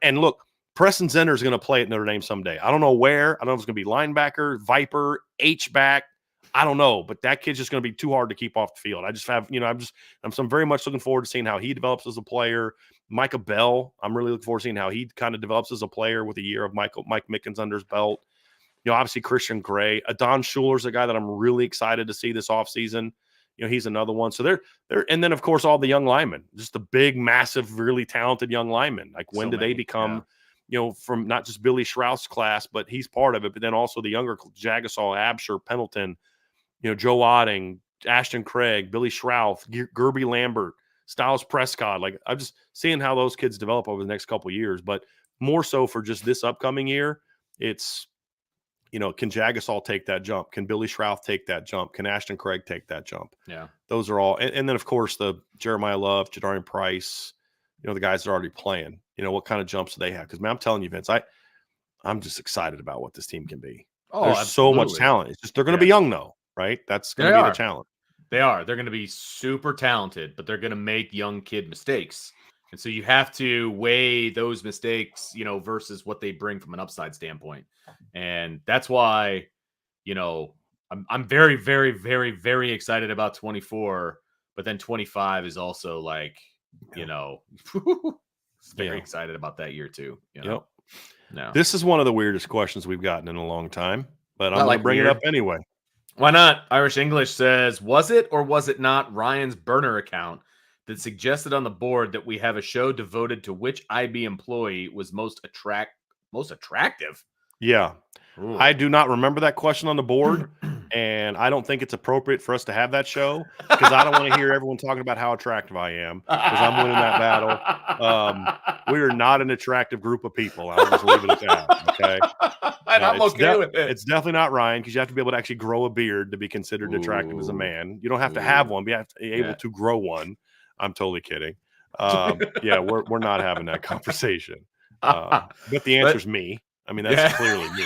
And look, Preston Zender is going to play at Notre Dame someday. I don't know where. I don't know if it's going to be linebacker, Viper, H-back. I don't know, but that kid's just going to be too hard to keep off the field. I just have, I'm very much looking forward to seeing how he develops as a player. Micah Bell, I'm really looking forward to seeing how he kind of develops as a player with a year of Mike Mickens under his belt. Obviously Christian Gray, Adon Schuler's a guy that I'm really excited to see this offseason. He's another one. So they're, and then of course all the young linemen, just the big, massive, really talented young linemen. Like when do they become, from not just Billy Schraus class, but he's part of it, but then also the younger Jagasol, Absher, Pendleton, Joe Otting, Ashton Craig, Billy Schrouth, Gerby Lambert, Styles Prescott. Like, I'm just seeing how those kids develop over the next couple of years, but more so for just this upcoming year, it's, can Jagasol take that jump? Can Billy Schrouth take that jump? Can Ashton Craig take that jump? Yeah. Those are all. And then, of course, the Jeremiah Love, Jadarian Price, the guys that are already playing, what kind of jumps do they have? Because, man, I'm telling you, Vince, I'm just excited about what this team can be. Oh, There's absolutely. so much talent. It's just they're going to be young, though, right? That's going to be the challenge. They are. They're going to be super talented, but they're going to make young kid mistakes. And so you have to weigh those mistakes, versus what they bring from an upside standpoint. And that's why, I'm very, very, very, very excited about 24, but then 25 is also like, very excited about that year too. Yep. No. This is one of the weirdest questions we've gotten in a long time, but I'm going to bring it up anyway. Why not? Irish English says, was it or was it not Ryan's burner account that suggested on the board that we have a show devoted to which IB employee was most attractive? Yeah. Ooh. I do not remember that question on the board, and I don't think it's appropriate for us to have that show because I don't want to hear everyone talking about how attractive I am because I'm winning that battle. We are not an attractive group of people. I'll just leave it at that, okay? And I'm okay with it. It's definitely not Ryan because you have to be able to actually grow a beard to be considered attractive as a man. You don't have to have one, but you have to be able to grow one. I'm totally kidding. We're not having that conversation. But the answer is me. I mean, that's clearly me.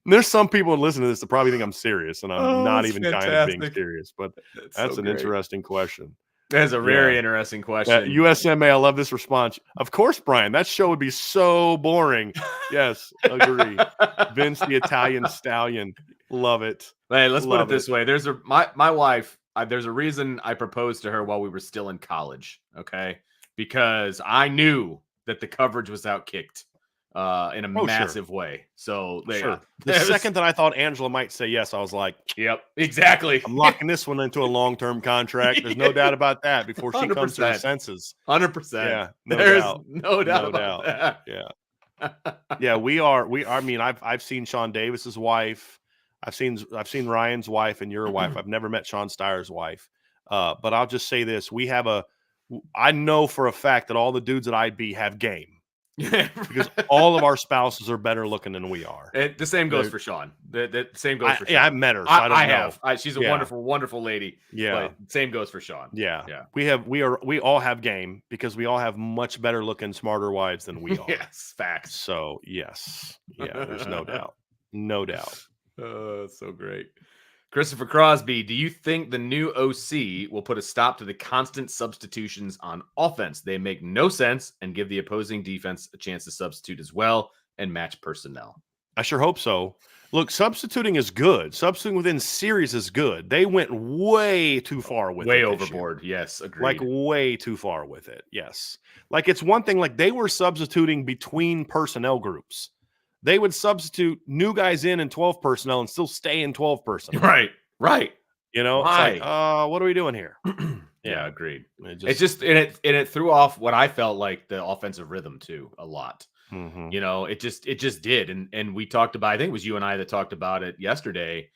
There's some people who listen to this that probably think I'm serious, and I'm not even kind of being serious. But that's an interesting question. That's a very interesting question. USMA, I love this response. Of course, Brian, that show would be so boring. Yes, agree. Vince, the Italian stallion. Love it. Hey, let's put it this way. There's my wife, there's a reason I proposed to her while we were still in college, okay? Because I knew that the coverage was outkicked in a massive way. So the second that I thought Angela might say yes, I was like, yep, exactly. I'm locking this one into a long-term contract. There's no doubt about that before she comes to her senses. 100%. Yeah, There's no doubt about that. Yeah. We are. I mean, I've seen Sean Davis's wife. I've seen Ryan's wife and your wife. I've never met Sean Steyer's wife. But I'll just say this. I know for a fact that all the dudes at IB have game. Because all of our spouses are better looking than we are. The same goes for Sean. The same goes for Sean. Yeah, I've met her. So I have. She's a wonderful, wonderful lady. Yeah. But same goes for Sean. Yeah. We all have game because we all have much better looking, smarter wives than we are. Yes, facts. So yes. Yeah, there's no doubt. No doubt. So great. Christopher Crosby, do you think the new OC will put a stop to the constant substitutions on offense? They make no sense and give the opposing defense a chance to substitute as well and match personnel. I sure hope so. Look, substituting is good. Substituting within series is good. They went way too far with it. Way overboard. Yes, agreed. Like way too far with it. Yes. Like it's one thing, like they were substituting between personnel groups. They would substitute new guys in 12 personnel and still stay in 12 personnel. Right. You know, it's like, what are we doing here? Yeah, agreed. It threw off what I felt like the offensive rhythm too a lot. Mm-hmm. You know, it just did. And we talked about, I think it was you and I that talked about it yesterday.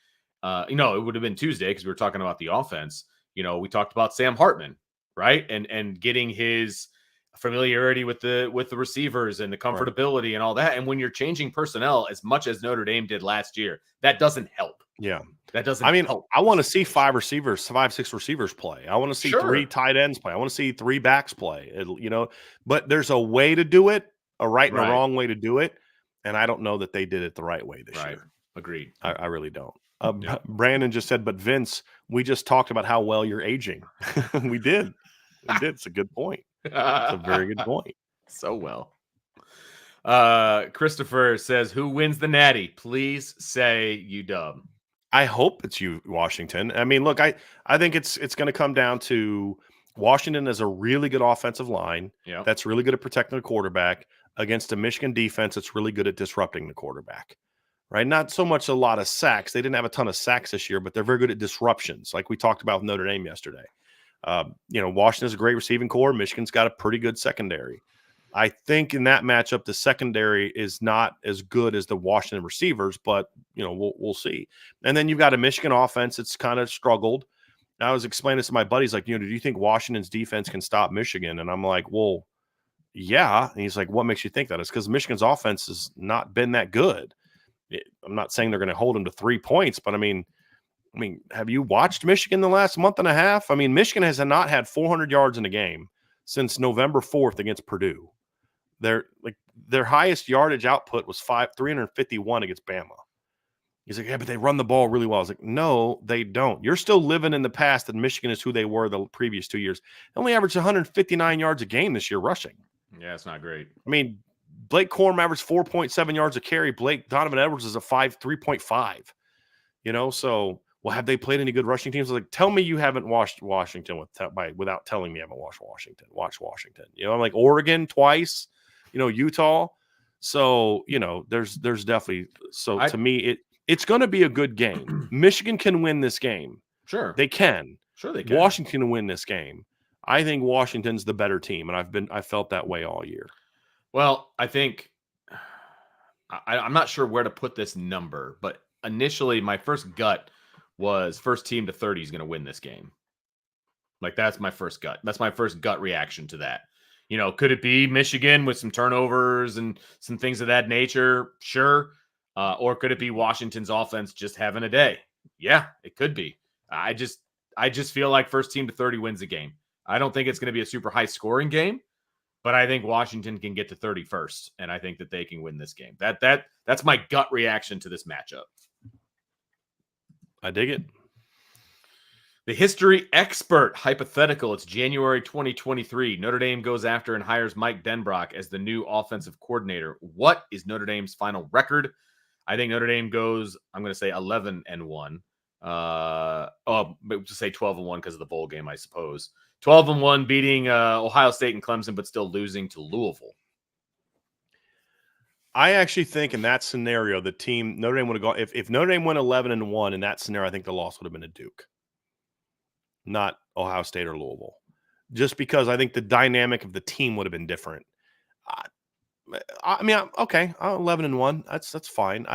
It would have been Tuesday because we were talking about the offense. You know, we talked about Sam Hartman, right? And getting his familiarity with the receivers and the comfortability and all that. And when you're changing personnel as much as Notre Dame did last year, that doesn't help. Yeah. That doesn't help. I want to see 5, 6 receivers play. I want to see 3 tight ends play. I want to see 3 backs play, but there's a way to do it, a right and a wrong way to do it. And I don't know that they did it the right way this year. Agreed. I really don't. Brandon just said, but Vince, we just talked about how well you're aging. We did. It's a good point. It's a very good point. So well. Christopher says, who wins the Natty? Please say UW. I hope it's you, Washington. I mean, look, I think it's going to come down to Washington as a really good offensive line that's really good at protecting the quarterback against a Michigan defense that's really good at disrupting the quarterback. Right? Not so much a lot of sacks. They didn't have a ton of sacks this year, but they're very good at disruptions, like we talked about with Notre Dame yesterday. Washington's a great receiving core. Michigan's got a pretty good secondary. I think in that matchup, the secondary is not as good as the Washington receivers, but we'll see. And then you've got a Michigan offense that's kind of struggled. And I was explaining this to my buddies, like, do you think Washington's defense can stop Michigan? And I'm like, well, yeah. And he's like, what makes you think that? It's because Michigan's offense has not been that good. I'm not saying they're going to hold them to 3 points, but I mean, I mean, have you watched Michigan the last month and a half? I mean, Michigan has not had 400 yards in a game since November 4th against Purdue. Their highest yardage output was 351 against Bama. He's like, yeah, but they run the ball really well. I was like, no, they don't. You're still living in the past that Michigan is who they were the previous 2 years. They only averaged 159 yards a game this year rushing. Yeah, it's not great. I mean, Blake Corum averaged 4.7 yards a carry. Donovan Edwards is a 3.5. So have they played any good rushing teams? I was like, tell me you haven't watched Washington without telling me I haven't watched Washington. Watch Washington. I'm like Oregon twice, Utah. So, there's definitely to me it's going to be a good game. Michigan can win this game. Sure. They can. Sure they can. Washington can win this game. I think Washington's the better team, and I felt that way all year. Well, I think I'm not sure where to put this number, but initially my first gut was first team to 30 is going to win this game. Like, that's my first gut. That's my first gut reaction to that. Could it be Michigan with some turnovers and some things of that nature? Sure. Or could it be Washington's offense just having a day? Yeah, it could be. I just feel like first team to 30 wins the game. I don't think it's going to be a super high scoring game, but I think Washington can get to 30 first, and I think that they can win this game. That's my gut reaction to this matchup. I dig it. The history expert hypothetical. It's January 2023. Notre Dame goes after and hires Mike Denbrock as the new offensive coordinator. What is Notre Dame's final record? I think Notre Dame goes, I'm going to say 11-1. But to say 12-1 because of the bowl game, I suppose. 12-1, beating Ohio State and Clemson, but still losing to Louisville. I actually think in that scenario, the team Notre Dame would have gone. If Notre Dame went 11-1 in that scenario, I think the loss would have been a Duke, not Ohio State or Louisville, just because I think the dynamic of the team would have been different. I mean, okay, 11-1. That's fine.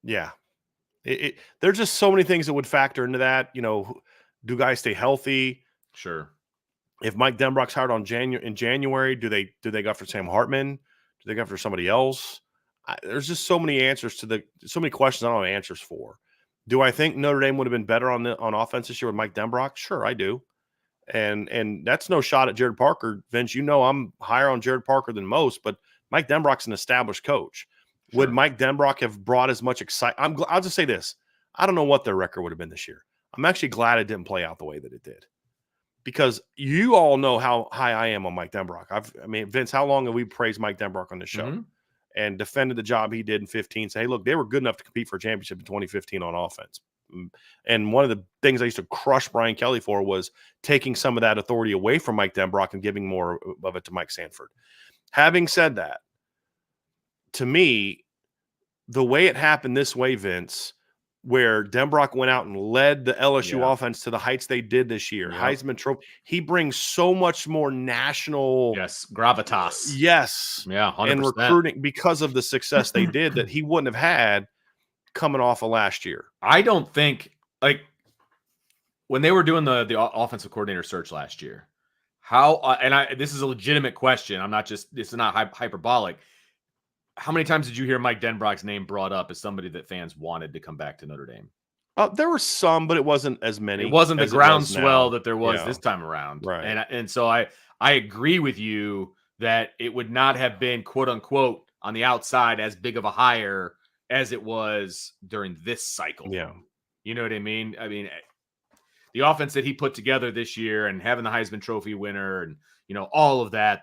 There's just so many things that would factor into that. Do guys stay healthy? Sure. If Mike Denbrock's hired in January, do they go after Sam Hartman? Do they go after somebody else? There's just so many so many questions I don't have answers for. Do I think Notre Dame would have been better on offense this year with Mike Denbrock? Sure, I do. And that's no shot at Jared Parker. Vince, I'm higher on Jared Parker than most, but Mike Denbrock's an established coach. Sure. Would Mike Denbrock have brought as much excitement? I'll just say this. I don't know what their record would have been this year. I'm actually glad it didn't play out the way that it did. Because you all know how high I am on Mike Denbrock. Vince, how long have we praised Mike Denbrock on this show and defended the job he did in 2015? Say, hey, look, they were good enough to compete for a championship in 2015 on offense. And one of the things I used to crush Brian Kelly for was taking some of that authority away from Mike Denbrock and giving more of it to Mike Sanford. Having said that, to me, the way it happened this way, Vince, where Denbrock went out and led the LSU offense to the heights they did this year. Heisman Trophy. He brings so much more national gravitas. Yes. Yeah, 100%. And recruiting because of the success they did that he wouldn't have had coming off of last year. I don't think, when they were doing the offensive coordinator search last year, this is a legitimate question. This is not hyperbolic. How many times did you hear Mike Denbrock's name brought up as somebody that fans wanted to come back to Notre Dame? There were some, but it wasn't as many. It wasn't the groundswell that there was this time around. Right. And so I agree with you that it would not have been, quote unquote, on the outside as big of a hire as it was during this cycle. Yeah. You know what I mean? I mean, the offense that he put together this year and having the Heisman Trophy winner and, all of that,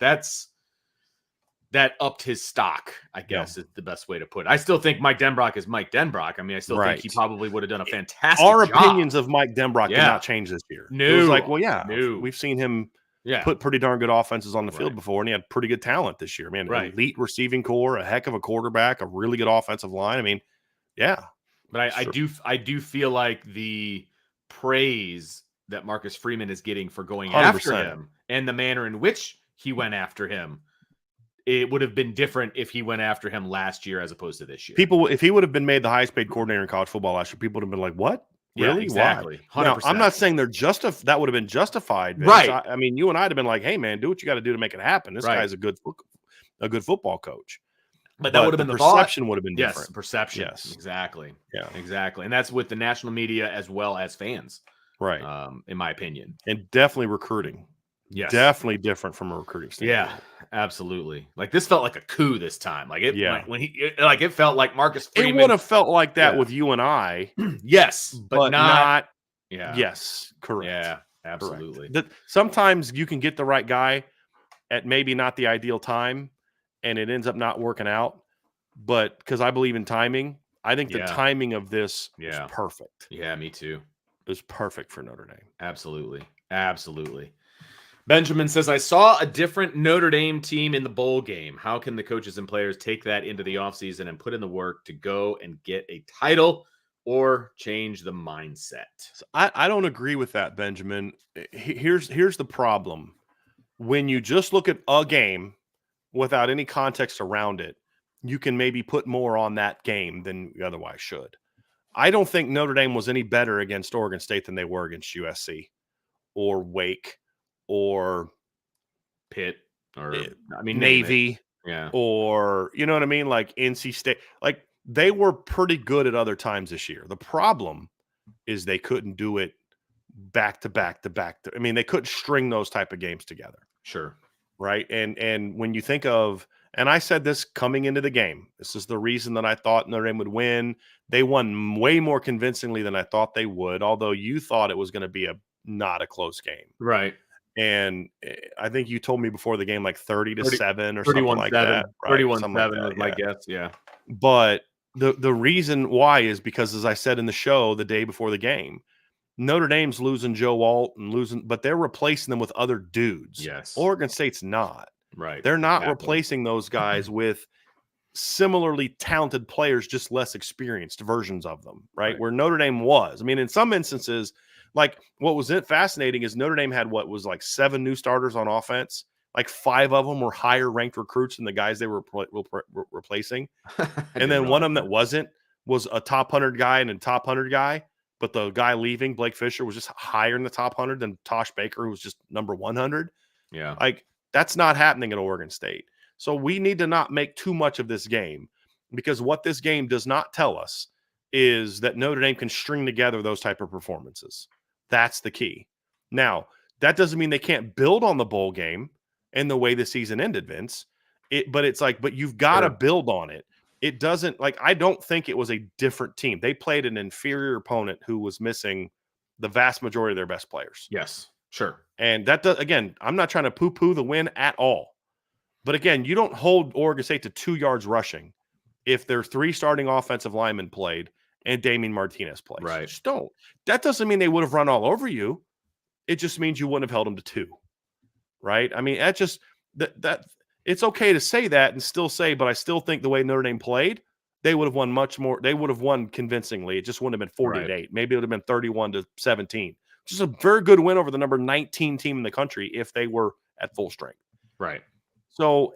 that upped his stock, I guess, is the best way to put it. I still think Mike Denbrock is Mike Denbrock. I mean, I still think he probably would have done a fantastic job. Our job. Opinions of Mike Denbrock did not change this year. No. It was like, we've seen him put pretty darn good offenses on the field before, and he had pretty good talent this year, man. Elite receiving core, a heck of a quarterback, a really good offensive line. I mean, yeah. But I do feel like the praise that Marcus Freeman is getting for going 100%. After him and the manner in which he went after him, it would have been different if he went after him last year as opposed to this year. If he would have been made the highest paid coordinator in college football last year, people would have been like, what? Really? Yeah, exactly. Now, I'm not saying that would have been justified. Vince. Right. I mean, you and I would have been like, hey, man, do what you got to do to make it happen. This guy's a good football coach. But that would have been the perception thought. would have been Yes, different. perception. Yes. Exactly. Yeah. Exactly. And that's with the national media as well as fans. Right. In my opinion. And definitely recruiting. Yes. Definitely different from a recruiting standpoint. Yeah, absolutely. Like this felt like a coup this time. Like it, Yeah. when it felt like Marcus Freeman. It would have felt like that with you and I. Yes, but not. Yeah. Yes, correct. Yeah, absolutely. Sometimes you can get the right guy at maybe not the ideal time, and it ends up not working out. But because I believe in timing, I think the timing of this was perfect. Yeah, me too. It was perfect for Notre Dame. Absolutely. Absolutely. Benjamin says, I saw a different Notre Dame team in the bowl game. How can the coaches and players take that into the offseason and put in the work to go and get a title or change the mindset? So I don't agree with that, Benjamin. Here's the problem. When you just look at a game without any context around it, you can maybe put more on that game than you otherwise should. I don't think Notre Dame was any better against Oregon State than they were against USC or Wake or Pitt or Navy. Yeah. Or, you know what I mean? Like NC State. Like they were pretty good at other times this year. The problem is they couldn't do it back to back to back. I mean, they couldn't string those type of games together. Sure. Right. And when you think of, and I said this coming into the game, this is the reason that I thought Notre Dame would win. They won way more convincingly than I thought they would, although you thought it was going to be not a close game. Right. And I think you told me before the game, like 30-7 or something like that. Right? 31-7 was my guess. Yeah. But the reason why is because, as I said in the show the day before the game, Notre Dame's losing Joe Alt and but they're replacing them with other dudes. Yes. Oregon State's not. Right. They're not replacing those guys with similarly talented players, just less experienced versions of them, right? Where Notre Dame was. I mean, in some instances, like what was fascinating is Notre Dame had what was like 7 new starters on offense. Like 5 of them were higher ranked recruits than the guys they were replacing. And then one of them that wasn't was a top 100 guy and a top 100 guy. But the guy leaving, Blake Fisher, was just higher in the top 100 than Tosh Baker, who was just number 100. Yeah. Like that's not happening at Oregon State. So we need to not make too much of this game, because what this game does not tell us is that Notre Dame can string together those type of performances. That's the key. Now, that doesn't mean they can't build on the bowl game and the way the season ended, Vince. But you've got to build on it. It doesn't, like, I don't think it was a different team. They played an inferior opponent who was missing the vast majority of their best players. Yes, sure. And that does, again, I'm not trying to poo-poo the win at all. But again, you don't hold Oregon State to 2 yards rushing if their 3 starting offensive linemen played and Damien Martinez plays. Right. Just don't. That doesn't mean they would have run all over you. It just means you wouldn't have held them to 2. Right? I mean, that just that it's okay to say that and still say, but I still think the way Notre Dame played, they would have won much more. They would have won convincingly. It just wouldn't have been 40-8. Maybe it would have been 31-17. Just a very good win over the number 19 team in the country if they were at full strength. Right. So,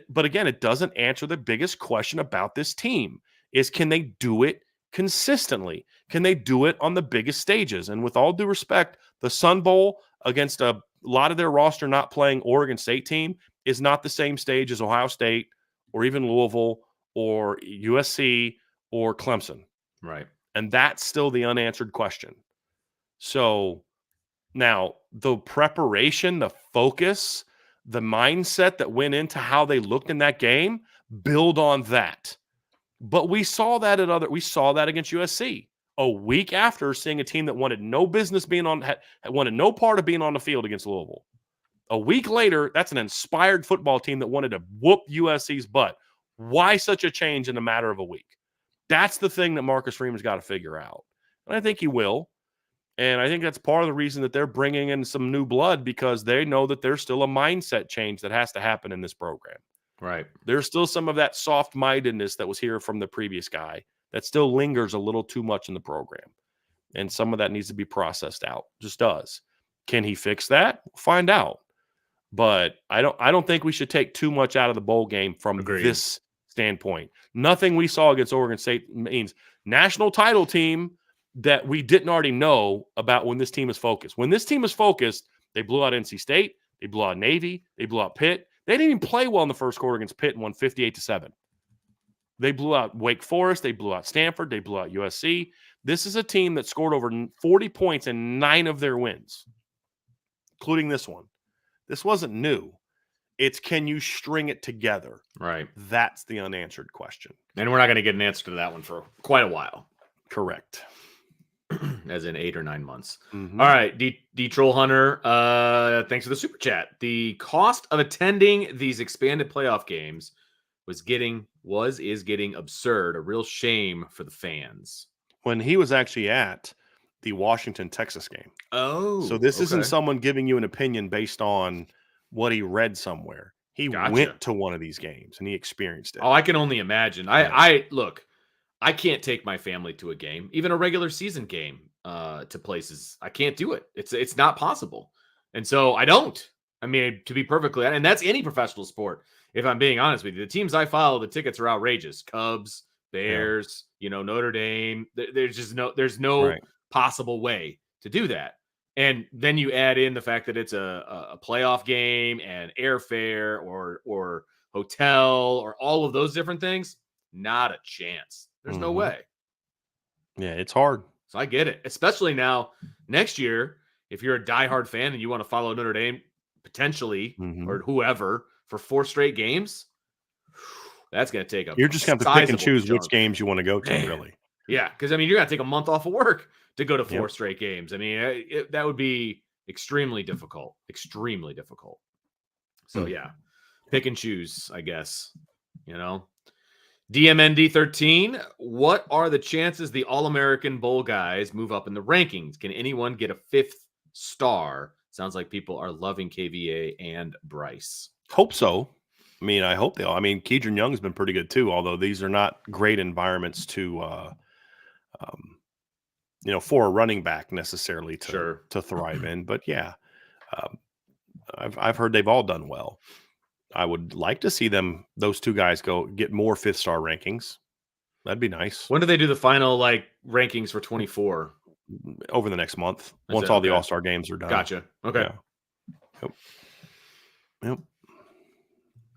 but again, it doesn't answer the biggest question about this team is, can they do it consistently? Can they do it on the biggest stages? And with all due respect, the Sun Bowl against a lot of their roster not playing Oregon State team is not the same stage as Ohio State or even Louisville or USC or Clemson. Right. And that's still the unanswered question. So now the preparation, the focus, the mindset that went into how they looked in that game, build on that. But we saw that against USC a week after seeing a team that wanted no business wanted no part of being on the field against Louisville. A week later, that's an inspired football team that wanted to whoop USC's butt. Why such a change in a matter of a week? That's the thing that Marcus Freeman's got to figure out. And I think he will. And I think that's part of the reason that they're bringing in some new blood, because they know that there's still a mindset change that has to happen in this program. Right. There's still some of that soft-mindedness that was here from the previous guy that still lingers a little too much in the program. And some of that needs to be processed out. Just does. Can he fix that? We'll find out. But I don't think we should take too much out of the bowl game from this standpoint. Nothing we saw against Oregon State means national title team that we didn't already know about when this team is focused. When this team is focused, they blew out NC State, they blew out Navy, they blew out Pitt. They didn't even play well in the first quarter against Pitt and won 58-7. They blew out Wake Forest. They blew out Stanford. They blew out USC. This is a team that scored over 40 points in 9 of their wins, including this one. This wasn't new. It's can you string it together? Right. That's the unanswered question. And we're not going to get an answer to that one for quite a while. Correct. As in 8 or 9 months. Mm-hmm. All right, D Troll Hunter, thanks for the super chat. The cost of attending these expanded playoff games is getting absurd. A real shame for the fans. When he was actually at the Washington-Texas game. Oh, so this isn't someone giving you an opinion based on what he read somewhere. He went to one of these games and he experienced it. Oh, I can only imagine. I look, I can't take my family to a game, even a regular season game, to places. I can't do it. It's not possible. And so I don't. I mean, to be perfectly, and that's any professional sport. If I'm being honest with you, the teams I follow, the tickets are outrageous. Cubs, Bears, Notre Dame. There's no possible way to do that. And then you add in the fact that it's a playoff game and airfare or hotel or all of those different things. Not a chance. There's no way. Yeah, it's hard. So I get it, especially now next year. If you're a diehard fan and you want to follow Notre Dame potentially or whoever for 4 straight games, that's going to take up. You're just going to have to pick and choose which games you want to go to, really. Yeah, because I mean, you're going to take a month off of work to go to 4 straight games. I mean, that would be extremely difficult. Extremely difficult. So yeah, pick and choose, I guess. DMND 13, what are the chances the All-American Bowl guys move up in the rankings? Can anyone get a 5th star? Sounds like people are loving KVA and Bryce. Hope so. I mean, I hope they all. I mean, Keedron Young's been pretty good too, although these are not great environments to, for a running back necessarily to thrive in. But yeah, I've heard they've all done well. I would like to see those 2 guys get more 5th star rankings. That'd be nice. When do they do the final rankings for 24? Over the next month, once all the All-Star games are done. Gotcha. Okay. Yeah. Yep.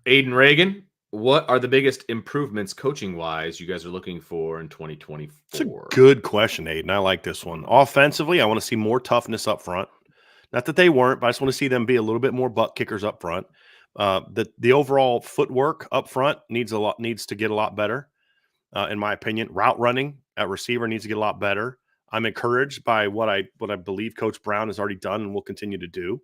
Aiden Reagan, what are the biggest improvements coaching-wise you guys are looking for in 2024? It's a good question, Aiden. I like this one. Offensively, I want to see more toughness up front. Not that they weren't, but I just want to see them be a little bit more butt kickers up front. The overall footwork up front needs to get a lot better, in my opinion. Route running at receiver needs to get a lot better. I'm encouraged by what I believe Coach Brown has already done and will continue to do.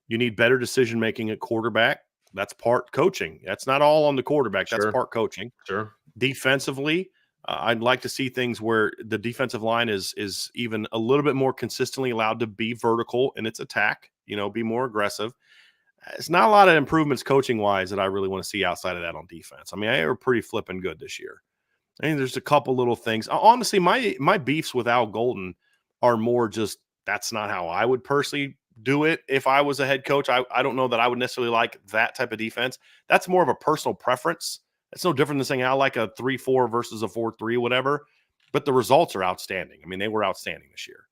You need better decision making at quarterback. That's part coaching. That's not all on the quarterback. That's part coaching. Sure. Defensively, I'd like to see things where the defensive line is even a little bit more consistently allowed to be vertical in its attack. Be more aggressive. It's not a lot of improvements coaching-wise that I really want to see outside of that on defense. I mean, they were pretty flipping good this year. I mean, there's a couple little things. Honestly, my beefs with Al Golden are more just that's not how I would personally do it if I was a head coach. I don't know that I would necessarily like that type of defense. That's more of a personal preference. It's no different than saying I like a 3-4 versus a 4-3, whatever. But the results are outstanding. I mean, they were outstanding this year.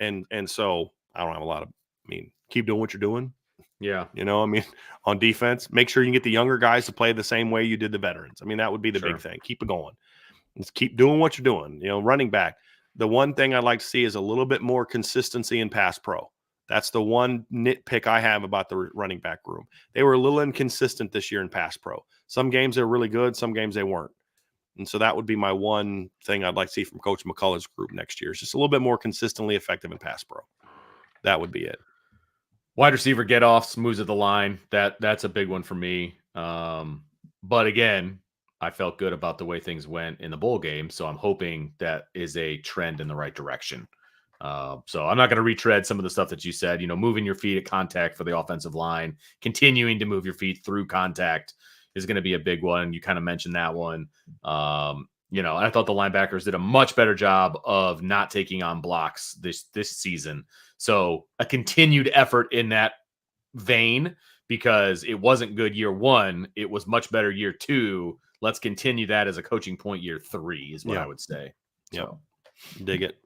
And so I don't have a lot of – keep doing what you're doing. Yeah. On defense, make sure you can get the younger guys to play the same way you did the veterans. I mean, that would be the big thing. Keep it going. Just keep doing what you're doing. Running back. The one thing I'd like to see is a little bit more consistency in pass pro. That's the one nitpick I have about the running back room. They were a little inconsistent this year in pass pro. Some games they're really good. Some games they weren't. And so that would be my one thing I'd like to see from Coach McCullough's group next year. Is just a little bit more consistently effective in pass pro. That would be it. Wide receiver get-offs, moves at the line. That's a big one for me. But again, I felt good about the way things went in the bowl game, so I'm hoping that is a trend in the right direction. So I'm not going to retread some of the stuff that you said. Moving your feet at contact for the offensive line, continuing to move your feet through contact is going to be a big one. You kind of mentioned that one. I thought the linebackers did a much better job of not taking on blocks this season. So a continued effort in that vein, because it wasn't good year 1. It was much better year 2. Let's continue that as a coaching point year 3 is what I would say. Yeah. Dig it.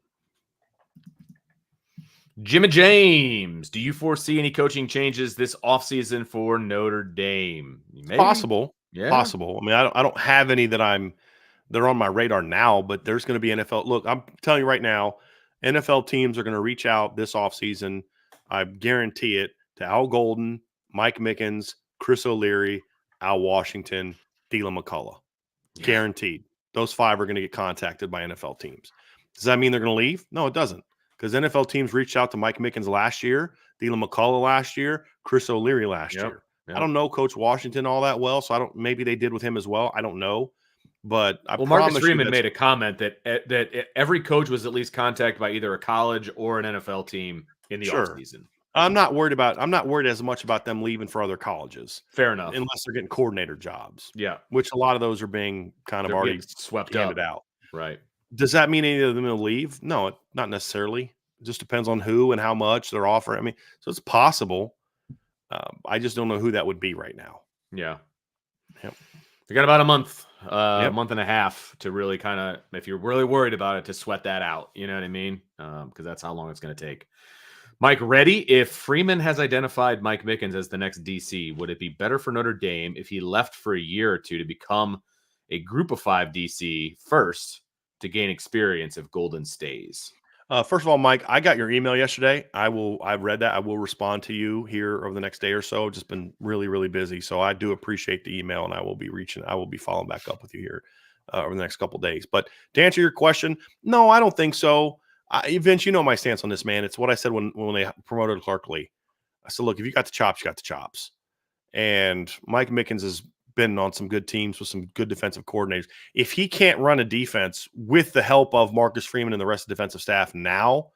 Jimmy James, do you foresee any coaching changes this offseason for Notre Dame? Maybe. Possible. Yeah. Possible. I mean, I don't have any that I'm they're on my radar now, but there's going to be NFL. Look, I'm telling you right now, NFL teams are going to reach out this offseason. I guarantee it, to Al Golden, Mike Mickens, Chris O'Leary, Al Washington, Dylan McCullough. Yeah. Guaranteed. Those 5 are going to get contacted by NFL teams. Does that mean they're going to leave? No, it doesn't. Because NFL teams reached out to Mike Mickens last year, Dylan McCullough last year, Chris O'Leary last year. Yep. I don't know Coach Washington all that well, so maybe they did with him as well. I don't know. But Marcus Freeman made a comment that every coach was at least contacted by either a college or an NFL team in the offseason. I'm not worried as much about them leaving for other colleges. Fair enough. Unless they're getting coordinator jobs. Yeah. Which a lot of those are being they're already swept handed out. Right. Does that mean any of them will leave? No, not necessarily. It just depends on who and how much they're offering. I mean, so it's possible. I just don't know who that would be right now. Yeah. Yep. We got about a month, month and a half to really kind of, if you're really worried about it, to sweat that out. You know what I mean? Because that's how long it's going to take. Mike, ready? If Freeman has identified Mike Mickens as the next DC, would it be better for Notre Dame if he left for a year or two to become a group of 5 DC first to gain experience if Golden stays? First of all, Mike, I got your email yesterday. I read that. I will respond to you here over the next day or so. I've just been really, really busy. So I do appreciate the email, and I will be following back up with you here over the next couple of days. But to answer your question, no, I don't think so. Vince, you know my stance on this, man. It's what I said when they promoted Clark Lee. I said, look, if you got the chops, you got the chops. And Mike Mickens has been on some good teams with some good defensive coordinators. If he can't run a defense with the help of Marcus Freeman and the rest of the defensive staff now,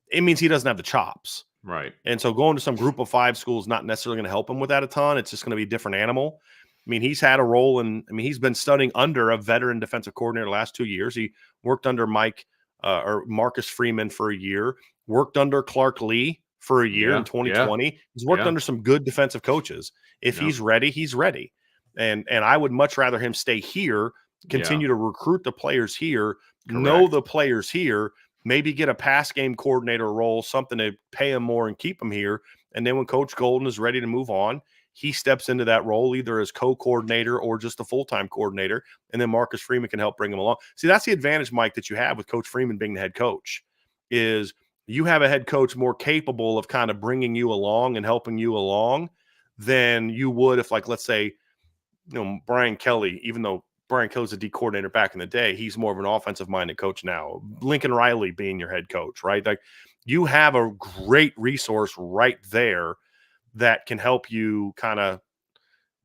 it means he doesn't have the chops. Right. And so going to some group of 5 school is not necessarily going to help him with that a ton. It's just going to be a different animal. I mean, he's had a role he's been studying under a veteran defensive coordinator the last 2 years. He worked under Marcus Freeman for a year, worked under Clark Lee for a year in 2020. Yeah. He's worked under some good defensive coaches. If he's ready, he's ready. And I would much rather him stay here, continue to recruit the players here, know the players here, maybe get a pass game coordinator role, something to pay him more and keep him here. And then when Coach Golden is ready to move on, he steps into that role either as co-coordinator or just a full-time coordinator, and then Marcus Freeman can help bring him along. See, that's the advantage, Mike, that you have with Coach Freeman being the head coach, is you have a head coach more capable of kind of bringing you along and helping you along than you would if, like, let's say, Brian Kelly, even though Brian Kelly's a D coordinator back in the day, he's more of an offensive-minded coach now. Lincoln Riley being your head coach, right? Like, you have a great resource right there that can help you kind of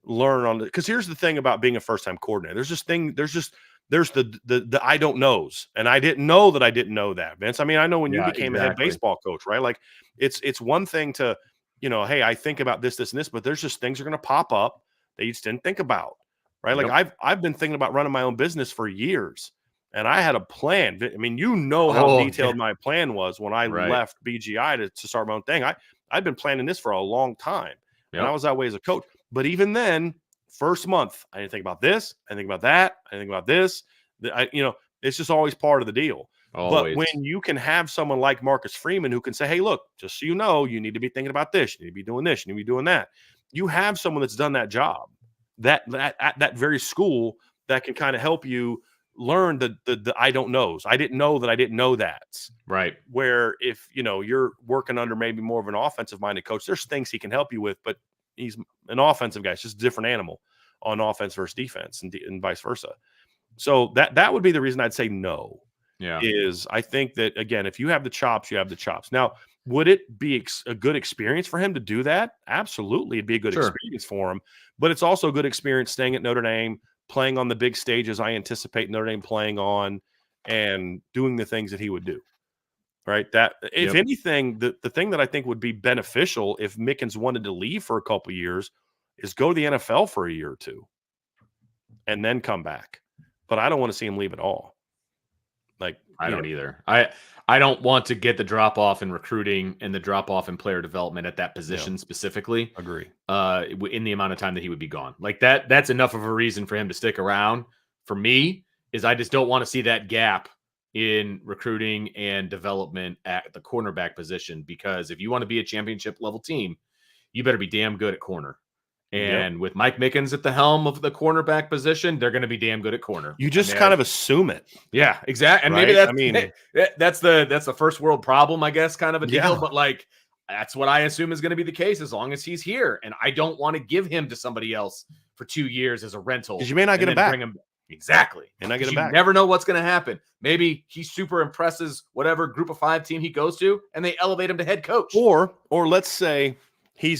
learn on it. Because here's the thing about being a first-time coordinator. There's the I don't knows. And I didn't know that I didn't know that, Vince. I mean, I know when you became a head baseball coach, right? Like, it's one thing to, hey, I think about this, and this, but there's just things are going to pop up that you just didn't think about, right? Like, I've been thinking about running my own business for years, and I had a plan. I mean, how detailed my plan was when I left BGI to start my own thing. I'd been planning this for a long time, and I was that way as a coach. But even then, first month, I didn't think about this. I didn't think about that. I didn't think about this. It's just always part of the deal. Always. But when you can have someone like Marcus Freeman who can say, hey, look, just so you know, you need to be thinking about this. You need to be doing this. You need to be doing that. You have someone that's done that job, that at that very school, that can kind of help you learn the I don't knows. I didn't know that I didn't know that. Right. Where if, you're working under maybe more of an offensive-minded coach, there's things he can help you with, but he's an offensive guy. It's just a different animal on offense versus defense and vice versa. So that would be the reason I'd say no. Yeah. Is I think that, again, if you have the chops, you have the chops. Now, would it be a good experience for him to do that? Absolutely. It'd be a good experience for him, but it's also a good experience staying at Notre Dame, playing on the big stages I anticipate Notre Dame playing on, and doing the things that he would do. Right. That, if anything, the thing that I think would be beneficial if Mickens wanted to leave for a couple of years is go to the NFL for a year or two and then come back. But I don't want to see him leave at all. Like, I don't either. I don't want to get the drop off in recruiting and the drop off in player development at that position specifically. Agree. In the amount of time that he would be gone. Like, that's enough of a reason for him to stick around. For me, is I just don't want to see that gap in recruiting and development at the cornerback position, because if you want to be a championship level team, you better be damn good at corner. And with Mike Mickens at the helm of the cornerback position, they're going to be damn good at corner. You just kind of assume it. Yeah, exactly. And maybe that's the first world problem, I guess, kind of a deal. But like, that's what I assume is going to be the case as long as he's here. And I don't want to give him to somebody else for 2 years as a rental. Because you may not get him back. Exactly. And not get him back. You never know what's going to happen. Maybe he super impresses whatever group of 5 team he goes to, and they elevate him to head coach. Or let's say hey,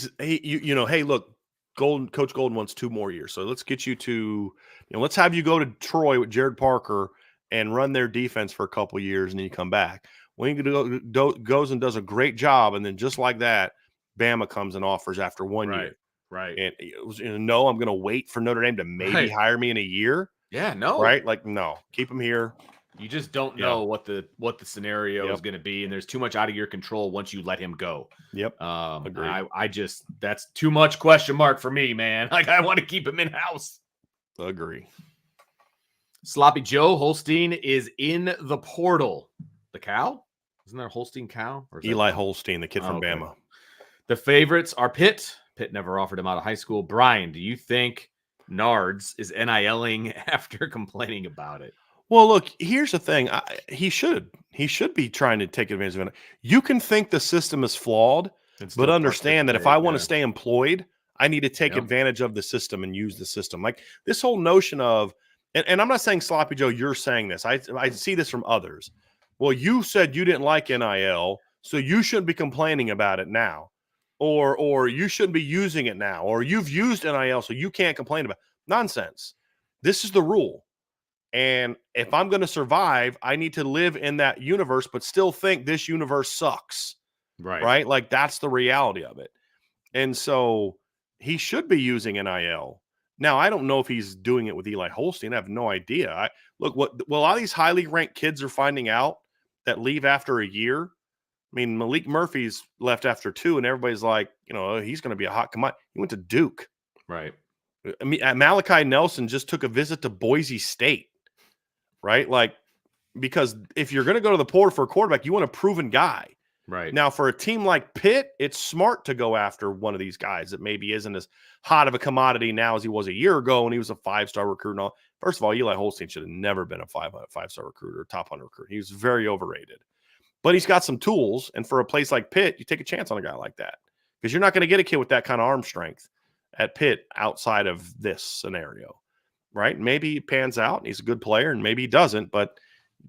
look, Coach Golden wants 2 more years. So let's get you to, let's have you go to Troy with Jared Parker and run their defense for a couple years, and then you come back. When he goes and does a great job, and then just like that, Bama comes and offers after 1 year. Right. And it was, no, I'm going to wait for Notre Dame to maybe hire me in a year. Yeah, no. Right? Like, no. Keep him here. You just don't know what the scenario is going to be, and there's too much out of your control once you let him go. Yep. Agreed. That's too much question mark for me, man. Like, I want to keep him in house. Agree. Sloppy Joe Holstein is in the portal. The cow? Isn't there a Holstein cow? Or Eli Holstein, the kid from Bama. The favorites are Pitt. Pitt never offered him out of high school. Brian, do you think Nards is NILing after complaining about it? Well, look, here's the thing. He should be trying to take advantage of it. You can think the system is flawed, but understand that if I want to stay employed, I need to take advantage of the system and use the system. Like this whole notion of, and I'm not saying Sloppy Joe, you're saying this. I see this from others. Well, you said you didn't like NIL, so you shouldn't be complaining about it now. Or you shouldn't be using it now. Or you've used NIL, so you can't complain about it. Nonsense. This is the rule. And if I'm going to survive, I need to live in that universe, but still think this universe sucks. Right? Like that's the reality of it. And so he should be using NIL. Now, I don't know if he's doing it with Eli Holstein. I have no idea. What a lot of these highly ranked kids are finding out that leave after a year. I mean, Malik Murphy's left after 2, and everybody's like, he's going to be a hot commodity. He went to Duke. Right. I mean, Malachi Nelson just took a visit to Boise State. Right? Like, because if you're going to go to the portal for a quarterback, you want a proven guy. Right. Now, for a team like Pitt, it's smart to go after one of these guys that maybe isn't as hot of a commodity now as he was a year ago when he was a 5-star recruit and all. First of all, Eli Holstein should have never been a 5-star recruiter, top 100 recruit. He was very overrated. But he's got some tools, and for a place like Pitt, you take a chance on a guy like that because you're not going to get a kid with that kind of arm strength at Pitt outside of this scenario. Right? Maybe he pans out and he's a good player, and maybe he doesn't, but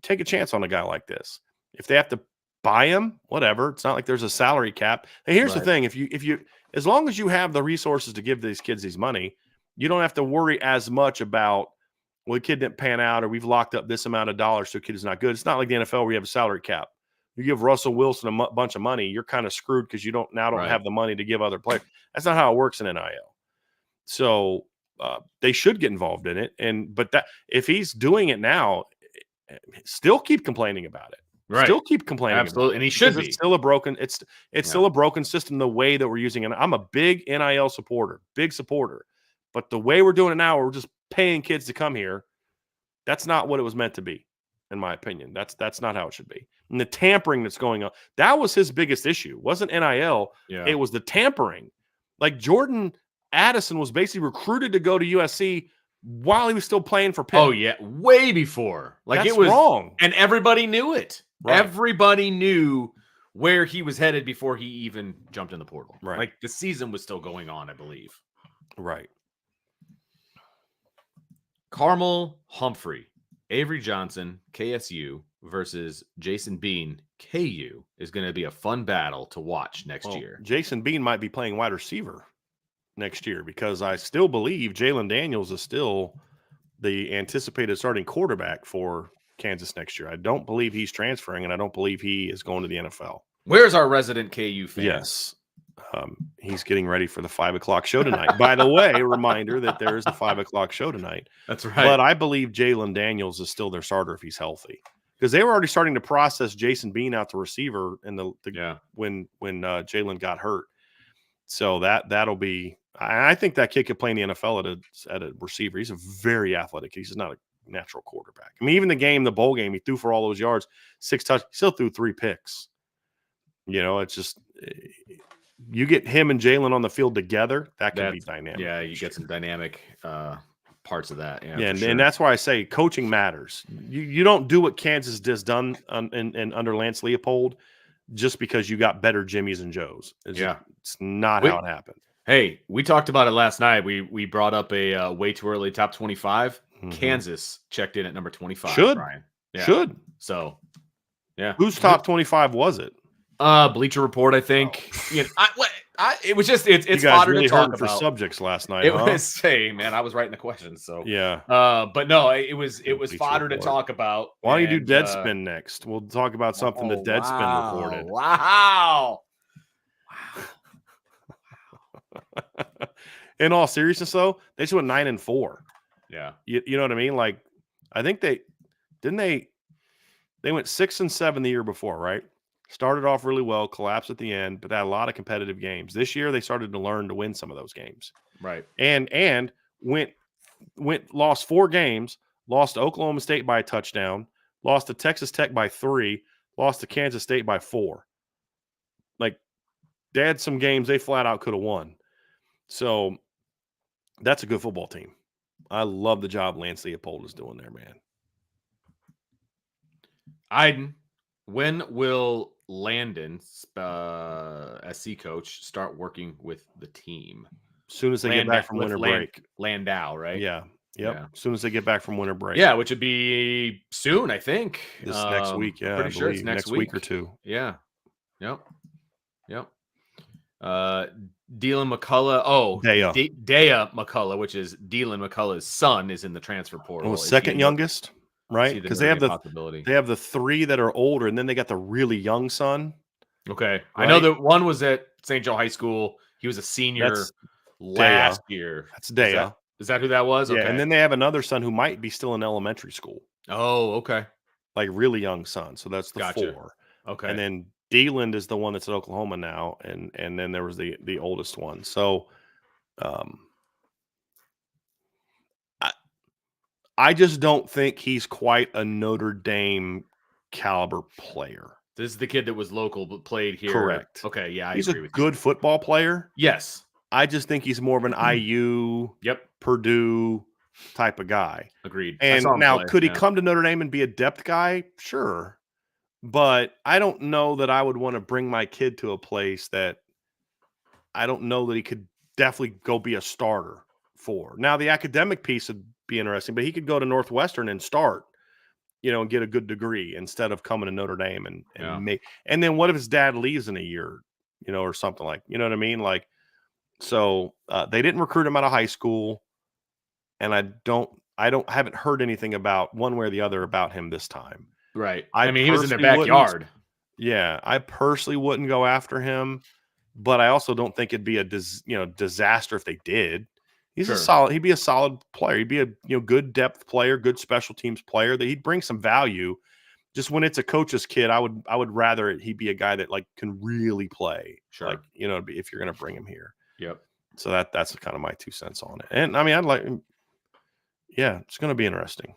take a chance on a guy like this. If they have to buy him, whatever. It's not like there's a salary cap. And here's the thing. If you as long as you have the resources to give these kids these money, you don't have to worry as much about, well, the kid didn't pan out or we've locked up this amount of dollars so the kid is not good. It's not like the NFL where you have a salary cap. You give Russell Wilson a bunch of money, you're kind of screwed because you don't have the money to give other players. That's not how it works in NIL. So they should get involved in it. But that if he's doing it now, still keep complaining about it. Right. Still keep complaining. Absolutely. And he should be. It's still a broken, it's still a broken system the way that we're using it. I'm a big NIL supporter, big supporter. But the way we're doing it now, we're just paying kids to come here. That's not what it was meant to be, in my opinion. That's not how it should be. And the tampering that's going on, that was his biggest issue. It wasn't NIL. Yeah. It was the tampering. Like Jordan Addison was basically recruited to go to USC while he was still playing for Pitt. Oh, yeah. Way before. Like that's it was wrong. And everybody knew it. Right. Everybody knew where he was headed before he even jumped in the portal. Right. Like the season was still going on, I believe. Right. Carmel Humphrey, Avery Johnson, KSU versus Jason Bean, KU is going to be a fun battle to watch next year. Jason Bean might be playing wide receiver next year because I still believe Jalen Daniels is still the anticipated starting quarterback for Kansas next year. I don't believe he's transferring, and I don't believe he is going to the NFL. Where's our resident KU fan? Yes. He's getting ready for the 5:00 show tonight. By the way, a reminder that there is the 5:00 show tonight. That's right. But I believe Jalen Daniels is still their starter if he's healthy, because they were already starting to process Jason Bean out to receiver in when Jalen got hurt. So that'll be. I think that kid could play in the NFL at a receiver. He's a very athletic. He's not a natural quarterback. I mean, even the bowl game, he threw for all those yards, 6 touchdowns. He still threw 3 picks. It's just you get him and Jalen on the field together, that can be dynamic. Yeah, you get some dynamic parts of that. Yeah, and that's why I say coaching matters. You don't do what Kansas has done under Lance Leopold just because you got better Jimmies and Joes. It's not how it happened. Hey, we talked about it last night. We brought up a way too early top 25. Mm-hmm. Kansas checked in at number 25. Brian. Yeah. Should. So, yeah. Whose top 25 was it? Bleacher Report, I think. You know, it was just it's you guys fodder really to talk heard about. For subjects last night. It was man, I was writing the questions. So yeah. But no, it was fodder to talk about. Why don't you do Deadspin next? We'll talk about something that Deadspin reported. Wow. In all seriousness, though, they just went 9-4. Yeah. You know what I mean? Like, I think they went 6-7 the year before, right? Started off really well, collapsed at the end, but had a lot of competitive games. This year, they started to learn to win some of those games. Right. And lost 4 games, lost to Oklahoma State by a touchdown, lost to Texas Tech by 3, lost to Kansas State by 4. Like, they had some games they flat out could have won. So that's a good football team. I love the job Lance Leopold is doing there, man. Iden, when will Landon, SC coach, start working with the team? As soon as they get back from winter break. Landau, right? Yeah. Yep. Yeah. As soon as they get back from winter break. Yeah, which would be soon, I think. This next week, yeah. Pretty sure it's next week or two. Yeah. Yep. Dylan McCullough. Oh, Daya McCullough, which is Dylan McCullough's son, is in the transfer portal. Second youngest, right? Because they have the 3 that are older, and then they got the really young son. Okay, right? I know that one was at St. Joe High School. He was a senior last year. That's Daya. Is that who that was? Yeah, okay. And then they have another son who might be still in elementary school. Oh, okay. Like really young son. So that's the Gotcha. 4. Okay. And then Deland is the one that's at Oklahoma now, and then there was the oldest one. So, I just don't think he's quite a Notre Dame caliber player. This is the kid that was local but played here. Correct. Okay, yeah, he's a good football player. Yes. I just think he's more of an IU, Purdue type of guy. Agreed. And now, could he come to Notre Dame and be a depth guy? Sure. But I don't know that I would want to bring my kid to a place that I don't know that he could definitely go be a starter for. Now, the academic piece would be interesting, but he could go to Northwestern and start, and get a good degree instead of coming to Notre Dame and make. And then what if his dad leaves in a year, or something like, you know what I mean? Like, so they didn't recruit him out of high school, and I haven't heard anything about one way or the other about him this time. Right. I mean, he was in their backyard. Yeah. I personally wouldn't go after him, but I also don't think it'd be a disaster if they did. He'd be a solid player. He'd be a good depth player, good special teams player, that he'd bring some value. Just when it's a coach's kid, I would rather he be a guy that like can really play. Sure. Like, if you're going to bring him here. Yep. So that's kind of my 2 cents on it. And I mean, it's going to be interesting.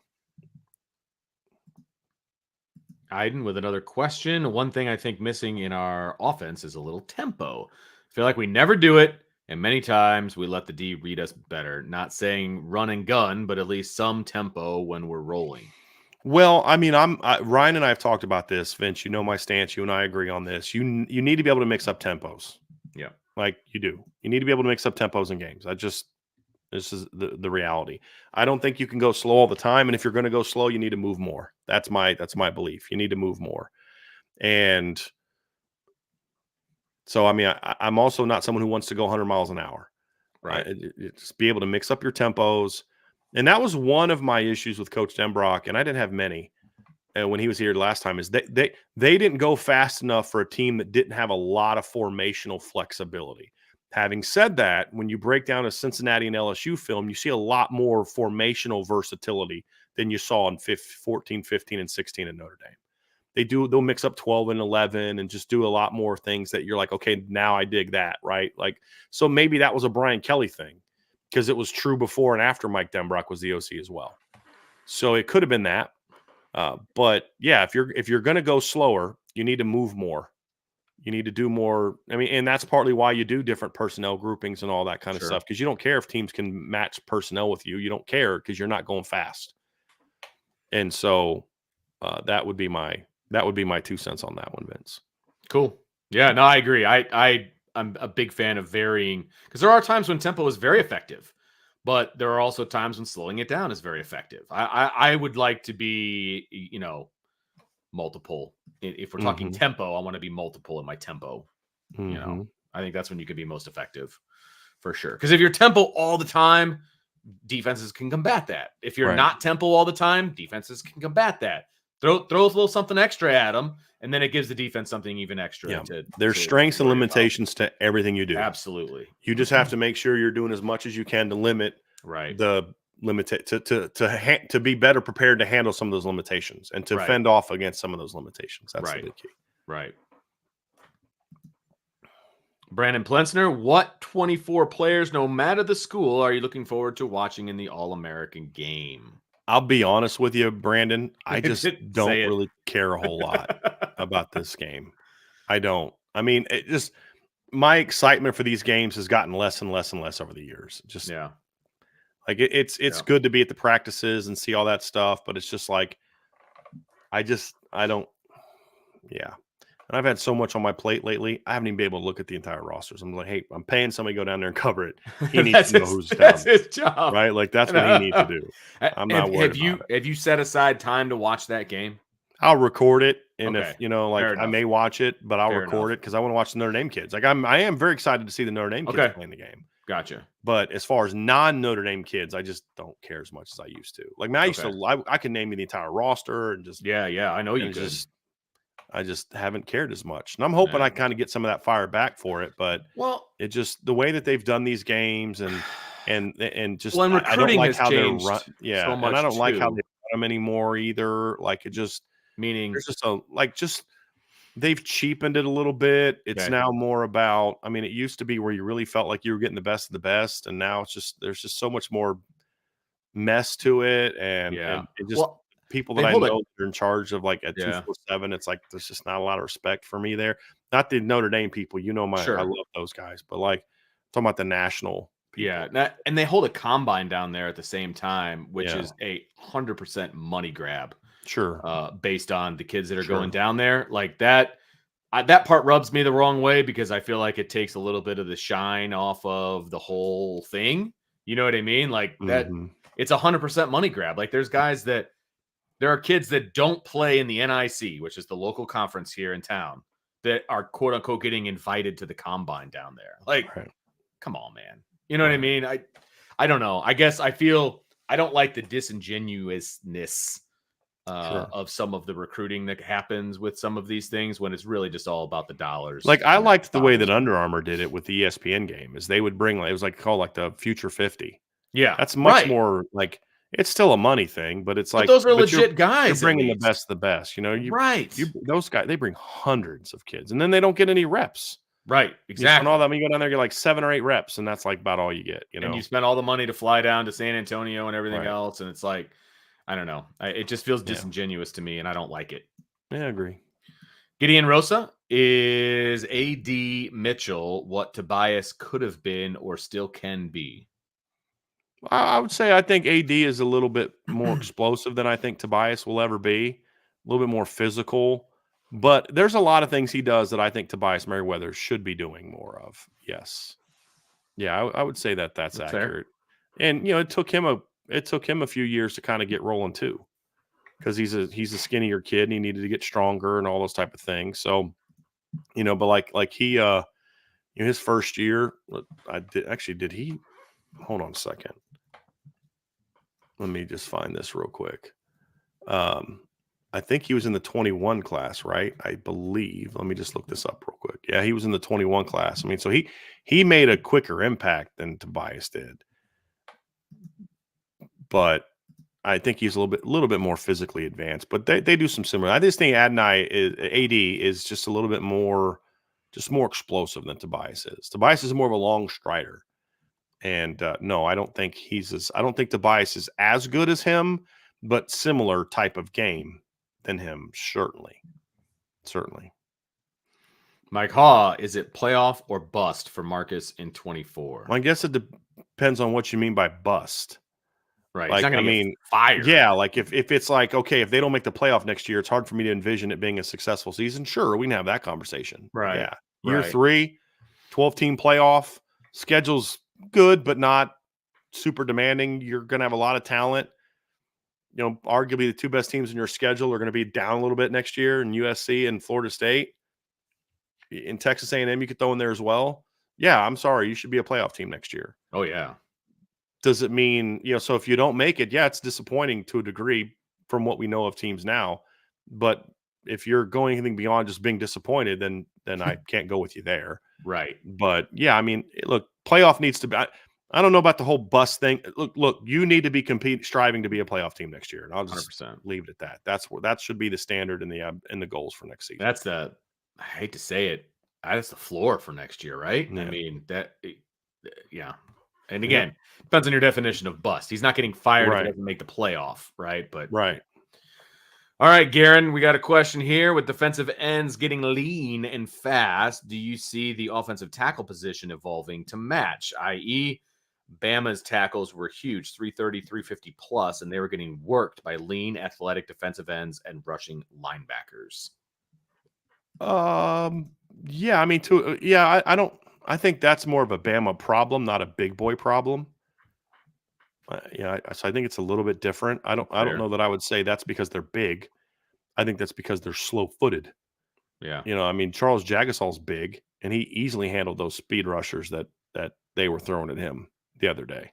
Iden with another question. One thing I think missing in our offense is a little tempo. I feel like we never do it, and many times we let the D read us better. Not saying run and gun, but at least some tempo when we're rolling. Well, I mean, Ryan and I have talked about this, Vince. You know my stance. You and I agree on this. You need to be able to mix up tempos. Yeah, like you do. You need to be able to mix up tempos in games. This is the reality. I don't think you can go slow all the time. And if you're going to go slow, you need to move more. That's my belief. You need to move more. And so, I mean, I'm also not someone who wants to go 100 miles an hour. Right. Just be able to mix up your tempos. And that was one of my issues with Coach Denbrock. And I didn't have many. And when he was here last time, is they didn't go fast enough for a team that didn't have a lot of formational flexibility. Having said that, when you break down a Cincinnati and LSU film, you see a lot more formational versatility than you saw in 14, 15, and 16 in Notre Dame. They'll mix up 12 and 11 and just do a lot more things that you're like, okay, now I dig that, right? Like, so maybe that was a Brian Kelly thing because it was true before and after Mike Denbrock was the OC as well. So it could have been that. But yeah, if you're going to go slower, you need to move more. You need to do more. I mean, and that's partly why you do different personnel groupings and all that kind of stuff, because you don't care if teams can match personnel with you. You don't care because you're not going fast. And so that would be my 2 cents on that one, Vince. Cool. Yeah, no, I agree. I'm a big fan of varying, because there are times when tempo is very effective, but there are also times when slowing it down is very effective. I would like to be, multiple. If we're talking tempo, I want to be multiple in my tempo. I think that's when you can be most effective, for sure. Because if you're tempo all the time, defenses can combat that. If you're not tempo all the time, defenses can combat that. Throw a little something extra at them, and then it gives the defense something even extra. Yeah. There's strengths and limitations to everything you do. Absolutely. You just have to make sure you're doing as much as you can to limit the to be better prepared to handle some of those limitations and to fend off against some of those limitations. That's the big key. Right. Brandon Plensner, what 24 players, no matter the school, are you looking forward to watching in the All-American game? I'll be honest with you, Brandon. I just don't really care a whole lot about this game. I don't. I mean, it just my excitement for these games has gotten less and less and less over the years. Just like it's good to be at the practices and see all that stuff, but it's just like I don't. Yeah. And I've had so much on my plate lately, I haven't even been able to look at the entire rosters. I'm like, hey, I'm paying somebody to go down there and cover it. He needs to know who's down. That's his job. Right? Like, that's what he needs to do. I'm not worried about it. Have you set aside time to watch that game? I'll record it. And if, I may watch it, but I'll record it because I want to watch the Notre Dame kids. Like, I am very excited to see the Notre Dame kids playing the game. Gotcha. But as far as non-Notre Dame kids, I just don't care as much as I used to. Like, man, I can name you the entire roster and just. Yeah, I know you could. I just haven't cared as much. And I'm hoping I kind of get some of that fire back for it. But it just the way that they've done these games and just I don't like how they're run. Yeah. So much and I don't like how they run them anymore either. Like it just there's just they've cheapened it a little bit. It's now more about, I mean, it used to be where you really felt like you were getting the best of the best. And now it's just there's just so much more mess to it. And it just people that I know that are in charge of like at 247, it's like there's just not a lot of respect for me there. Not the Notre Dame people, I love those guys, but like talking about the national people. Yeah, and they hold a combine down there at the same time, which is 100% money grab. Sure, based on the kids that are going down there, like that. That part rubs me the wrong way because I feel like it takes a little bit of the shine off of the whole thing. You know what I mean? Like that, it's 100% money grab. Like there are kids that don't play in the NIC, which is the local conference here in town, that are quote unquote getting invited to the combine down there. Like, come on, man. You know what I mean? I don't know. I guess I feel I don't like the disingenuousness of some of the recruiting that happens with some of these things when it's really just all about the dollars. Like I liked the way that Under Armour did it with the ESPN game, is they would bring it was like called like the Future 50. Yeah, that's much more like. It's still a money thing, but it's like those are legit guys. You're bringing the best of the best, those guys, they bring hundreds of kids, and then they don't get any reps. Right, exactly. All that when you go down there, get like 7 or 8 reps, and that's like about all you get. And you spend all the money to fly down to San Antonio and everything else, and it's like, I don't know, it just feels disingenuous to me, and I don't like it. Yeah, I agree. Gideon Rosa, is A.D. Mitchell what Tobias could have been or still can be? I would say I think AD is a little bit more explosive than I think Tobias will ever be. A little bit more physical. But there's a lot of things he does that I think Tobias Merriweather should be doing more of. Yes. Yeah, I would say that's accurate. Fair. And it took him a few years to kind of get rolling too. Because he's a skinnier kid and he needed to get stronger and all those type of things. So, but like he his first year, did he hold on a second. Let me just find this real quick. I think he was in the 21 class, right? I believe. Let me just look this up real quick. Yeah, he was in the 21 class. I mean, so he made a quicker impact than Tobias did. But I think he's a little bit more physically advanced. But they do some similar. I just think AD is just a little bit more explosive than Tobias is. Tobias is more of a long strider. And no, I don't think Tobias is as good as him, but similar type of game than him. Certainly. Mike Haw, is it playoff or bust for Marcus in 24? Well, I guess it depends on what you mean by bust. Right. He's not Like, I going to get mean, fired. yeah, like if it's like, okay, if they don't make the playoff next year, it's hard for me to envision it being a successful season. Sure, we can have that conversation. Right. Yeah. Year Right. 3, 12-team playoff, schedule's good, but not super demanding. You're going to have a lot of talent. You know, arguably the 2 best teams in your schedule are going to be down a little bit next year, in USC and Florida State. In Texas A&M, you could throw in there as well. Yeah, I'm sorry. You should be a playoff team next year. Oh, yeah. Does it mean, so if you don't make it, yeah, it's disappointing to a degree from what we know of teams now. But if you're going anything beyond just being disappointed, then I can't go with you there. Right. But yeah, I mean, look, playoff needs to be. I don't know about the whole bus thing. Look, you need to be striving to be a playoff team next year, and I'll just 100%. leave it at that. That should be the standard in the goals for next season. I hate to say it, that's the floor for next year, right? Yeah. I mean, yeah. And again, depends on your definition of bust. He's not getting fired if he doesn't make the playoff, right? But right. All right, Garen, we got a question here. With defensive ends getting lean and fast, do you see the offensive tackle position evolving to match? I.e., Bama's tackles were huge, 330, 350 plus, and they were getting worked by lean, athletic defensive ends and rushing linebackers. Yeah, I mean, I think that's more of a Bama problem, not a big boy problem. So I think it's a little bit different. I don't know that I would say that's because they're big. I think that's because they're slow-footed. Yeah. I mean, Charles Jagasol's big, and he easily handled those speed rushers that they were throwing at him the other day.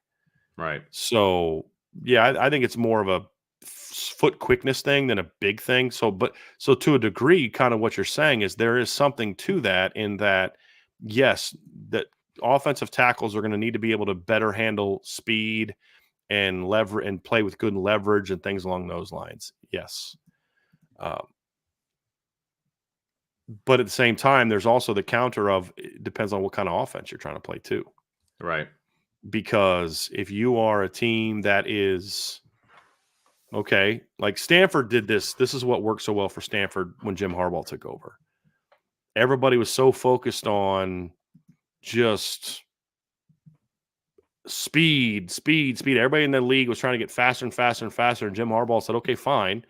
Right. So, yeah, I think it's more of a foot quickness thing than a big thing. So to a degree, kind of what you're saying is there is something to that, in that, yes, that offensive tackles are going to need to be able to better handle speed and lever and play with good leverage and things along those lines. Yes. But at the same time, there's also the counter of, it depends on what kind of offense you're trying to play too. Right. Because if you are a team that is, okay, like Stanford did this is what worked so well for Stanford when Jim Harbaugh took over. Everybody was so focused on just speed. Everybody in the league was trying to get faster and faster and faster. And Jim Harbaugh said, okay, fine.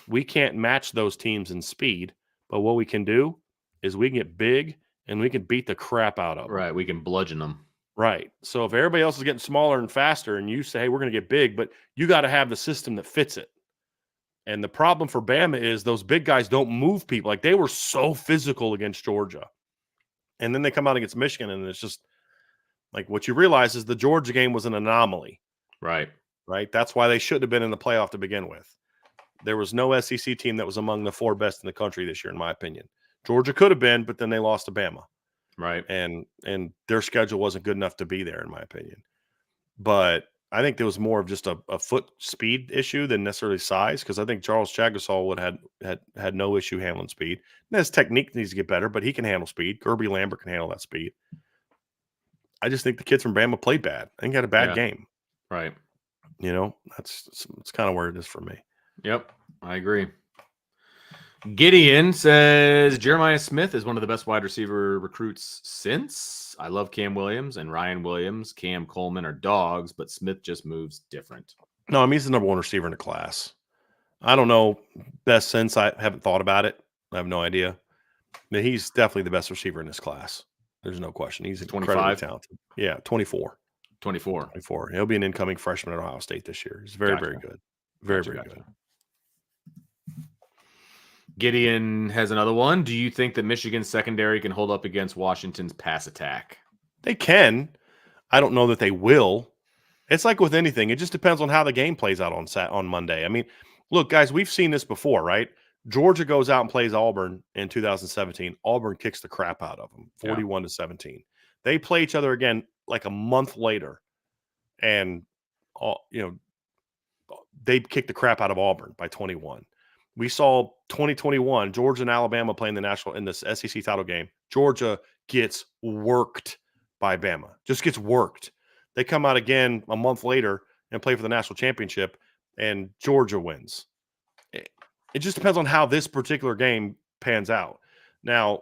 We can't match those teams in speed, but what we can do is we can get big and we can beat the crap out of them. Right. We can bludgeon them. Right. So if everybody else is getting smaller and faster and you say, hey, we're going to get big, but you got to have the system that fits it. And the problem for Bama is those big guys don't move people. Like, they were so physical against Georgia. And then they come out against Michigan, and it's just like, what you realize is the Georgia game was an anomaly. Right. Right. That's why they shouldn't have been in the playoff to begin with. There was no SEC team that was among the 4 best in the country this year, in my opinion. Georgia could have been, but then they lost to Bama. Right. And their schedule wasn't good enough to be there, in my opinion. But I think there was more of just a foot speed issue than necessarily size, because I think Charles Chagasol would had no issue handling speed. And his technique needs to get better, but he can handle speed. Kirby Lambert can handle that speed. I just think the kids from Bama played bad. I think had a bad game. Right. That's kind of where it is for me. Yep, I agree. Gideon says Jeremiah Smith is one of the best wide receiver recruits since. I love Cam Williams and Ryan Williams. Cam Coleman are dogs, but Smith just moves different. No, I mean, he's the number 1 receiver in the class. I don't know best since. I haven't thought about it. I have no idea. But he's definitely the best receiver in this class. There's no question. He's incredibly talented. Yeah, 24. 24. He'll be an incoming freshman at Ohio State this year. He's very, very good. Very good. Gideon has another one. Do you think that Michigan's secondary can hold up against Washington's pass attack? They can. I don't know that they will. It's like with anything. It just depends on how the game plays out on Monday. I mean, look, guys, we've seen this before, right? Georgia goes out and plays Auburn in 2017. Auburn kicks the crap out of them, 41-17. They play each other again like a month later, and they kick the crap out of Auburn by 21. We saw 2021 Georgia and Alabama playing in this SEC title game. Georgia gets worked by Bama, just gets worked. They come out again a month later and play for the national championship, and Georgia wins. It just depends on how this particular game pans out. Now,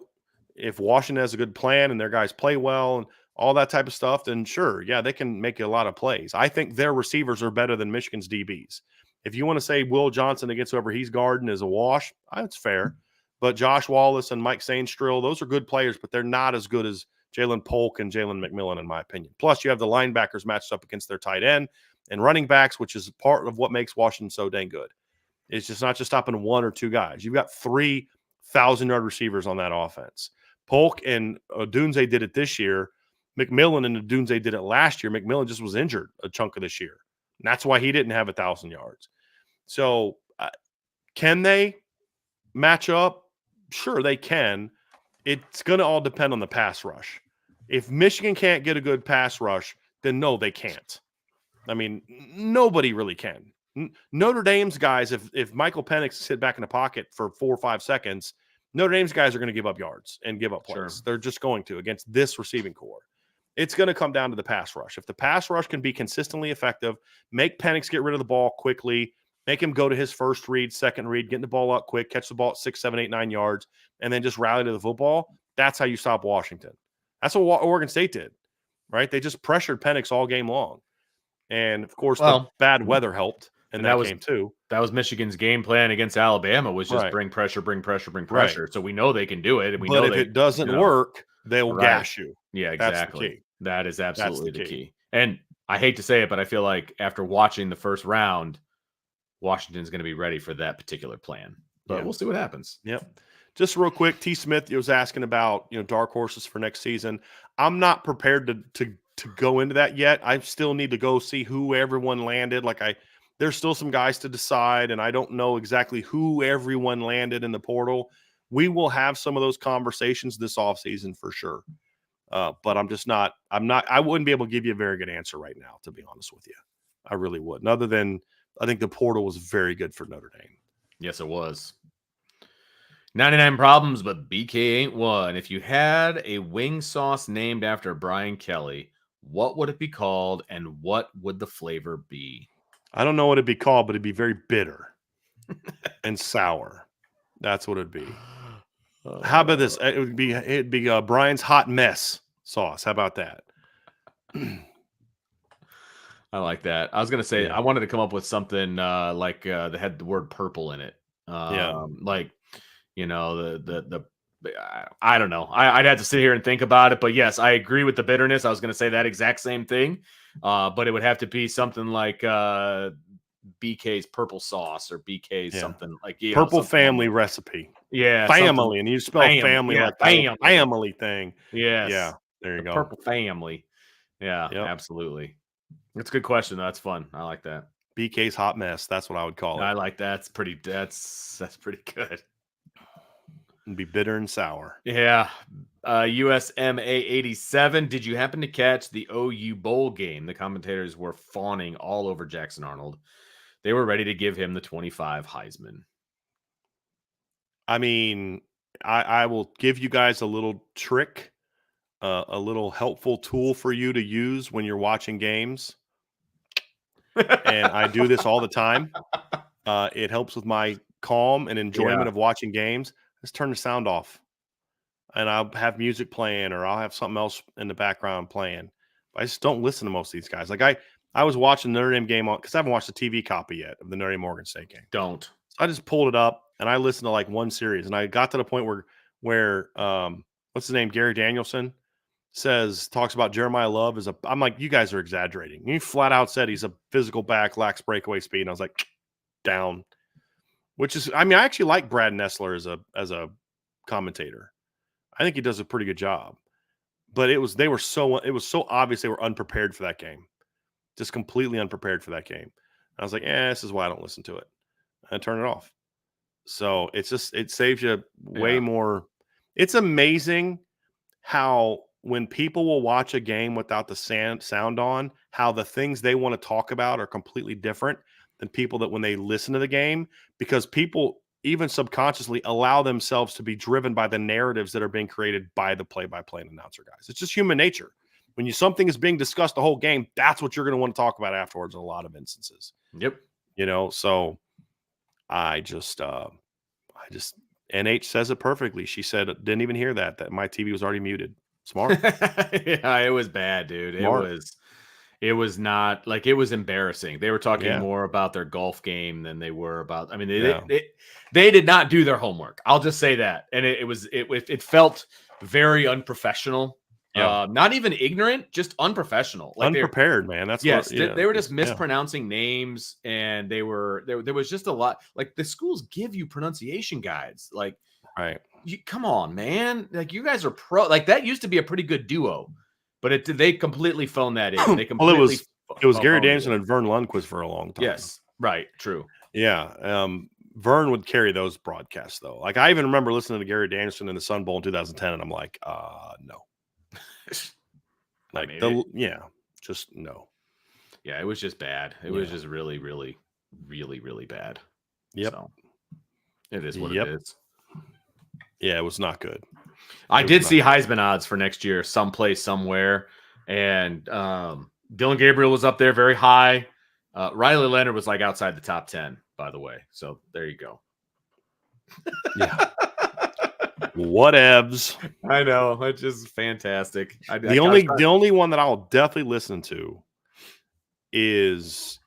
if Washington has a good plan and their guys play well and all that type of stuff, then sure, yeah, they can make a lot of plays. I think their receivers are better than Michigan's DBs. If you want to say Will Johnson against whoever he's guarding is a wash, that's fair. But Josh Wallace and Mike Sainstrill, those are good players, but they're not as good as Jalen Polk and Jalen McMillan, in my opinion. Plus, you have the linebackers matched up against their tight end and running backs, which is part of what makes Washington so dang good. It's just not just stopping one or two guys. You've got 3,000-yard receivers on that offense. Polk and Odunze did it this year. McMillan and Odunze did it last year. McMillan just was injured a chunk of this year. And that's why he didn't have 1,000 yards. So can they match up? Sure, they can. It's going to all depend on the pass rush. If Michigan can't get a good pass rush, then no, they can't. I mean, nobody really can. Notre Dame's guys, if Michael Penix sit back in the pocket for 4 or 5 seconds, Notre Dame's guys are going to give up yards and give up plays. Sure. They're just going to against this receiving core. It's going to come down to the pass rush. If the pass rush can be consistently effective, make Penix get rid of the ball quickly, make him go to his first read, second read, getting the ball out quick, catch the ball at 6, 7, 8, 9 yards, and then just rally to the football, that's how you stop Washington. That's what Oregon State did, right? They just pressured Penix all game long. And, of course, the bad weather helped in that game too. That was Michigan's game plan against Alabama, was just bring pressure. Right. So we know they can do it. And we know if it doesn't work, they will gash you. Yeah, exactly. That is absolutely the key. And I hate to say it, but I feel like after watching the first round, Washington's going to be ready for that particular plan. But we'll see what happens. Yep. Just real quick, T. Smith was asking about dark horses for next season. I'm not prepared to go into that yet. I still need to go see who everyone landed. There's still some guys to decide, and I don't know exactly who everyone landed in the portal. We will have some of those conversations this offseason for sure. But I wouldn't be able to give you a very good answer right now, to be honest with you. I really wouldn't. Other than I think the portal was very good for Notre Dame. Yes, it was. 99 problems, but BK ain't one. If you had a wing sauce named after Brian Kelly, what would it be called, and what would the flavor be? I don't know what it'd be called, but it'd be very bitter and sour. That's what it'd be. How about this? It'd be Brian's hot mess sauce. How about that? I like that. I was gonna say I wanted to come up with something that had the word purple in it. I don't know. I'd have to sit here and think about it. But yes, I agree with the bitterness. I was going to say that exact same thing. But it would have to be something like BK's purple sauce or BK's something like purple family recipe. Yeah. Family. And you spell family like family thing. Yes. Yeah. There you go. Purple family. Yeah, absolutely. That's a good question. That's fun. I like that. BK's hot mess. That's what I would call it. I like that. That's pretty good. And be bitter and sour. Yeah. USMA 87. Did you happen to catch the OU bowl game? The commentators were fawning all over Jackson Arnold. They were ready to give him the 25 Heisman. I mean, I will give you guys a little trick, a little helpful tool for you to use when you're watching games. And I do this all the time. It helps with my calm and enjoyment of watching games. Just turn the sound off, and I'll have music playing, or I'll have something else in the background playing. But I just don't listen to most of these guys. Like I was watching the Notre Dame game because I haven't watched the TV copy yet of the Notre Dame Oregon State game. Don't. So I just pulled it up and I listened to like one series, and I got to the point where what's his name, Gary Danielson talks about Jeremiah Love I'm like, you guys are exaggerating. He flat out said he's a physical back, lacks breakaway speed, and I was like, down. Which is, I mean, I actually like Brad Nessler as a commentator. I think he does a pretty good job. But it was so obvious they were unprepared for that game. Just completely unprepared for that game. And I was like, this is why I don't listen to it. And I turn it off. So it saves you way more. It's amazing how when people will watch a game without the sound on, how the things they want to talk about are completely different than people that when they listen to the game, because people even subconsciously allow themselves to be driven by the narratives that are being created by the play-by-play announcer guys. It's just human nature. When something is being discussed the whole game, that's what you're going to want to talk about afterwards in a lot of instances. Yep. So I just NH says it perfectly. She said, didn't even hear that my TV was already muted. Smart. Yeah, it was bad, dude. Smart. It was not like, it was embarrassing. They were talking Yeah. more about their golf game than they were about. I mean, Yeah. they did not do their homework. I'll just say that, and it felt very unprofessional. Yeah. Not even ignorant, just unprofessional. Like Unprepared, man. That's yes, what. Yeah, they were just mispronouncing names, and there was just a lot. Like, the schools give you pronunciation guides. Like, right. come on, man. Like, you guys are pro. Like, that used to be a pretty good duo, but they completely phoned that in. They completely. It was Gary Danielson and Vern Lundquist for a long time. Yes, right, true. Yeah, Vern would carry those broadcasts though. Like, I even remember listening to Gary Danielson in the Sun Bowl in 2010, and I'm like, no. Like just no. Yeah, it was just bad. It was just really, really, really, really bad. Yep. So it is what it is. Yeah, it was not good. I did see Heisman odds for next year, someplace, somewhere, and Dylan Gabriel was up there very high. Riley Leonard was like outside the top 10, by the way. So there you go. Yeah. Whatevs. I know. It's just fantastic. The only one that I'll definitely listen to is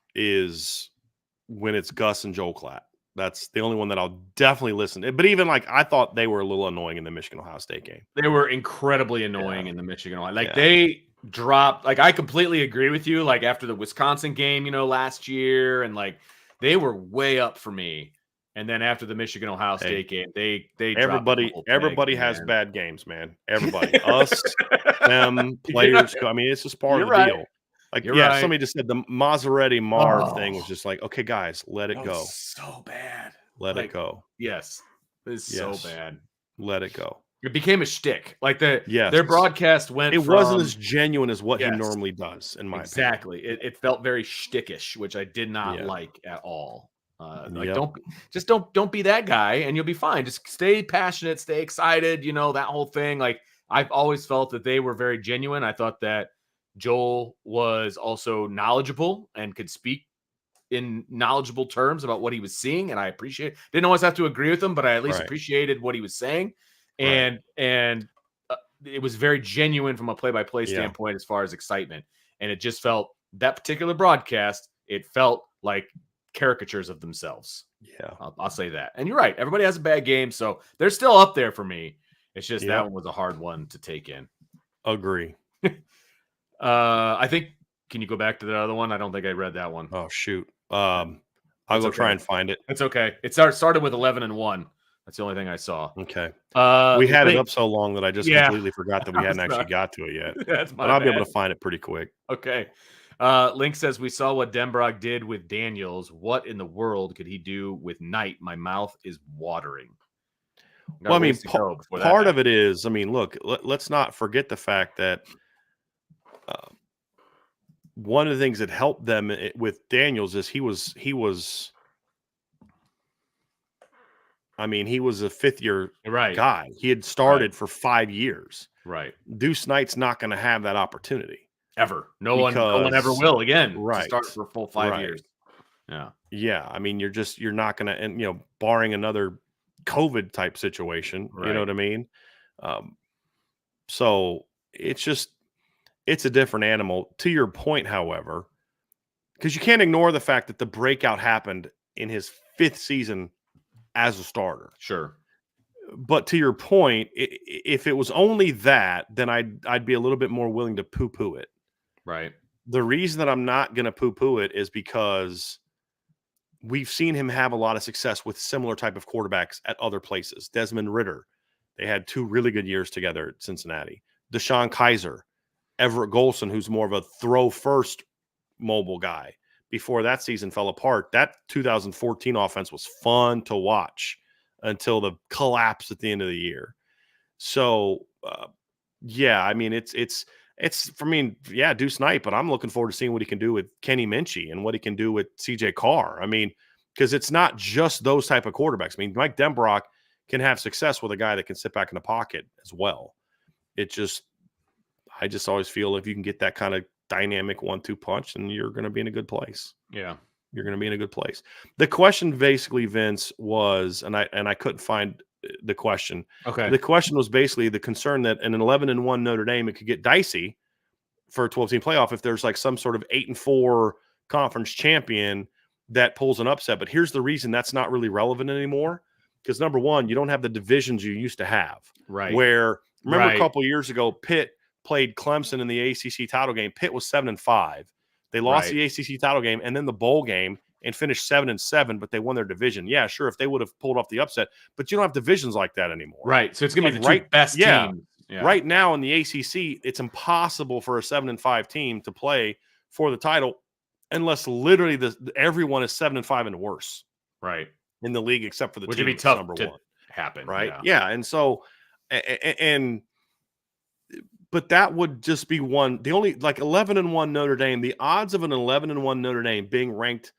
when it's Gus and Joel Klatt. That's the only one that I'll definitely listen to. But even like, I thought they were a little annoying in the Michigan-Ohio State game. They were incredibly annoying in the Michigan-Ohio. Like, they dropped. Like, I completely agree with you. Like, after the Wisconsin game, last year, and like, they were way up for me. And then after the Michigan-Ohio State game, they everybody has bad games, man. Everybody, us, them, players. I mean, it's just part of the deal. Like, somebody just said the Maserati Marv thing was just like, okay, guys, let it go. So bad. Let it go. Yes, it's so bad. Let it go. It became a shtick. Like, their broadcast went. It wasn't as genuine as what he normally does, in my opinion. It felt very shtickish, which I did not like at all. Don't be that guy, and you'll be fine. Just stay passionate, stay excited. That whole thing. Like, I've always felt that they were very genuine. I thought that Joel was also knowledgeable and could speak in knowledgeable terms about what he was seeing, and I didn't always have to agree with him, but I at least appreciated what he was saying. And it was very genuine from a play-by-play standpoint as far as excitement. And it just felt, that particular broadcast, it felt like caricatures of themselves. Yeah. I'll say that. And you're right. Everybody has a bad game, so they're still up there for me. It's just that one was a hard one to take in. Agree. I think, can you go back to the other one? I don't think I read that one. Oh, shoot. I'll go try and find it. It's okay. It started with 11-1. That's the only thing I saw. Okay. We had it up so long that I just completely forgot that we hadn't actually got to it yet. But I'll be able to find it pretty quick. Okay. Link says, we saw what Denbrock did with Daniels. What in the world could he do with Knight? My mouth is watering. Well, I mean, part of it is, I mean, look, let's not forget the fact that one of the things that helped them with Daniels is he was a fifth-year guy. He had started for 5 years. Right. Deuce Knight's not going to have that opportunity. Ever. No one ever will again. To start for a full 5 years. Yeah. Yeah. I mean, you're not going to, and barring another COVID type situation, you know what I mean? So it's a different animal. To your point, however, because you can't ignore the fact that the breakout happened in his 5th season as a starter. Sure. But to your point, if it was only that, then I'd be a little bit more willing to poo-poo it. Right. The reason that I'm not going to poo-poo it is because we've seen him have a lot of success with similar type of quarterbacks at other places. Desmond Ridder, they had 2 really good years together at Cincinnati. Deshaun Kaiser, Everett Golson, who's more of a throw-first mobile guy. Before that season fell apart, that 2014 offense was fun to watch until the collapse at the end of the year. So, I mean, it's for me, Deuce Knight, but I'm looking forward to seeing what he can do with Kenny Minchie and what he can do with CJ Carr. I mean, because it's not just those type of quarterbacks. I mean, Mike Denbrock can have success with a guy that can sit back in the pocket as well. I just always feel if you can get that kind of dynamic 1-2 punch, and you're going to be in a good place. Yeah. You're going to be in a good place. The question basically, Vince, was, and I couldn't find the question. Okay. The question was basically the concern that in an 11-1 Notre Dame, it could get dicey for a 12-team playoff if there's like some sort of 8-4 conference champion that pulls an upset. But here's the reason that's not really relevant anymore. Because number one, you don't have the divisions you used to have. Right. Where remember a couple years ago, Pitt played Clemson in the ACC title game. Pitt was 7-5. They lost the ACC title game and then the bowl game and finished 7-7, but they won their division. Yeah, sure, if they would have pulled off the upset, but you don't have divisions like that anymore. Right. So it's going to be the two best teams. Yeah. Right now in the ACC, it's impossible for a 7-5 team to play for the title unless literally everyone is 7-5 and worse. Right. In the league, except for the which team would be tough number to one. Happen. Right. Yeah. And so, but that would just be one. The only 11-1 Notre Dame, the odds of an 11-1 Notre Dame being ranked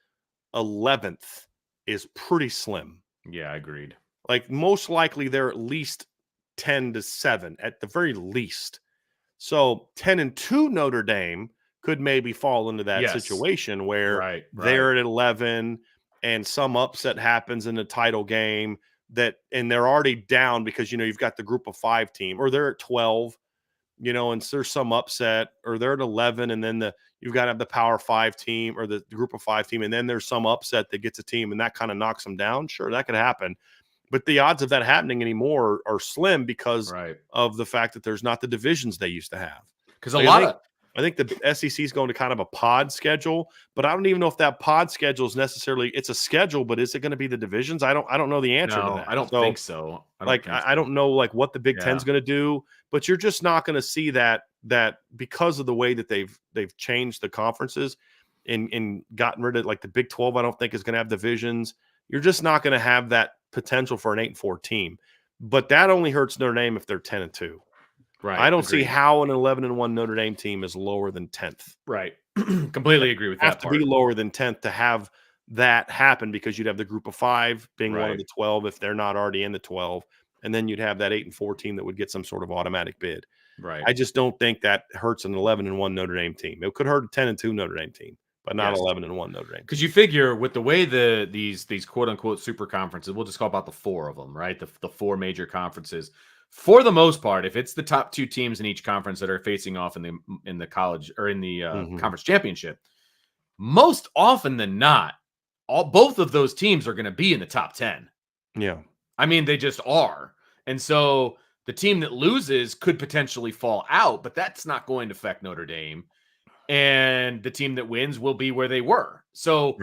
11th is pretty slim. Yeah, agreed. Like most likely they're at least 10-7 at the very least. So 10-2 Notre Dame could maybe fall into that situation where they're at 11 and some upset happens in the title game and they're already down because, you've got the group of 5 team, or they're at 12, and there's some upset, or they're at 11 and then you've got to have the Power 5 team or the group of 5 team, and then there's some upset that gets a team and that kind of knocks them down. Sure, that could happen. But the odds of that happening anymore are slim because of the fact that there's not the divisions they used to have. Because I think the SEC is going to kind of a pod schedule, but I don't even know if that pod schedule is necessarily. It's a schedule, but is it going to be the divisions? I don't know the answer to that. I don't think so. I don't know what the Big Ten's going to do, but you're just not going to see that because of the way that they've changed the conferences and gotten rid of the Big 12. I don't think is going to have divisions. You're just not going to have that potential for an 8-4 team, but that only hurts Notre Dame if they're 10-2. Right. I don't see how an 11-1 Notre Dame team is lower than 10th. Right. Completely agree with that. Have to be lower than 10th to have that happen because you'd have the group of 5 being one of the 12 if they're not already in the 12, and then you'd have that 8-4 team that would get some sort of automatic bid. Right. I just don't think that hurts an 11-1 Notre Dame team. It could hurt a 10-2 Notre Dame team, but not 11-1 Notre Dame. Because you figure with the way these quote unquote super conferences, we'll just call about the 4 of them, right? The 4 major conferences. For the most part, if it's the top 2 teams in each conference that are facing off in the college or in the conference championship, most often than not, both of those teams are going to be in the top 10. Yeah. I mean, they just are. And so the team that loses could potentially fall out, but that's not going to affect Notre Dame. And the team that wins will be where they were. So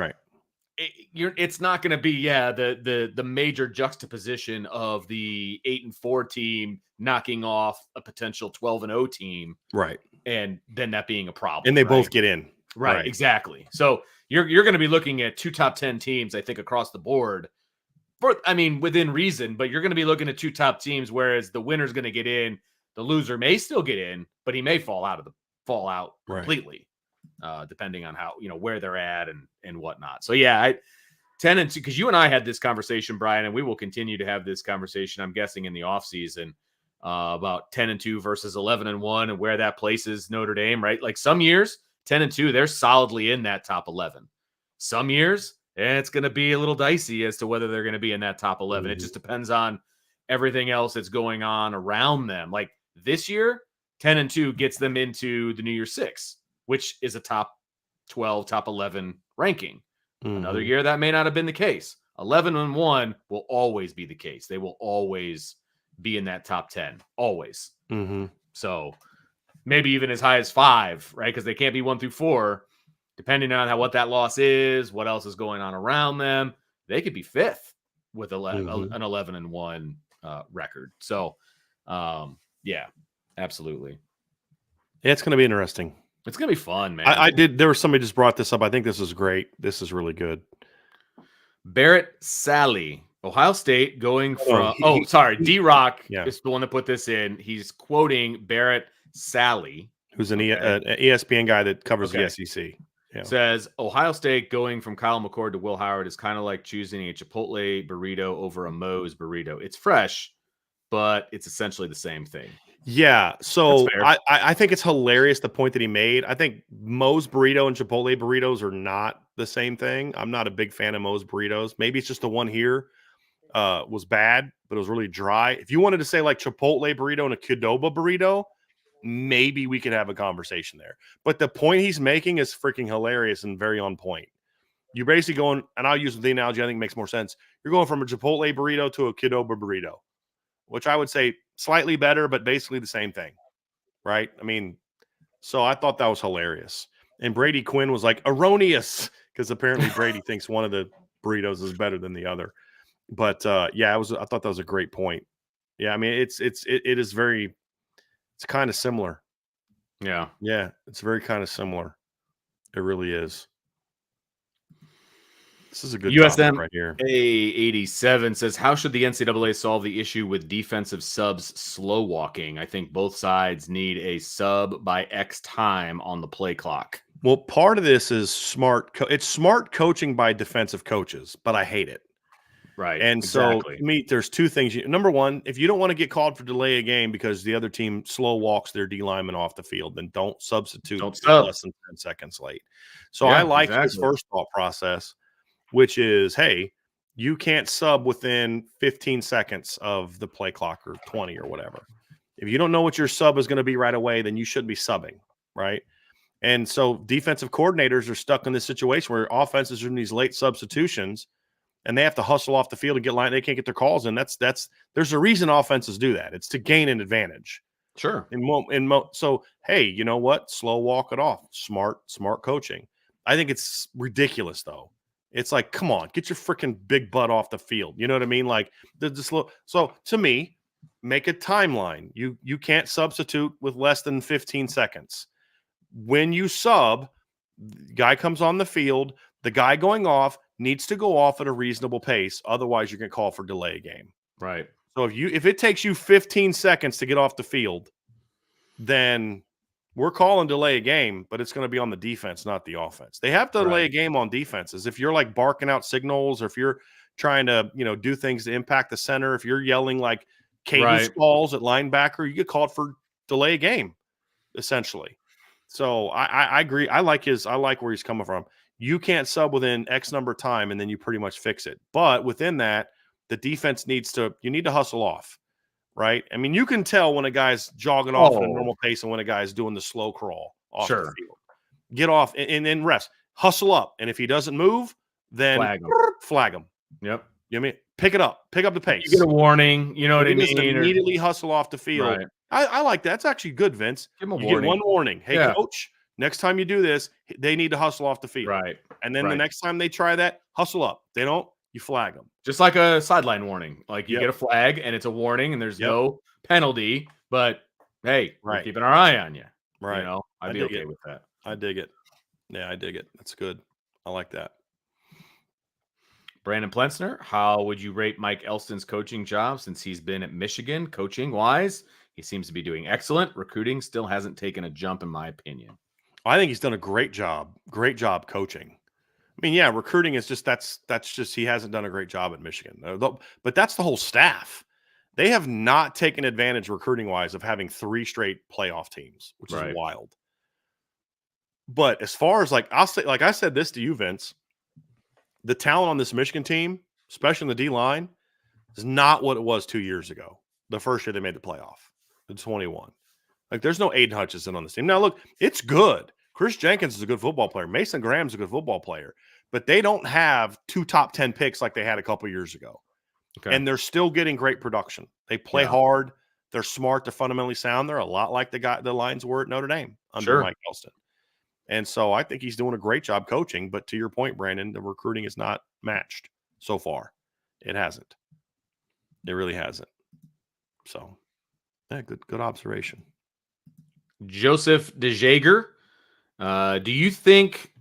it's not going to be the major juxtaposition of the 8-4 team knocking off a potential 12-0 team, right? And then that being a problem, and they both get in, right? Exactly. So you're going to be looking at 2 top 10 teams, I think, across the board. Within reason, but you're going to be looking at 2 top teams, whereas the winner's going to get in, the loser may still get in, but he may fall out completely. Depending on how, where they're at and whatnot. So 10-2, because you and I had this conversation, Brian, and we will continue to have this conversation, I'm guessing, in the offseason about 10-2 versus 11-1 and where that places Notre Dame, right? Like some years, 10-2, they're solidly in that top 11. Some years, it's going to be a little dicey as to whether they're going to be in that top 11. It just depends on everything else that's going on around them. Like this year, 10-2 gets them into the New Year's Six, which is a top 12, top 11 ranking. Another year, that may not have been the case. 11-1 will always be the case. They will always be in that top 10, always. So maybe even as high as 5, right? Because they can't be 1 through 4, depending on what that loss is, what else is going on around them. They could be 5th with an 11-1 record. So, absolutely. Yeah, it's going to be interesting. It's going to be fun, man. There was somebody just brought this up. I think this is great. This is really good. Barrett Sally, Ohio State going from D-Rock is the one that put this in. He's quoting Barrett Sally, who's an ESPN guy that covers the SEC. Yeah. Says Ohio State going from Kyle McCord to Will Howard is kind of like choosing a Chipotle burrito over a Moe's burrito. It's fresh, but it's essentially the same thing. Yeah, so I think it's hilarious the point that he made. I think Moe's burrito and Chipotle burritos are not the same thing. I'm not a big fan of Moe's burritos. Maybe it's just the one here. was bad, but it was really dry. If you wanted to say like Chipotle burrito and a Qdoba burrito, maybe we could have a conversation there. But the point he's making is freaking hilarious and very on point. You're basically going, and I'll use the analogy I think makes more sense. You're going from a Chipotle burrito to a Qdoba burrito, which I would say slightly better, but basically the same thing, right? I mean, so I thought that was hilarious. And Brady Quinn was like, erroneous, because apparently Brady thinks one of the burritos is better than the other. But yeah, I thought that was a great point. Yeah, I mean, it is very, it's kind of similar. Yeah. Yeah, it's very kind of similar. It really is. This is a good topic right here. A87 says, how should the NCAA solve the issue with defensive subs slow walking? I think both sides need a sub by X time on the play clock. Well, part of this is smart. It's smart coaching by defensive coaches, but I hate it. Right. And exactly. So to me, there's two things. Number one, if you don't want to get called for delay a game because the other team slow walks their D lineman off the field, then don't substitute less than 10 seconds late. So I like his first thought process, which is, hey, you can't sub within 15 seconds of the play clock or 20 or whatever. If you don't know what your sub is going to be right away, then you shouldn't be subbing, right? And so defensive coordinators are stuck in this situation where offenses are in these late substitutions and they have to hustle off the field and get line. They can't get their calls in. There's a reason offenses do that. It's to gain an advantage. Sure. So, hey, you know what? Slow walk it off. Smart coaching. I think it's ridiculous though. It's like, come on, get your freaking big butt off the field. You know what I mean? Like the slow. So to me, make a timeline. You can't substitute with less than 15 seconds. When you sub, the guy comes on the field, the guy going off needs to go off at a reasonable pace. Otherwise, you're going to call for delay game. Right. So if it takes you 15 seconds to get off the field, then we're calling delay a game, but it's going to be on the defense, not the offense. They have to delay a game on defenses. If you're like barking out signals or if you're trying to, do things to impact the center, if you're yelling like cadence calls at linebacker, you get called for delay a game, essentially. So I agree. I like where he's coming from. You can't sub within X number of time and then you pretty much fix it. But within that, the defense you need to hustle off, right? I mean, you can tell when a guy's jogging off at a normal pace and when a guy's doing the slow crawl off the field. Get off and then rest. Hustle up. And if he doesn't move, then flag him. Yep. You know what I mean? Pick it up. Pick up the pace. You get a warning. You know what I mean? Immediately hustle off the field. Right. I like that. That's actually good, Vince. Give him a warning. Get one warning. Hey, coach, next time you do this, they need to hustle off the field. Right. And then the next time they try that, hustle up. They don't, you flag them. Just like a sideline warning. Like you get a flag and it's a warning and there's no penalty, but hey, we're keeping our eye on you. Right. I'd be okay with that. I dig it. Yeah, I dig it. That's good. I like that. Brandon Plensner, how would you rate Mike Elston's coaching job since he's been at Michigan coaching wise? He seems to be doing excellent. Recruiting still hasn't taken a jump, in my opinion. I think he's done a great job. Great job coaching. I mean, yeah, recruiting is just that's just he hasn't done a great job at Michigan. But that's the whole staff. They have not taken advantage recruiting wise of having 3 straight playoff teams, which is wild. But as far as I said this to you, Vince, the talent on this Michigan team, especially in the D line, is not what it was 2 years ago. The first year they made the playoff, the 21. Like there's no Aiden Hutchinson on this team. Now look, it's good. Chris Jenkins is a good football player. Mason Graham's a good football player, but they don't have 2 top 10 picks like they had a couple years ago. Okay. And they're still getting great production. They play hard. They're smart. They're fundamentally sound. They're a lot like the Lions were at Notre Dame under Mike Elston. And so I think he's doing a great job coaching. But to your point, Brandon, the recruiting is not matched so far. It hasn't. It really hasn't. So, yeah, good observation. Joseph DeJager, do you think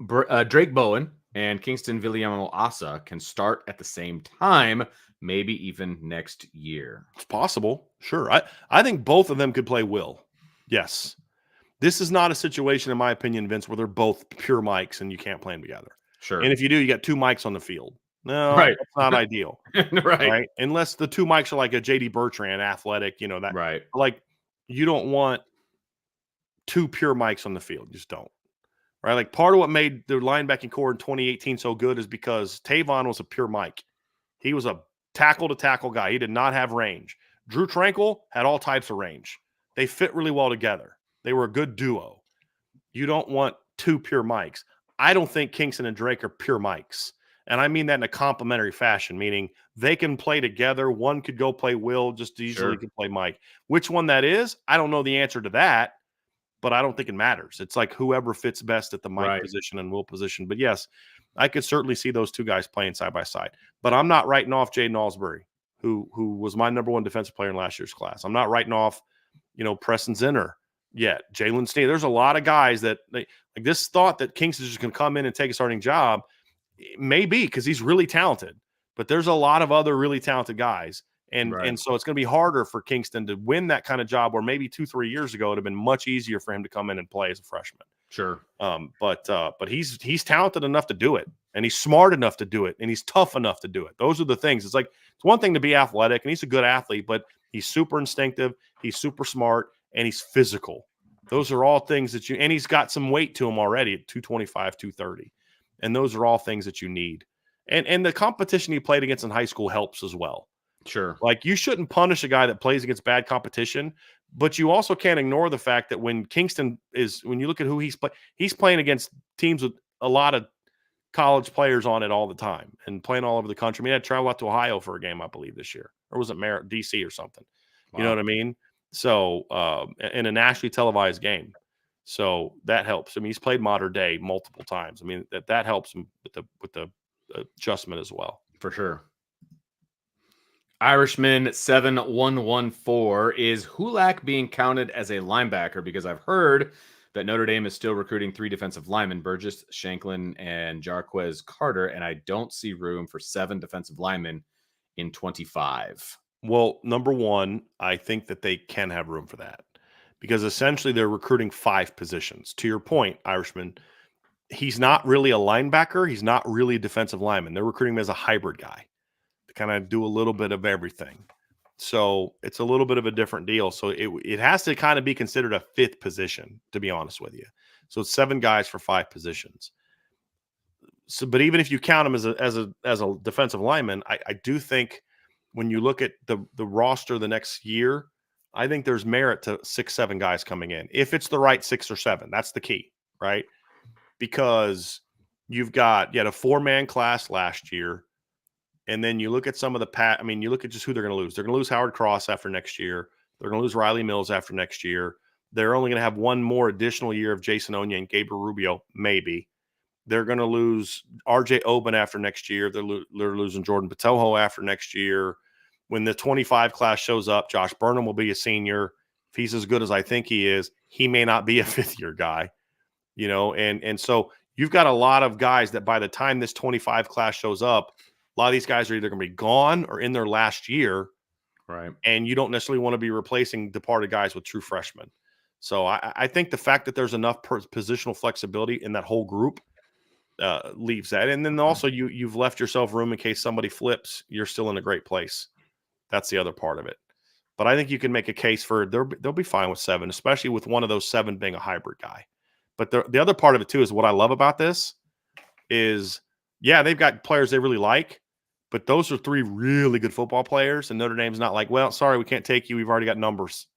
Drake Bowen and Kingston Viliamo-Asa can start at the same time, maybe even next year? It's possible. Sure. I think both of them could play Will. Yes. This is not a situation, in my opinion, Vince, where they're both pure mics and you can't play them together. Sure. And if you do, you got 2 mics on the field. No, that's not ideal. Right. Unless the 2 mics are like a JD Bertrand, athletic, that. Right. Like, you don't want 2 pure mics on the field. You just don't. Right? Like, part of what made the linebacking core in 2018 so good is because Tavon was a pure mic. He was a tackle to tackle guy. He did not have range. Drew Tranquil had all types of range. They fit really well together. They were a good duo. You don't want two pure Mikes. I don't think Kingston and Drake are pure Mikes. And I mean that in a complimentary fashion, meaning they can play together. One could go play Will, just easily could play Mike. Which one that is, I don't know the answer to that, but I don't think it matters. It's like whoever fits best at the Mike position and Will position. But yes, I could certainly see those two guys playing side by side. But I'm not writing off Jaden Alsbury, who was my number one defensive player in last year's class. I'm not writing off, Preston Zinner yet. Jalen Sneed. There's a lot of guys that like this thought that Kingston's just going to come in and take a starting job. Maybe because he's really talented, but there's a lot of other really talented guys. And so it's going to be harder for Kingston to win that kind of job where maybe 2-3 years ago it would have been much easier for him to come in and play as a freshman. Sure. But he's talented enough to do it, and he's smart enough to do it, and he's tough enough to do it. Those are the things. It's one thing to be athletic, and he's a good athlete, but he's super instinctive, he's super smart, and he's physical. Those are all things and he's got some weight to him already at 225, 230. And those are all things that you need. And the competition he played against in high school helps as well. Sure. Like you shouldn't punish a guy that plays against bad competition, but you also can't ignore the fact that when you look at who he's playing against teams with a lot of college players on it all the time and playing all over the country. I mean, I had to travel out to Ohio for a game, I believe, this year. Or was it DC or something? Wow. You know what I mean? So in a nationally televised game. So that helps. I mean, he's played modern day multiple times. I mean, that helps him with the adjustment as well. For sure. Irishman 7114 is Hulak being counted as a linebacker? Because I've heard that Notre Dame is still recruiting 3 defensive linemen, Burgess, Shanklin, and Jarquez Carter, and I don't see room for 7 defensive linemen in 25. Well, number one, I think that they can have room for that. Because essentially they're recruiting 5 positions. To your point, Irishman, he's not really a linebacker. He's not really a defensive lineman. They're recruiting him as a hybrid guy to kind of do a little bit of everything. So it's a little bit of a different deal. So it has to kind of be considered a 5th position, to be honest with you. So it's 7 guys for 5 positions. So, but even if you count him as a defensive lineman, I do think when you look at the roster the next year, I think there's merit to 6-7 guys coming in. If it's the right 6 or 7, that's the key, right? Because you had a 4-man class last year, and then you look at some of you look at just who they're going to lose. They're going to lose Howard Cross after next year. They're going to lose Riley Mills after next year. They're only going to have one more additional year of Jason Onya and Gabriel Rubio, maybe. They're going to lose RJ Oben after next year. They're losing Jordan Patojo after next year. When the 25 class shows up, Josh Burnham will be a senior. If he's as good as I think he is, he may not be a 5th-year guy, and so you've got a lot of guys that by the time this 25 class shows up, a lot of these guys are either going to be gone or in their last year. Right. And you don't necessarily want to be replacing departed guys with true freshmen. So I think the fact that there's enough positional flexibility in that whole group leaves that. And then also you've left yourself room in case somebody flips, you're still in a great place. That's the other part of it. But I think you can make a case for they'll be fine with 7, especially with one of those 7 being a hybrid guy. But the other part of it, too, is what I love about this is, they've got players they really like, but those are 3 really good football players, and Notre Dame's not like, well, sorry, we can't take you. We've already got numbers.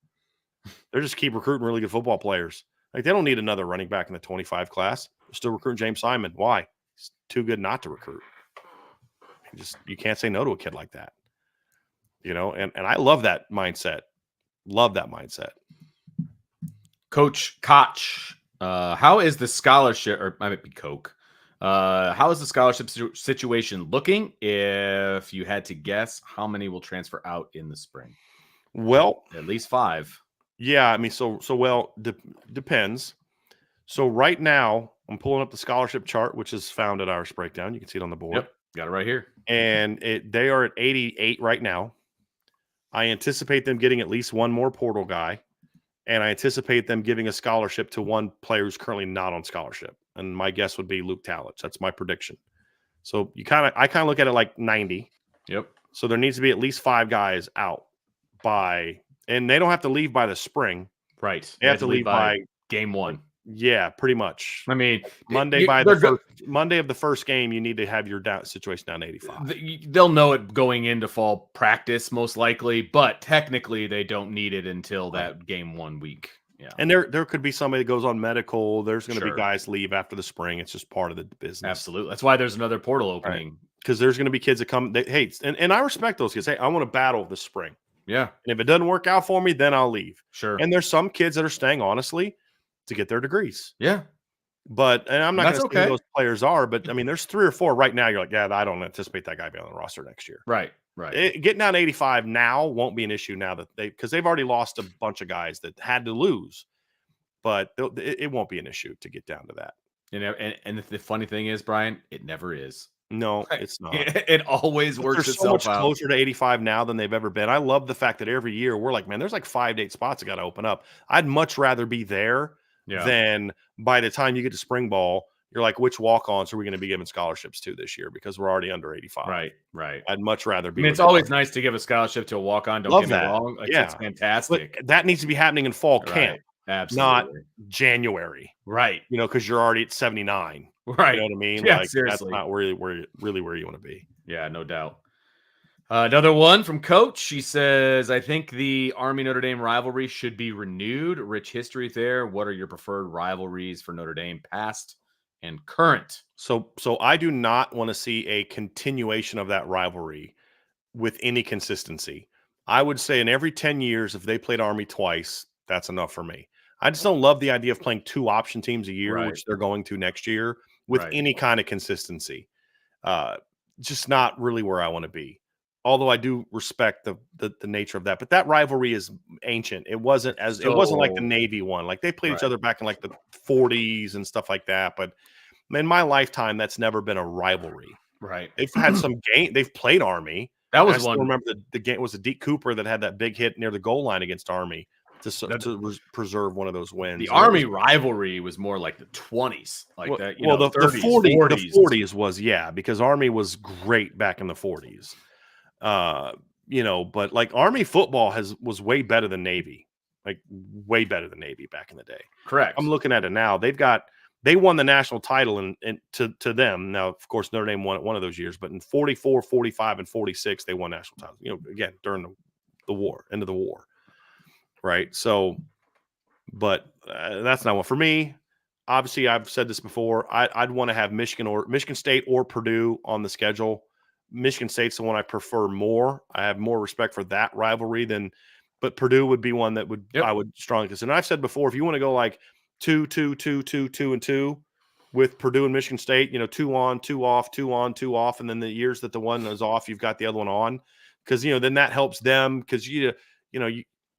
They're just keep recruiting really good football players. Like, they don't need another running back in the 25 class. They're still recruiting James Simon. Why? He's too good not to recruit. You can't say no to a kid like that. And I love that mindset. Love that mindset. Coach Koch, how is the scholarship, or I might be Coke, how is the scholarship situation looking? If you had to guess, how many will transfer out in the spring? Well, at least 5. Yeah, I mean, depends. So right now, I'm pulling up the scholarship chart, which is found at Irish Breakdown. You can see it on the board. Yep, got it right here. And they are at 88 right now. I anticipate them getting at least one more portal guy, and I anticipate them giving a scholarship to one player who's currently not on scholarship. And my guess would be Luke Talich. That's my prediction. So I kind of look at it like 90. Yep. So there needs to be at least 5 guys out and they don't have to leave by the spring. Right. They have to leave by game 1. Yeah, pretty much. I mean, Monday of the first game, you need to have your situation down 85. They'll know it going into fall practice, most likely, but technically they don't need it until that game 1 week. Yeah. And there could be somebody that goes on medical. There's going to be Sure. guys leave after the spring. It's just part of the business. Absolutely. That's why there's another portal opening. Because there's going to be kids that come, and I respect those kids. Hey, I want to battle this spring. Yeah. And if it doesn't work out for me, then I'll leave. Sure. And there's some kids that are staying, honestly, to get their degrees. Yeah. And I'm not going to say who those players are, but I mean, there's 3 or 4 right now. You're like, yeah, I don't anticipate that guy being on the roster next year. Right. Getting down to 85 now won't be an issue now because they've already lost a bunch of guys that had to lose, but it won't be an issue to get down to that. And the funny thing is, Brian, it never is. No, it's not. It always works itself so much closer to 85 now than they've ever been. I love the fact that every year we're like, man, there's like 5 to 8 spots that got to open up. I'd much rather be there than by the time you get to spring ball, you're like, which walk-ons are we going to be giving scholarships to this year? Because we're already under 85. Right. I'd much rather be. I mean, it's always nice to give a scholarship to a walk-on. Don't get me wrong. It's fantastic. But that needs to be happening in fall camp. Absolutely. Not January. Right. Because you're already at 79. Right. You know what I mean? Yeah, like seriously. That's not really where you want to be. Yeah, no doubt. Another one from Coach. She says, I think the Army-Notre Dame rivalry should be renewed. Rich history there. What are your preferred rivalries for Notre Dame, past and current? So I do not want to see a continuation of that rivalry with any consistency. I would say in every 10 years, if they played Army twice, that's enough for me. I just don't love the idea of playing 2 option teams a year, which they're going to next year, with any kind of consistency. Just not really where I want to be. Although I do respect the nature of that. But that rivalry is ancient. It wasn't like the Navy one. Like they played each other back in like the 40s and stuff like that. But in my lifetime, that's never been a rivalry. Right. They've had some game. They've played Army. That was one. I remember the game was Deke Cooper that had that big hit near the goal line against Army to preserve one of those wins. The Army rivalry was more like the 20s, like that. The 30s, 40s was because Army was great back in the 40s. But like Army football was way better than Navy, like way better than Navy back in the day. Correct. I'm looking at it now. They won the national title and to them. Now, of course, Notre Dame won it one of those years, but in 44, 45, and 46, they won national titles. Again, during the war, end of the war. Right. So, but that's not one for me. Obviously, I've said this before. I'd want to have Michigan State or Purdue on the schedule. Michigan State's the one I prefer more. I have more respect for that rivalry but Purdue would be one that I would strongly consider. And I've said before, if you want to go like 2, 2, 2, 2, 2, and 2 with Purdue and Michigan State, 2 on, 2 off, 2 on, 2 off, and then the years that the one is off, you've got the other one on, because then that helps them because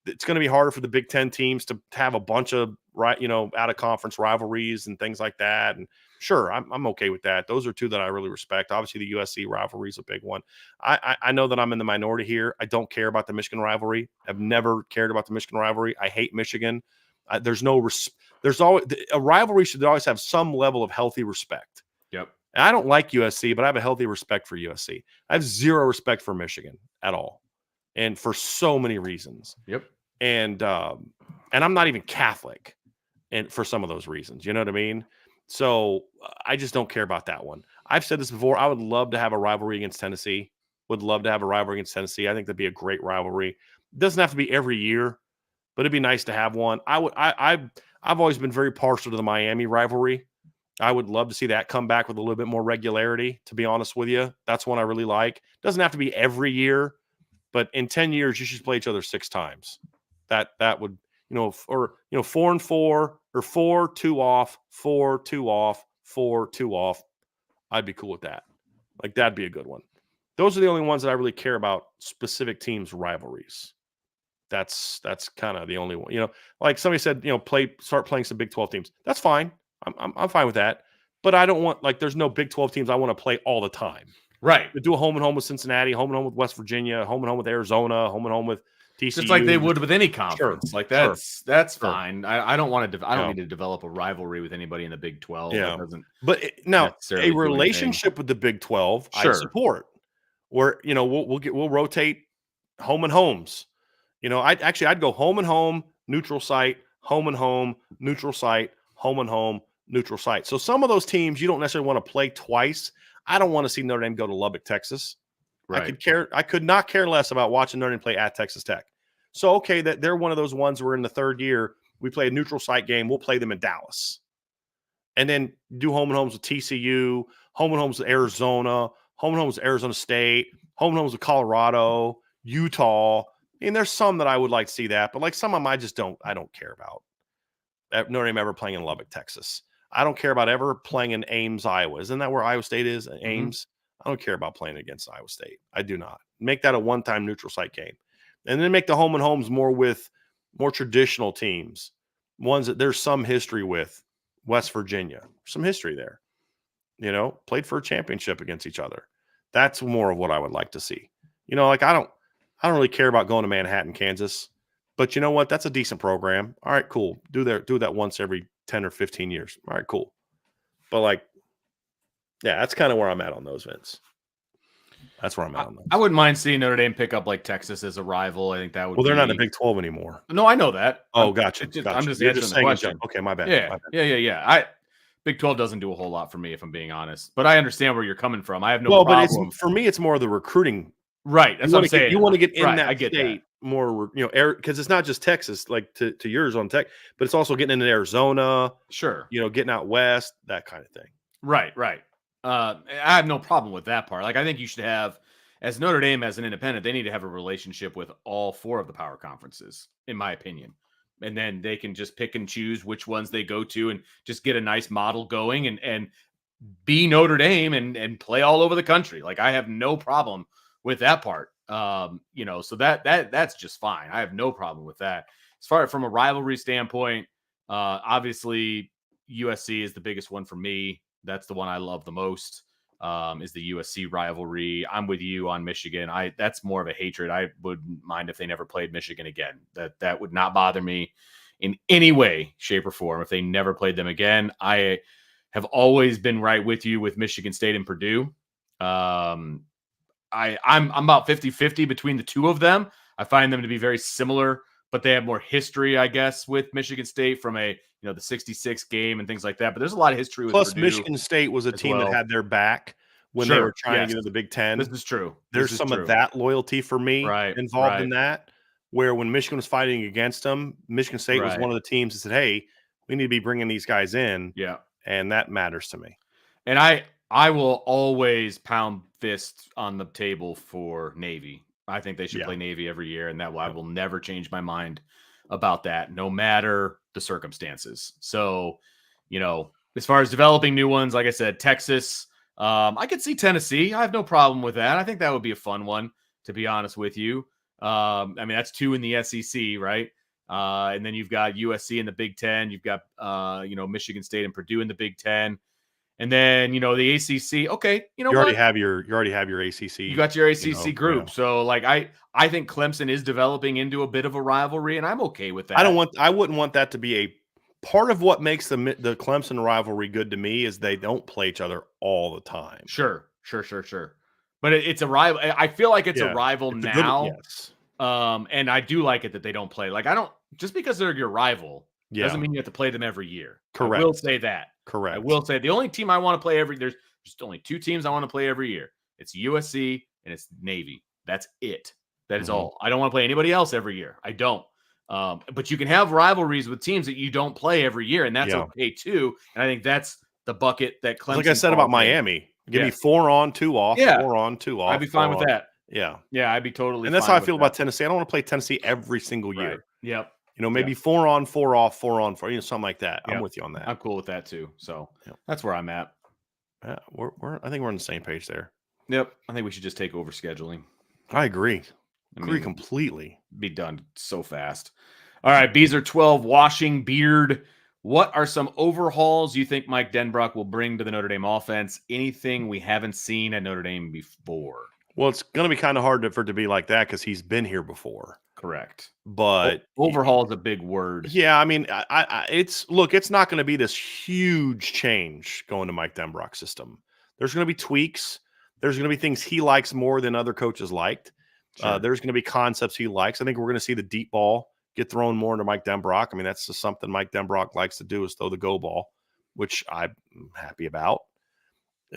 it's going to be harder for the Big Ten teams to have a bunch of out of conference rivalries and things like that. And sure, I'm okay with that. Those are 2 that I really respect. Obviously, the USC rivalry is a big one. I know that I'm in the minority here. I don't care about the Michigan rivalry. I've never cared about the Michigan rivalry. I hate Michigan. There's always a rivalry should always have some level of healthy respect. Yep. And I don't like USC, but I have a healthy respect for USC. I have zero respect for Michigan at all, and for so many reasons. Yep. And I'm not even Catholic, and for some of those reasons, you know what I mean? So I just don't care about that one. I've said this before. I would love to have a rivalry against Tennessee. Would love to have a rivalry against Tennessee. I think that'd be a great rivalry. It doesn't have to be every year, but it'd be nice to have one. I've always been very partial to the Miami rivalry. I would love to see that come back with a little bit more regularity, to be honest with you. That's one I really like. Doesn't have to be every year, but in 10 years, you should play each other 6 times. That would, 4 and 4, or 4, 2 off, 4, 2 off, 4, 2 off. I'd be cool with that. Like, that'd be a good one. Those are the only ones that I really care about, specific teams' rivalries. That's kind of the only one. Like somebody said, start playing some Big 12 teams. That's fine. I'm fine with that. But I don't want, there's no Big 12 teams I want to play all the time. Right. To do a home and home with Cincinnati, home and home with West Virginia, home and home with Arizona, home and home with TCU. Just like they would with any conference. Sure. That's fine. I don't want to. I don't need to develop a rivalry with anybody in the Big 12. Yeah. But now a relationship with the Big 12, I support. Where we'll rotate home and homes. I'd go home and home, neutral site, home and home, neutral site, home and home, neutral site. So some of those teams you don't necessarily want to play twice. I don't want to see Notre Dame go to Lubbock, Texas. Right. I could not care less about watching Notre Dame play at Texas Tech. So, okay, that they're one of those ones where in the third year, we play a neutral site game. We'll play them in Dallas. And then do home and homes with TCU, home and homes with Arizona, home and homes with Arizona State, home and homes with Colorado, Utah. And there's some that I would like to see that, but like some of them I don't care about. Notre Dame ever playing in Lubbock, Texas. I don't care about ever playing in Ames, Iowa. Isn't that where Iowa State is? Ames. I don't care about playing against Iowa State. I do not. Make that a one-time neutral site game. And then make the home and homes more with more traditional teams, ones that there's some history with. West Virginia, some history there. Played for a championship against each other. That's more of what I would like to see. Like I don't really care about going to Manhattan, Kansas. But you know what? That's a decent program. All right, cool. Do that once every 10 or 15 years. All right, cool. But that's kind of where I'm at on those, Vince. That's where I'm at on those. I wouldn't mind seeing Notre Dame pick up like Texas as a rival. I think that would. Well, they're not in the Big 12 anymore. No, I know that. Oh, gotcha. I'm just You're answering just the question. Okay, my bad. Yeah. Big 12 doesn't do a whole lot for me, if I'm being honest. But I understand where you're coming from. I have no problem. But for me, it's more the recruiting. Right. That's what I'm saying. You want to get in that I get state more, because it's not just Texas, like to yours on Tech, but it's also getting into Arizona. Sure. Getting out west, that kind of thing. Right. I have no problem with that part. Like, I think you should have, as Notre Dame, as an independent, they need to have a relationship with all four of the power conferences, in my opinion. And then they can just pick and choose which ones they go to and just get a nice model going and be Notre Dame and play all over the country. Like, I have no problem with that part. So that's just fine. I have no problem with that. As far from a rivalry standpoint, obviously USC is the biggest one for me. That's the one I love the most. Is the USC rivalry. I'm with you on Michigan. That's more of a hatred. I wouldn't mind if they never played Michigan again. That would not bother me in any way, shape, or form if they never played them again. I have always been right with you with Michigan State and Purdue. I'm about 50-50 between the two of them. I find them to be very similar, but they have more history, I guess, with Michigan State from the 66 game and things like that. But there's a lot of history with Plus, Purdue. Michigan State was a team that had their back when they were trying to get into the Big Ten. This is true. There's some of that loyalty for me involved in that, where when Michigan was fighting against them, Michigan State was one of the teams that said, hey, we need to be bringing these guys in. Yeah. And that matters to me. And I will always pound fists on the table for Navy. I think they should play Navy every year, and I will never change my mind about that, no matter the circumstances. So, as far as developing new ones, like I said, Texas, I could see Tennessee. I have no problem with that. I think that would be a fun one, to be honest with you. That's 2 in the SEC, right? And then you've got USC in the Big Ten. You've got, Michigan State and Purdue in the Big Ten. And then, the ACC. Okay, you already have your ACC. You got your ACC group. Yeah. So, I think Clemson is developing into a bit of a rivalry, and I'm okay with that. I wouldn't want that to be a part of what makes the Clemson rivalry good to me is they don't play each other all the time. Sure. But it's a rival. I feel like it's a rival now. Yes. And I do like it that they don't play. Just because they're your rival doesn't mean you have to play them every year. Correct. I will say that. Correct. I will say the only team I want to play there's just only 2 teams I want to play every year. It's USC and it's Navy. That's it. That is all. I don't want to play anybody else every year. I don't. But you can have rivalries with teams that you don't play every year, and that's okay too. And I think that's the bucket that Clemson. Like I said about Miami, give me 4 on, 2 off. 4 on, 2 off. I'd be fine with that. Yeah, I'd be totally. And that's how I feel about Tennessee. I don't want to play Tennessee every single year. Yep. Maybe 4 on, 4 off, 4 on, 4. Something like that. I'm with you on that. I'm cool with that too. So that's where I'm at. Yeah, I think we're on the same page there. Yep. I think we should just take over scheduling. I agree. Completely. Be done so fast. All right, Beezer 12, washing beard. What are some overhauls you think Mike Denbrock will bring to the Notre Dame offense? Anything we haven't seen at Notre Dame before? Well, it's going to be kind of hard for it to be like that because he's been here before. Correct. But overhaul is a big word. Yeah, it's not going to be this huge change going to Mike Denbrock's system. There's going to be tweaks. There's going to be things he likes more than other coaches liked. Sure. There's going to be concepts he likes. I think we're going to see the deep ball get thrown more into Mike Denbrock. I mean, that's just something Mike Denbrock likes to do, is throw the go ball, which I'm happy about.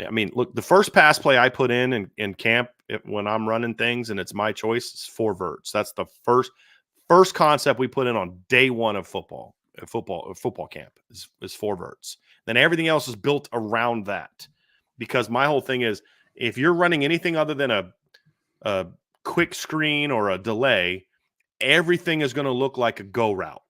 I mean, look, the first pass play I put in camp when I'm running things and it's my choice is 4 verts. That's the first concept we put in on day one of football camp is 4 verts. Then everything else is built around that, because my whole thing is, if you're running anything other than a quick screen or a delay, everything is going to look like a go route.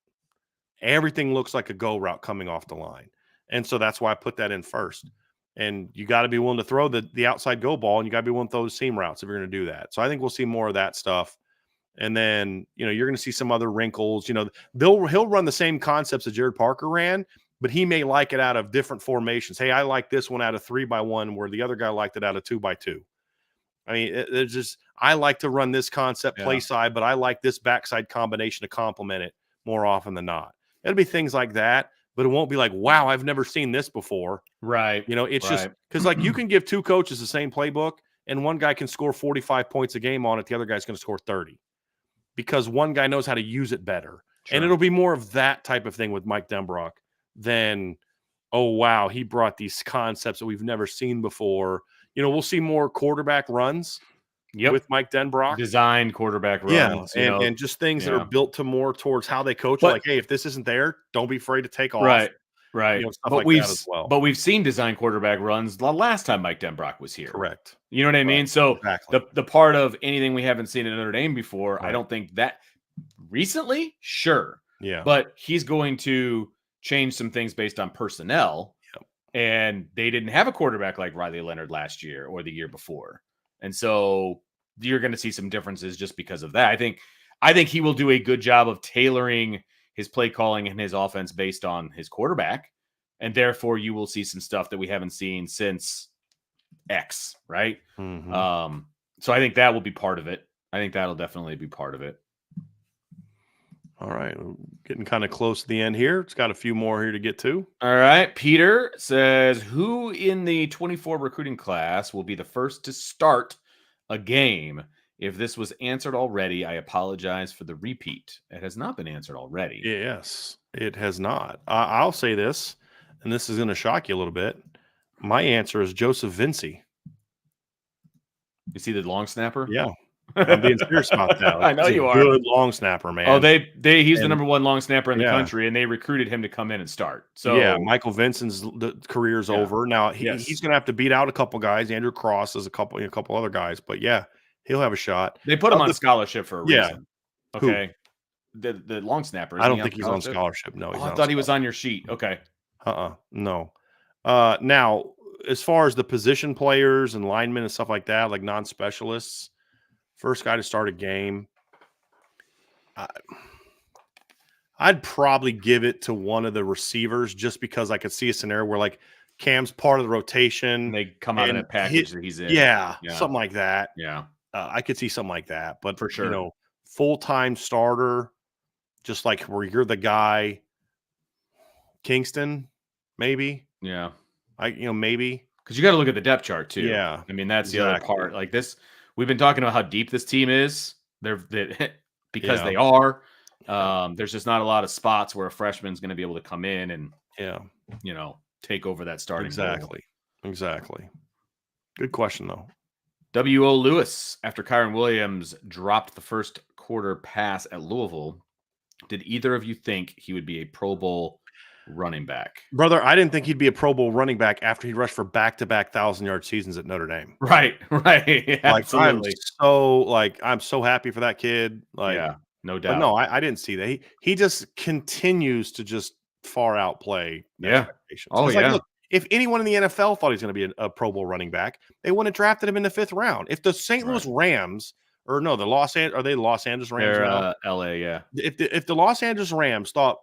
Everything looks like a go route coming off the line. And so that's why I put that in first. And you got to be willing to throw the outside go ball, and you got to be willing to throw those seam routes if you're going to do that. So I think we'll see more of that stuff. And then, you're going to see some other wrinkles. He'll run the same concepts that Jared Parker ran, but he may like it out of different formations. Hey, I like this one out of 3x1, where the other guy liked it out of 2x2. I mean, I like to run this concept play side, but I like this backside combination to complement it more often than not. It'll be things like that, but it won't be like, wow, I've never seen this before. Right. It's just because, like, you can give 2 coaches the same playbook and one guy can score 45 points a game on it. The other guy's going to score 30 because one guy knows how to use it better. Sure. And it'll be more of that type of thing with Mike Denbrock than, oh, wow, he brought these concepts that we've never seen before. We'll see more quarterback runs with Mike Denbrock. Designed quarterback runs. And just things that are built to more towards how they coach. Like, hey, if this isn't there, don't be afraid to take off. Right. Stuff but like that as well. But we've seen design quarterback runs the last time Mike Denbrock was here. Correct. You know what I mean? So the part of anything we haven't seen at Notre Dame before, I don't think that recently, sure. Yeah. But he's going to change some things based on personnel. Yep. And they didn't have a quarterback like Riley Leonard last year or the year before. And so you're going to see some differences just because of that. I think he will do a good job of tailoring his play calling and his offense based on his quarterback. And therefore you will see some stuff that we haven't seen since X, right? Mm-hmm. So I think that will be part of it. I think that'll definitely be part of it. All right. We're getting kind of close to the end here. It's got a few more here to get to. All right. Peter says, who in the 24 recruiting class will be the first to start a game? If this was answered already, I apologize for the repeat. It has not been answered already. Yes, it has not. I'll say this, and this is going to shock you a little bit. My answer is Joseph Vincey. You see the long snapper? Yeah. I'm being serious about that. I know you are. Good long snapper, man. Oh, he's the number 1 long snapper in the country, and they recruited him to come in and start. So yeah, Michael Vincent's career's over. Now he's going to have to beat out a couple guys. Andrew Cross is a couple other guys, but yeah, he'll have a shot. They put him on scholarship for a reason. Okay. Who? The long snapper. I don't think he's on scholarship. No, I thought he was on your sheet. Okay. No. Now, as far as the position players and linemen and stuff like that, like non-specialists, first guy to start a game, I'd probably give it to one of the receivers just because I could see a scenario where, like, Cam's part of the rotation. And they come out in a package that he's in. Yeah, something like that. Yeah. I could see something like that. But, for sure, full-time starter, just like where you're the guy, Kingston, maybe. Yeah. Maybe. Because you got to look at the depth chart, too. Yeah. I mean, that's the other part. Like this, we've been talking about how deep this team is. Because they are. There's just not a lot of spots where a freshman's going to be able to come in and, take over that starting role. Exactly. Good question, though. W.O. Lewis, after Kyron Williams dropped the first quarter pass at Louisville, did either of you think he would be a Pro Bowl running back? Brother, I didn't think he'd be a Pro Bowl running back after he rushed for back-to-back 1,000-yard seasons at Notre Dame. Right. Yeah, absolutely. I'm so happy for that kid. Yeah, no doubt. But no, I didn't see that. He just continues to just far outplay expectations. Oh, yeah. Look, if anyone in the NFL thought he was going to be a Pro Bowl running back, they wouldn't have drafted him in the 5th round. If the St. Louis Rams, or no, the Los Angeles Rams? They're L.A., yeah. If the Los Angeles Rams thought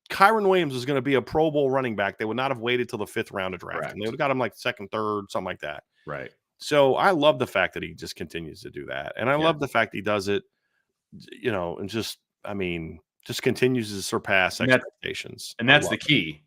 Kyron Williams was going to be a Pro Bowl running back, they would not have waited till the 5th round to draft him. They would have got him like 2nd, 3rd, something like that. Right. So I love the fact that he just continues to do that. And I love the fact he does it, and just continues to surpass expectations. And that's the key.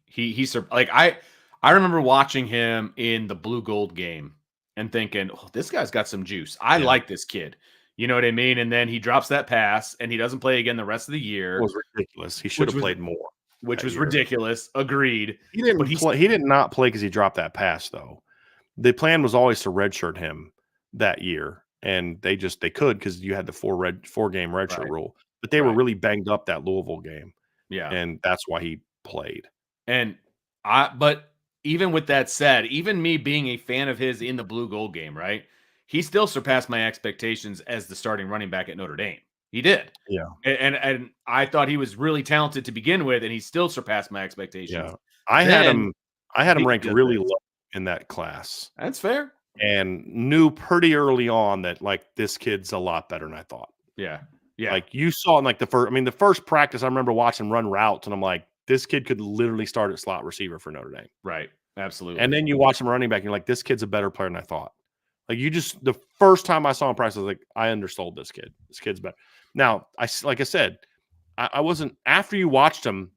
I remember watching him in the blue gold game and thinking, oh, this guy's got some juice. I like this kid. You know what I mean? And then he drops that pass and he doesn't play again the rest of the year. It was ridiculous. He should have played more. Which was ridiculous. Agreed. He didn't play. He did not play because he dropped that pass, though. The plan was always to redshirt him that year, and they could because you had the 4-game redshirt rule. But they were really banged up that Louisville game. Yeah, and that's why he played. But even with that said, even me being a fan of his in the blue gold game, right? He still surpassed my expectations as the starting running back at Notre Dame. He did. Yeah. And I thought he was really talented to begin with, and he still surpassed my expectations. Yeah. I had him ranked really low in that class. That's fair. And knew pretty early on that like this kid's a lot better than I thought. Yeah. Yeah. Like you saw in like the first practice, I remember watching run routes and I'm like, this kid could literally start at slot receiver for Notre Dame. Right. Absolutely. And then you watch him running back and you're like, this kid's a better player than I thought. Like the first time I saw him practice, I was like, I undersold this kid. This kid's better. Now, like I said, I wasn't, after you watched him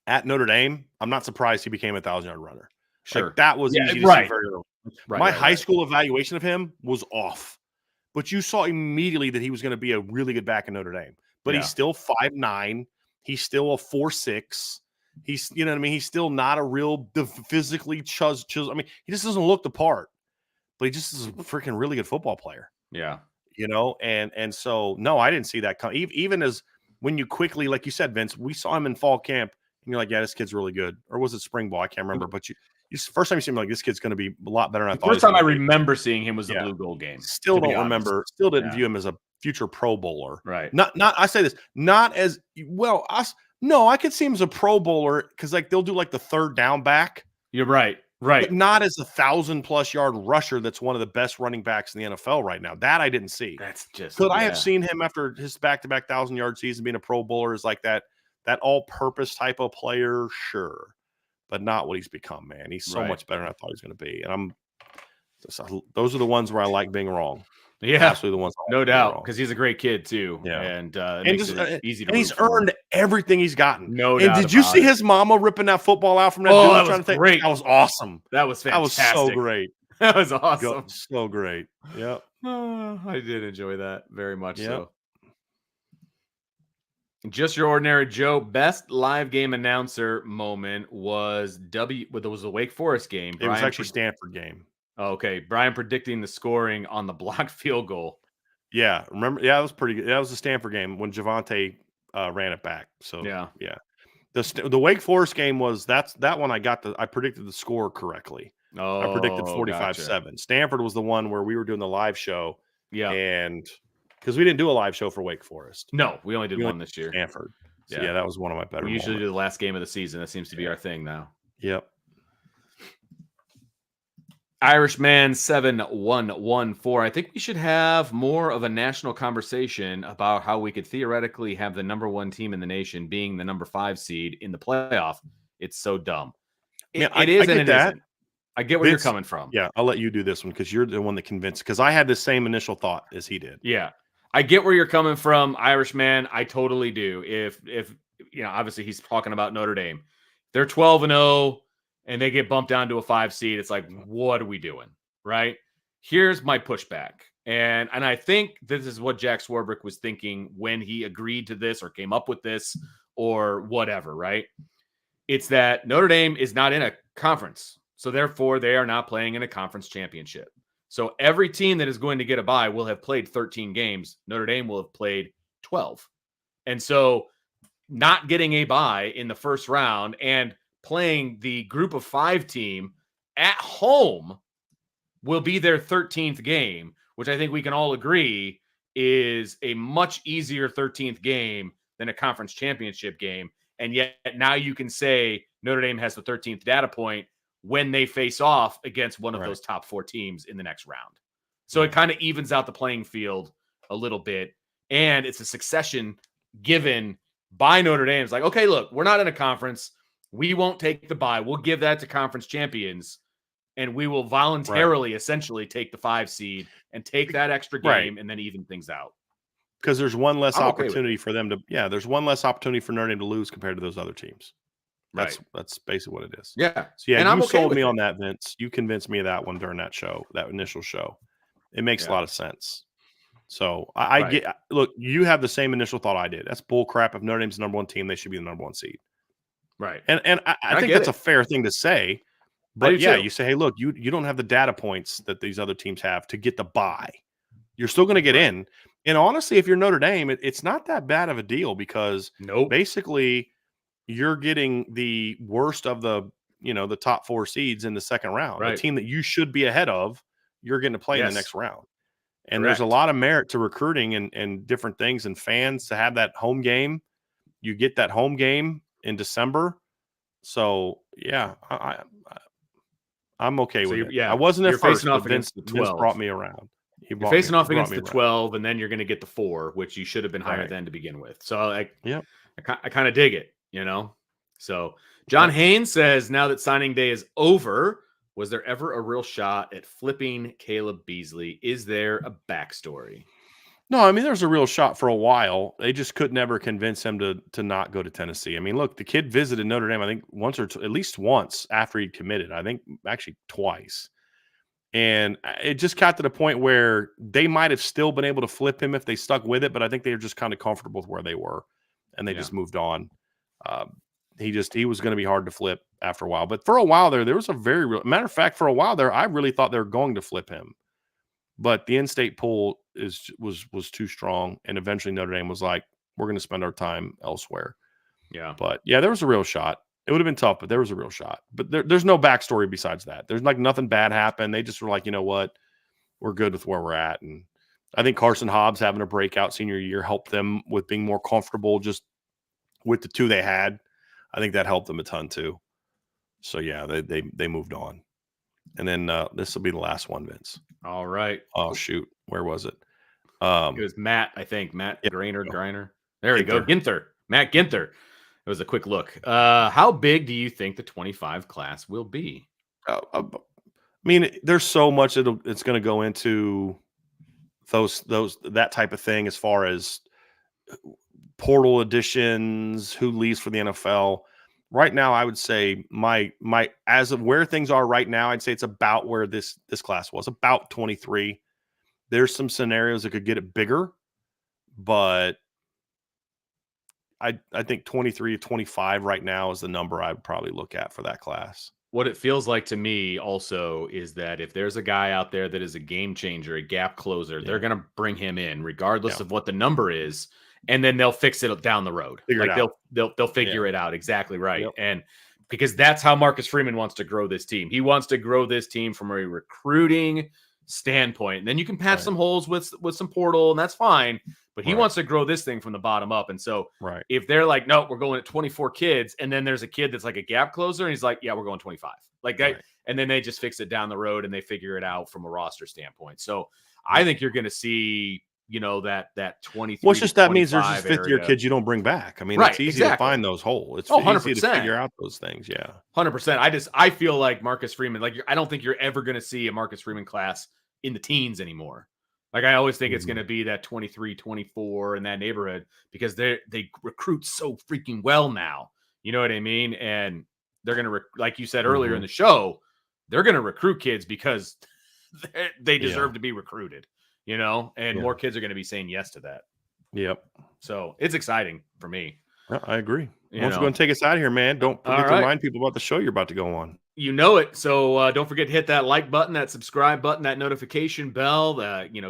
at Notre Dame, I'm not surprised he became a 1,000-yard runner. Sure. Like, that was easy to see very early. My high school evaluation of him was off. But you saw immediately that he was going to be a really good back in Notre Dame. But he's still 5'9". He's still a 4'6". He's, you know what I mean? He's still not a real physically chisel. I mean, he just doesn't look the part. But he just is a freaking really good football player. Yeah. You know, and so, no, I didn't see that come. Even as when you quickly, like you said, Vince, we saw him in fall camp, and you're like, yeah, this kid's really good. Or was it spring ball? I can't remember. But first time you see him, like, this kid's going to be a lot better than I thought. First time I remember seeing him was the blue gold game. Still don't remember. Still didn't view him as a future Pro Bowler. Right. Not. I say this, not as well. No, I could see him as a Pro Bowler because like they'll do like the third down back. You're right. Right. But not as a 1,000+ yard rusher that's one of the best running backs in the NFL right now. That I didn't see. That's just could I have seen him after his back-to-back 1,000-yard season being a Pro Bowler is like that all-purpose type of player, sure. But not what he's become, man. He's so much better than I thought he was going to be. And those are the ones where I like being wrong. Yeah, absolutely the ones. No doubt, because he's a great kid too. Yeah, and makes it easy to. And he's earned everything he's gotten. No doubt. And did you see his mama ripping that football out from that dude? That was great. That was awesome. That was fantastic. That was so great. That was awesome. So great. Yep. I did enjoy that very much. Yep. So. Just Your Ordinary Joe, best live game announcer moment was the Wake Forest game. It was actually Stanford game. Okay, Brian predicting the scoring on the blocked field goal. Yeah, remember? Yeah, that was pretty good. That was the Stanford game when Javante ran it back. So yeah. The Wake Forest game was that one. I predicted the score correctly. Oh, I predicted 45-7. Gotcha. Stanford was the one where we were doing the live show. Yeah, and because we didn't do a live show for Wake Forest. No, we only did one this year. Stanford. So yeah, that was one of my better. We usually do the last game of the season. That seems to be our thing now. Yep. Irishman 7114. I think we should have more of a national conversation about how we could theoretically have the number 1 team in the nation being the number 5 seed in the playoff. It's so dumb. It is and it isn't. I get where you're coming from. Yeah, I'll let you do this one because you're the one that convinced. Because I had the same initial thought as he did. Yeah, I get where you're coming from, Irishman. I totally do. If obviously he's talking about Notre Dame. They're 12-0. And they get bumped down to a 5 seed. It's like, what are we doing? Right? Here's my pushback. And I think this is what Jack Swarbrick was thinking when he agreed to this or came up with this or whatever, right? It's that Notre Dame is not in a conference. So therefore, they are not playing in a conference championship. So every team that is going to get a bye will have played 13 games. Notre Dame will have played 12. And so not getting a bye in the first round and playing the group of 5 team at home will be their 13th game, which I think we can all agree is a much easier 13th game than a conference championship game. And yet now you can say Notre Dame has the 13th data point when they face off against one of those top 4 teams in the next round. So it kind of evens out the playing field a little bit. And it's a succession given by Notre Dame. It's like, okay, look, we're not in a conference. We won't take the bye. We'll give that to conference champions, and we will voluntarily, essentially, take the 5 seed and take that extra game and then even things out. Because there's one less opportunity for them to. Yeah, there's one less opportunity for Notre Dame to lose compared to those other teams. That's basically what it is. Yeah. So yeah, and you sold me on that, Vince. You convinced me of that one during that show, that initial show. It makes a lot of sense. So I Right. get, look, you have the same initial thought I did. That's bull crap. If Notre Dame's the number one team, they should be the number one seed. Right. And I I think get that's it. a fair thing to say. I do But yeah, too. you say, hey, look, you don't have the data points that these other teams have to get the bye. You're still going to get Right. in. And honestly, if you're Notre Dame, it's not that bad of a deal because Nope. basically you're getting the worst of the top 4 seeds in the second round. Right. A team that you should be ahead of, you're getting to play in the Yes. next round. And Correct. there's a lot of merit to recruiting and different things and fans to have that home game. You get that home game in December. So yeah, I'm okay with it. Yeah, I wasn't you're at first, facing but off against the Vince 12. brought me around. You're facing off he brought against me the around. 12, and then you're going to get the 4, which you should have been higher Right. than to begin with. So I Yep. kind of dig it, So John Haynes says, now that signing day is over, was there ever a real shot at flipping Caleb Beasley? Is there a backstory? No, I mean, there's a real shot for a while. They just could never convince him to not go to Tennessee. I mean, look, the kid visited Notre Dame, I think at least once after he committed. I think actually twice. And it just got to the point where they might have still been able to flip him if they stuck with it, but I think they were just kind of comfortable with where they were, and they just moved on. He was going to be hard to flip after a while. But for a while there was a very real matter of fact, for a while there, I really thought they were going to flip him. But the in-state pool was too strong, and eventually Notre Dame was like, we're going to spend our time elsewhere. Yeah. But yeah, there was a real shot. It would have been tough, but there was a real shot. But there's no backstory besides that. There's like nothing bad happened. They just were like, you know what? We're good with where we're at. And I think Carson Hobbs having a breakout senior year helped them with being more comfortable just with the 2 they had. I think that helped them a ton too. So yeah, they moved on. And then this will be the last one, Vince. All right. Oh shoot, where was it? It was Matt, I think. Matt Griner. There we go. Ginther. Matt Ginther. It was a quick look. How big do you think the 25 class will be? I mean, there's so much it's going to go into that type of thing as far as portal additions, who leaves for the NFL. Right now, I would say my as of where things are right now, I'd say it's about where this class was, about 23. There's some scenarios that could get it bigger, but I think 23 to 25 right now is the number I would probably look at for that class. What it feels like to me also is that if there's a guy out there that is a game changer, a gap closer, they're going to bring him in regardless of what the number is, and then they'll fix it down the road. They'll figure it out. Exactly right. Yep. And because that's how Marcus Freeman wants to grow this team. He wants to grow this team from a recruiting standpoint. And then you can patch some holes with some portal, and that's fine. But he wants to grow this thing from the bottom up. And so if they're like, no, we're going at 24 kids, and then there's a kid that's like a gap closer, and he's like, yeah, we're going 25. And then they just fix it down the road and they figure it out from a roster standpoint. So I think you're going to see, that 23. Well, it's just that means there's just 5th-year kids you don't bring back. I mean, it's easy to find those holes. It's easy to figure out those things. Yeah. 100%. I feel like Marcus Freeman, I don't think you're ever going to see a Marcus Freeman class in the teens anymore. Like, I always think it's going to be that 23, 24 in that neighborhood because they recruit so freaking well now. You know what I mean? And they're going to, like you said earlier in the show, they're going to recruit kids because they deserve to be recruited, and more kids are going to be saying yes to that. Yep. So it's exciting for me. I agree. Why don't you go and take us out of here, man? Don't forget to remind people about the show you're about to go on. You know it. So don't forget to hit that like button, that subscribe button, that notification bell.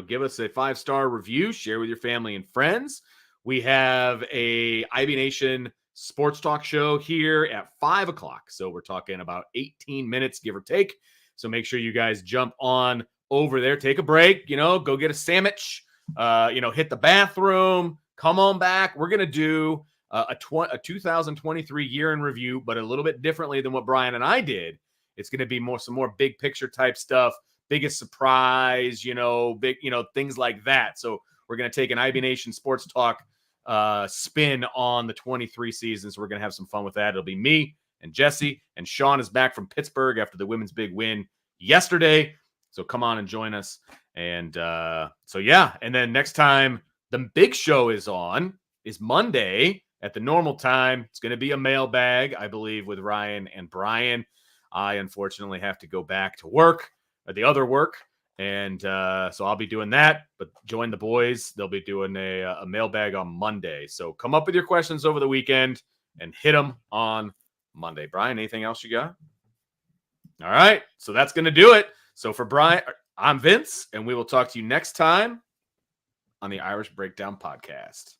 Give us a 5-star review. Share with your family and friends. We have a IB Nation sports talk show here at 5 o'clock. So we're talking about 18 minutes, give or take. So make sure you guys jump on over there. Take a break. Go get a sandwich. Hit the bathroom. Come on back. We're gonna do a 2023 year in review, but a little bit differently than what Brian and I did. It's going to be some more big picture type stuff, biggest surprise, big, things like that. So we're going to take an IB Nation sports talk spin on the 23 season. So we're going to have some fun with that. It'll be me and Jesse, and Sean is back from Pittsburgh after the women's big win yesterday. So come on and join us. And and then next time the big show is Monday at the normal time. It's going to be a mailbag, I believe, with Ryan and Brian. I unfortunately have to go back to work, or the other work, And so I'll be doing that, but join the boys. They'll be doing a mailbag on Monday. So come up with your questions over the weekend and hit them on Monday. Brian, anything else you got? All right. So that's going to do it. So for Brian, I'm Vince, and we will talk to you next time on the Irish Breakdown Podcast.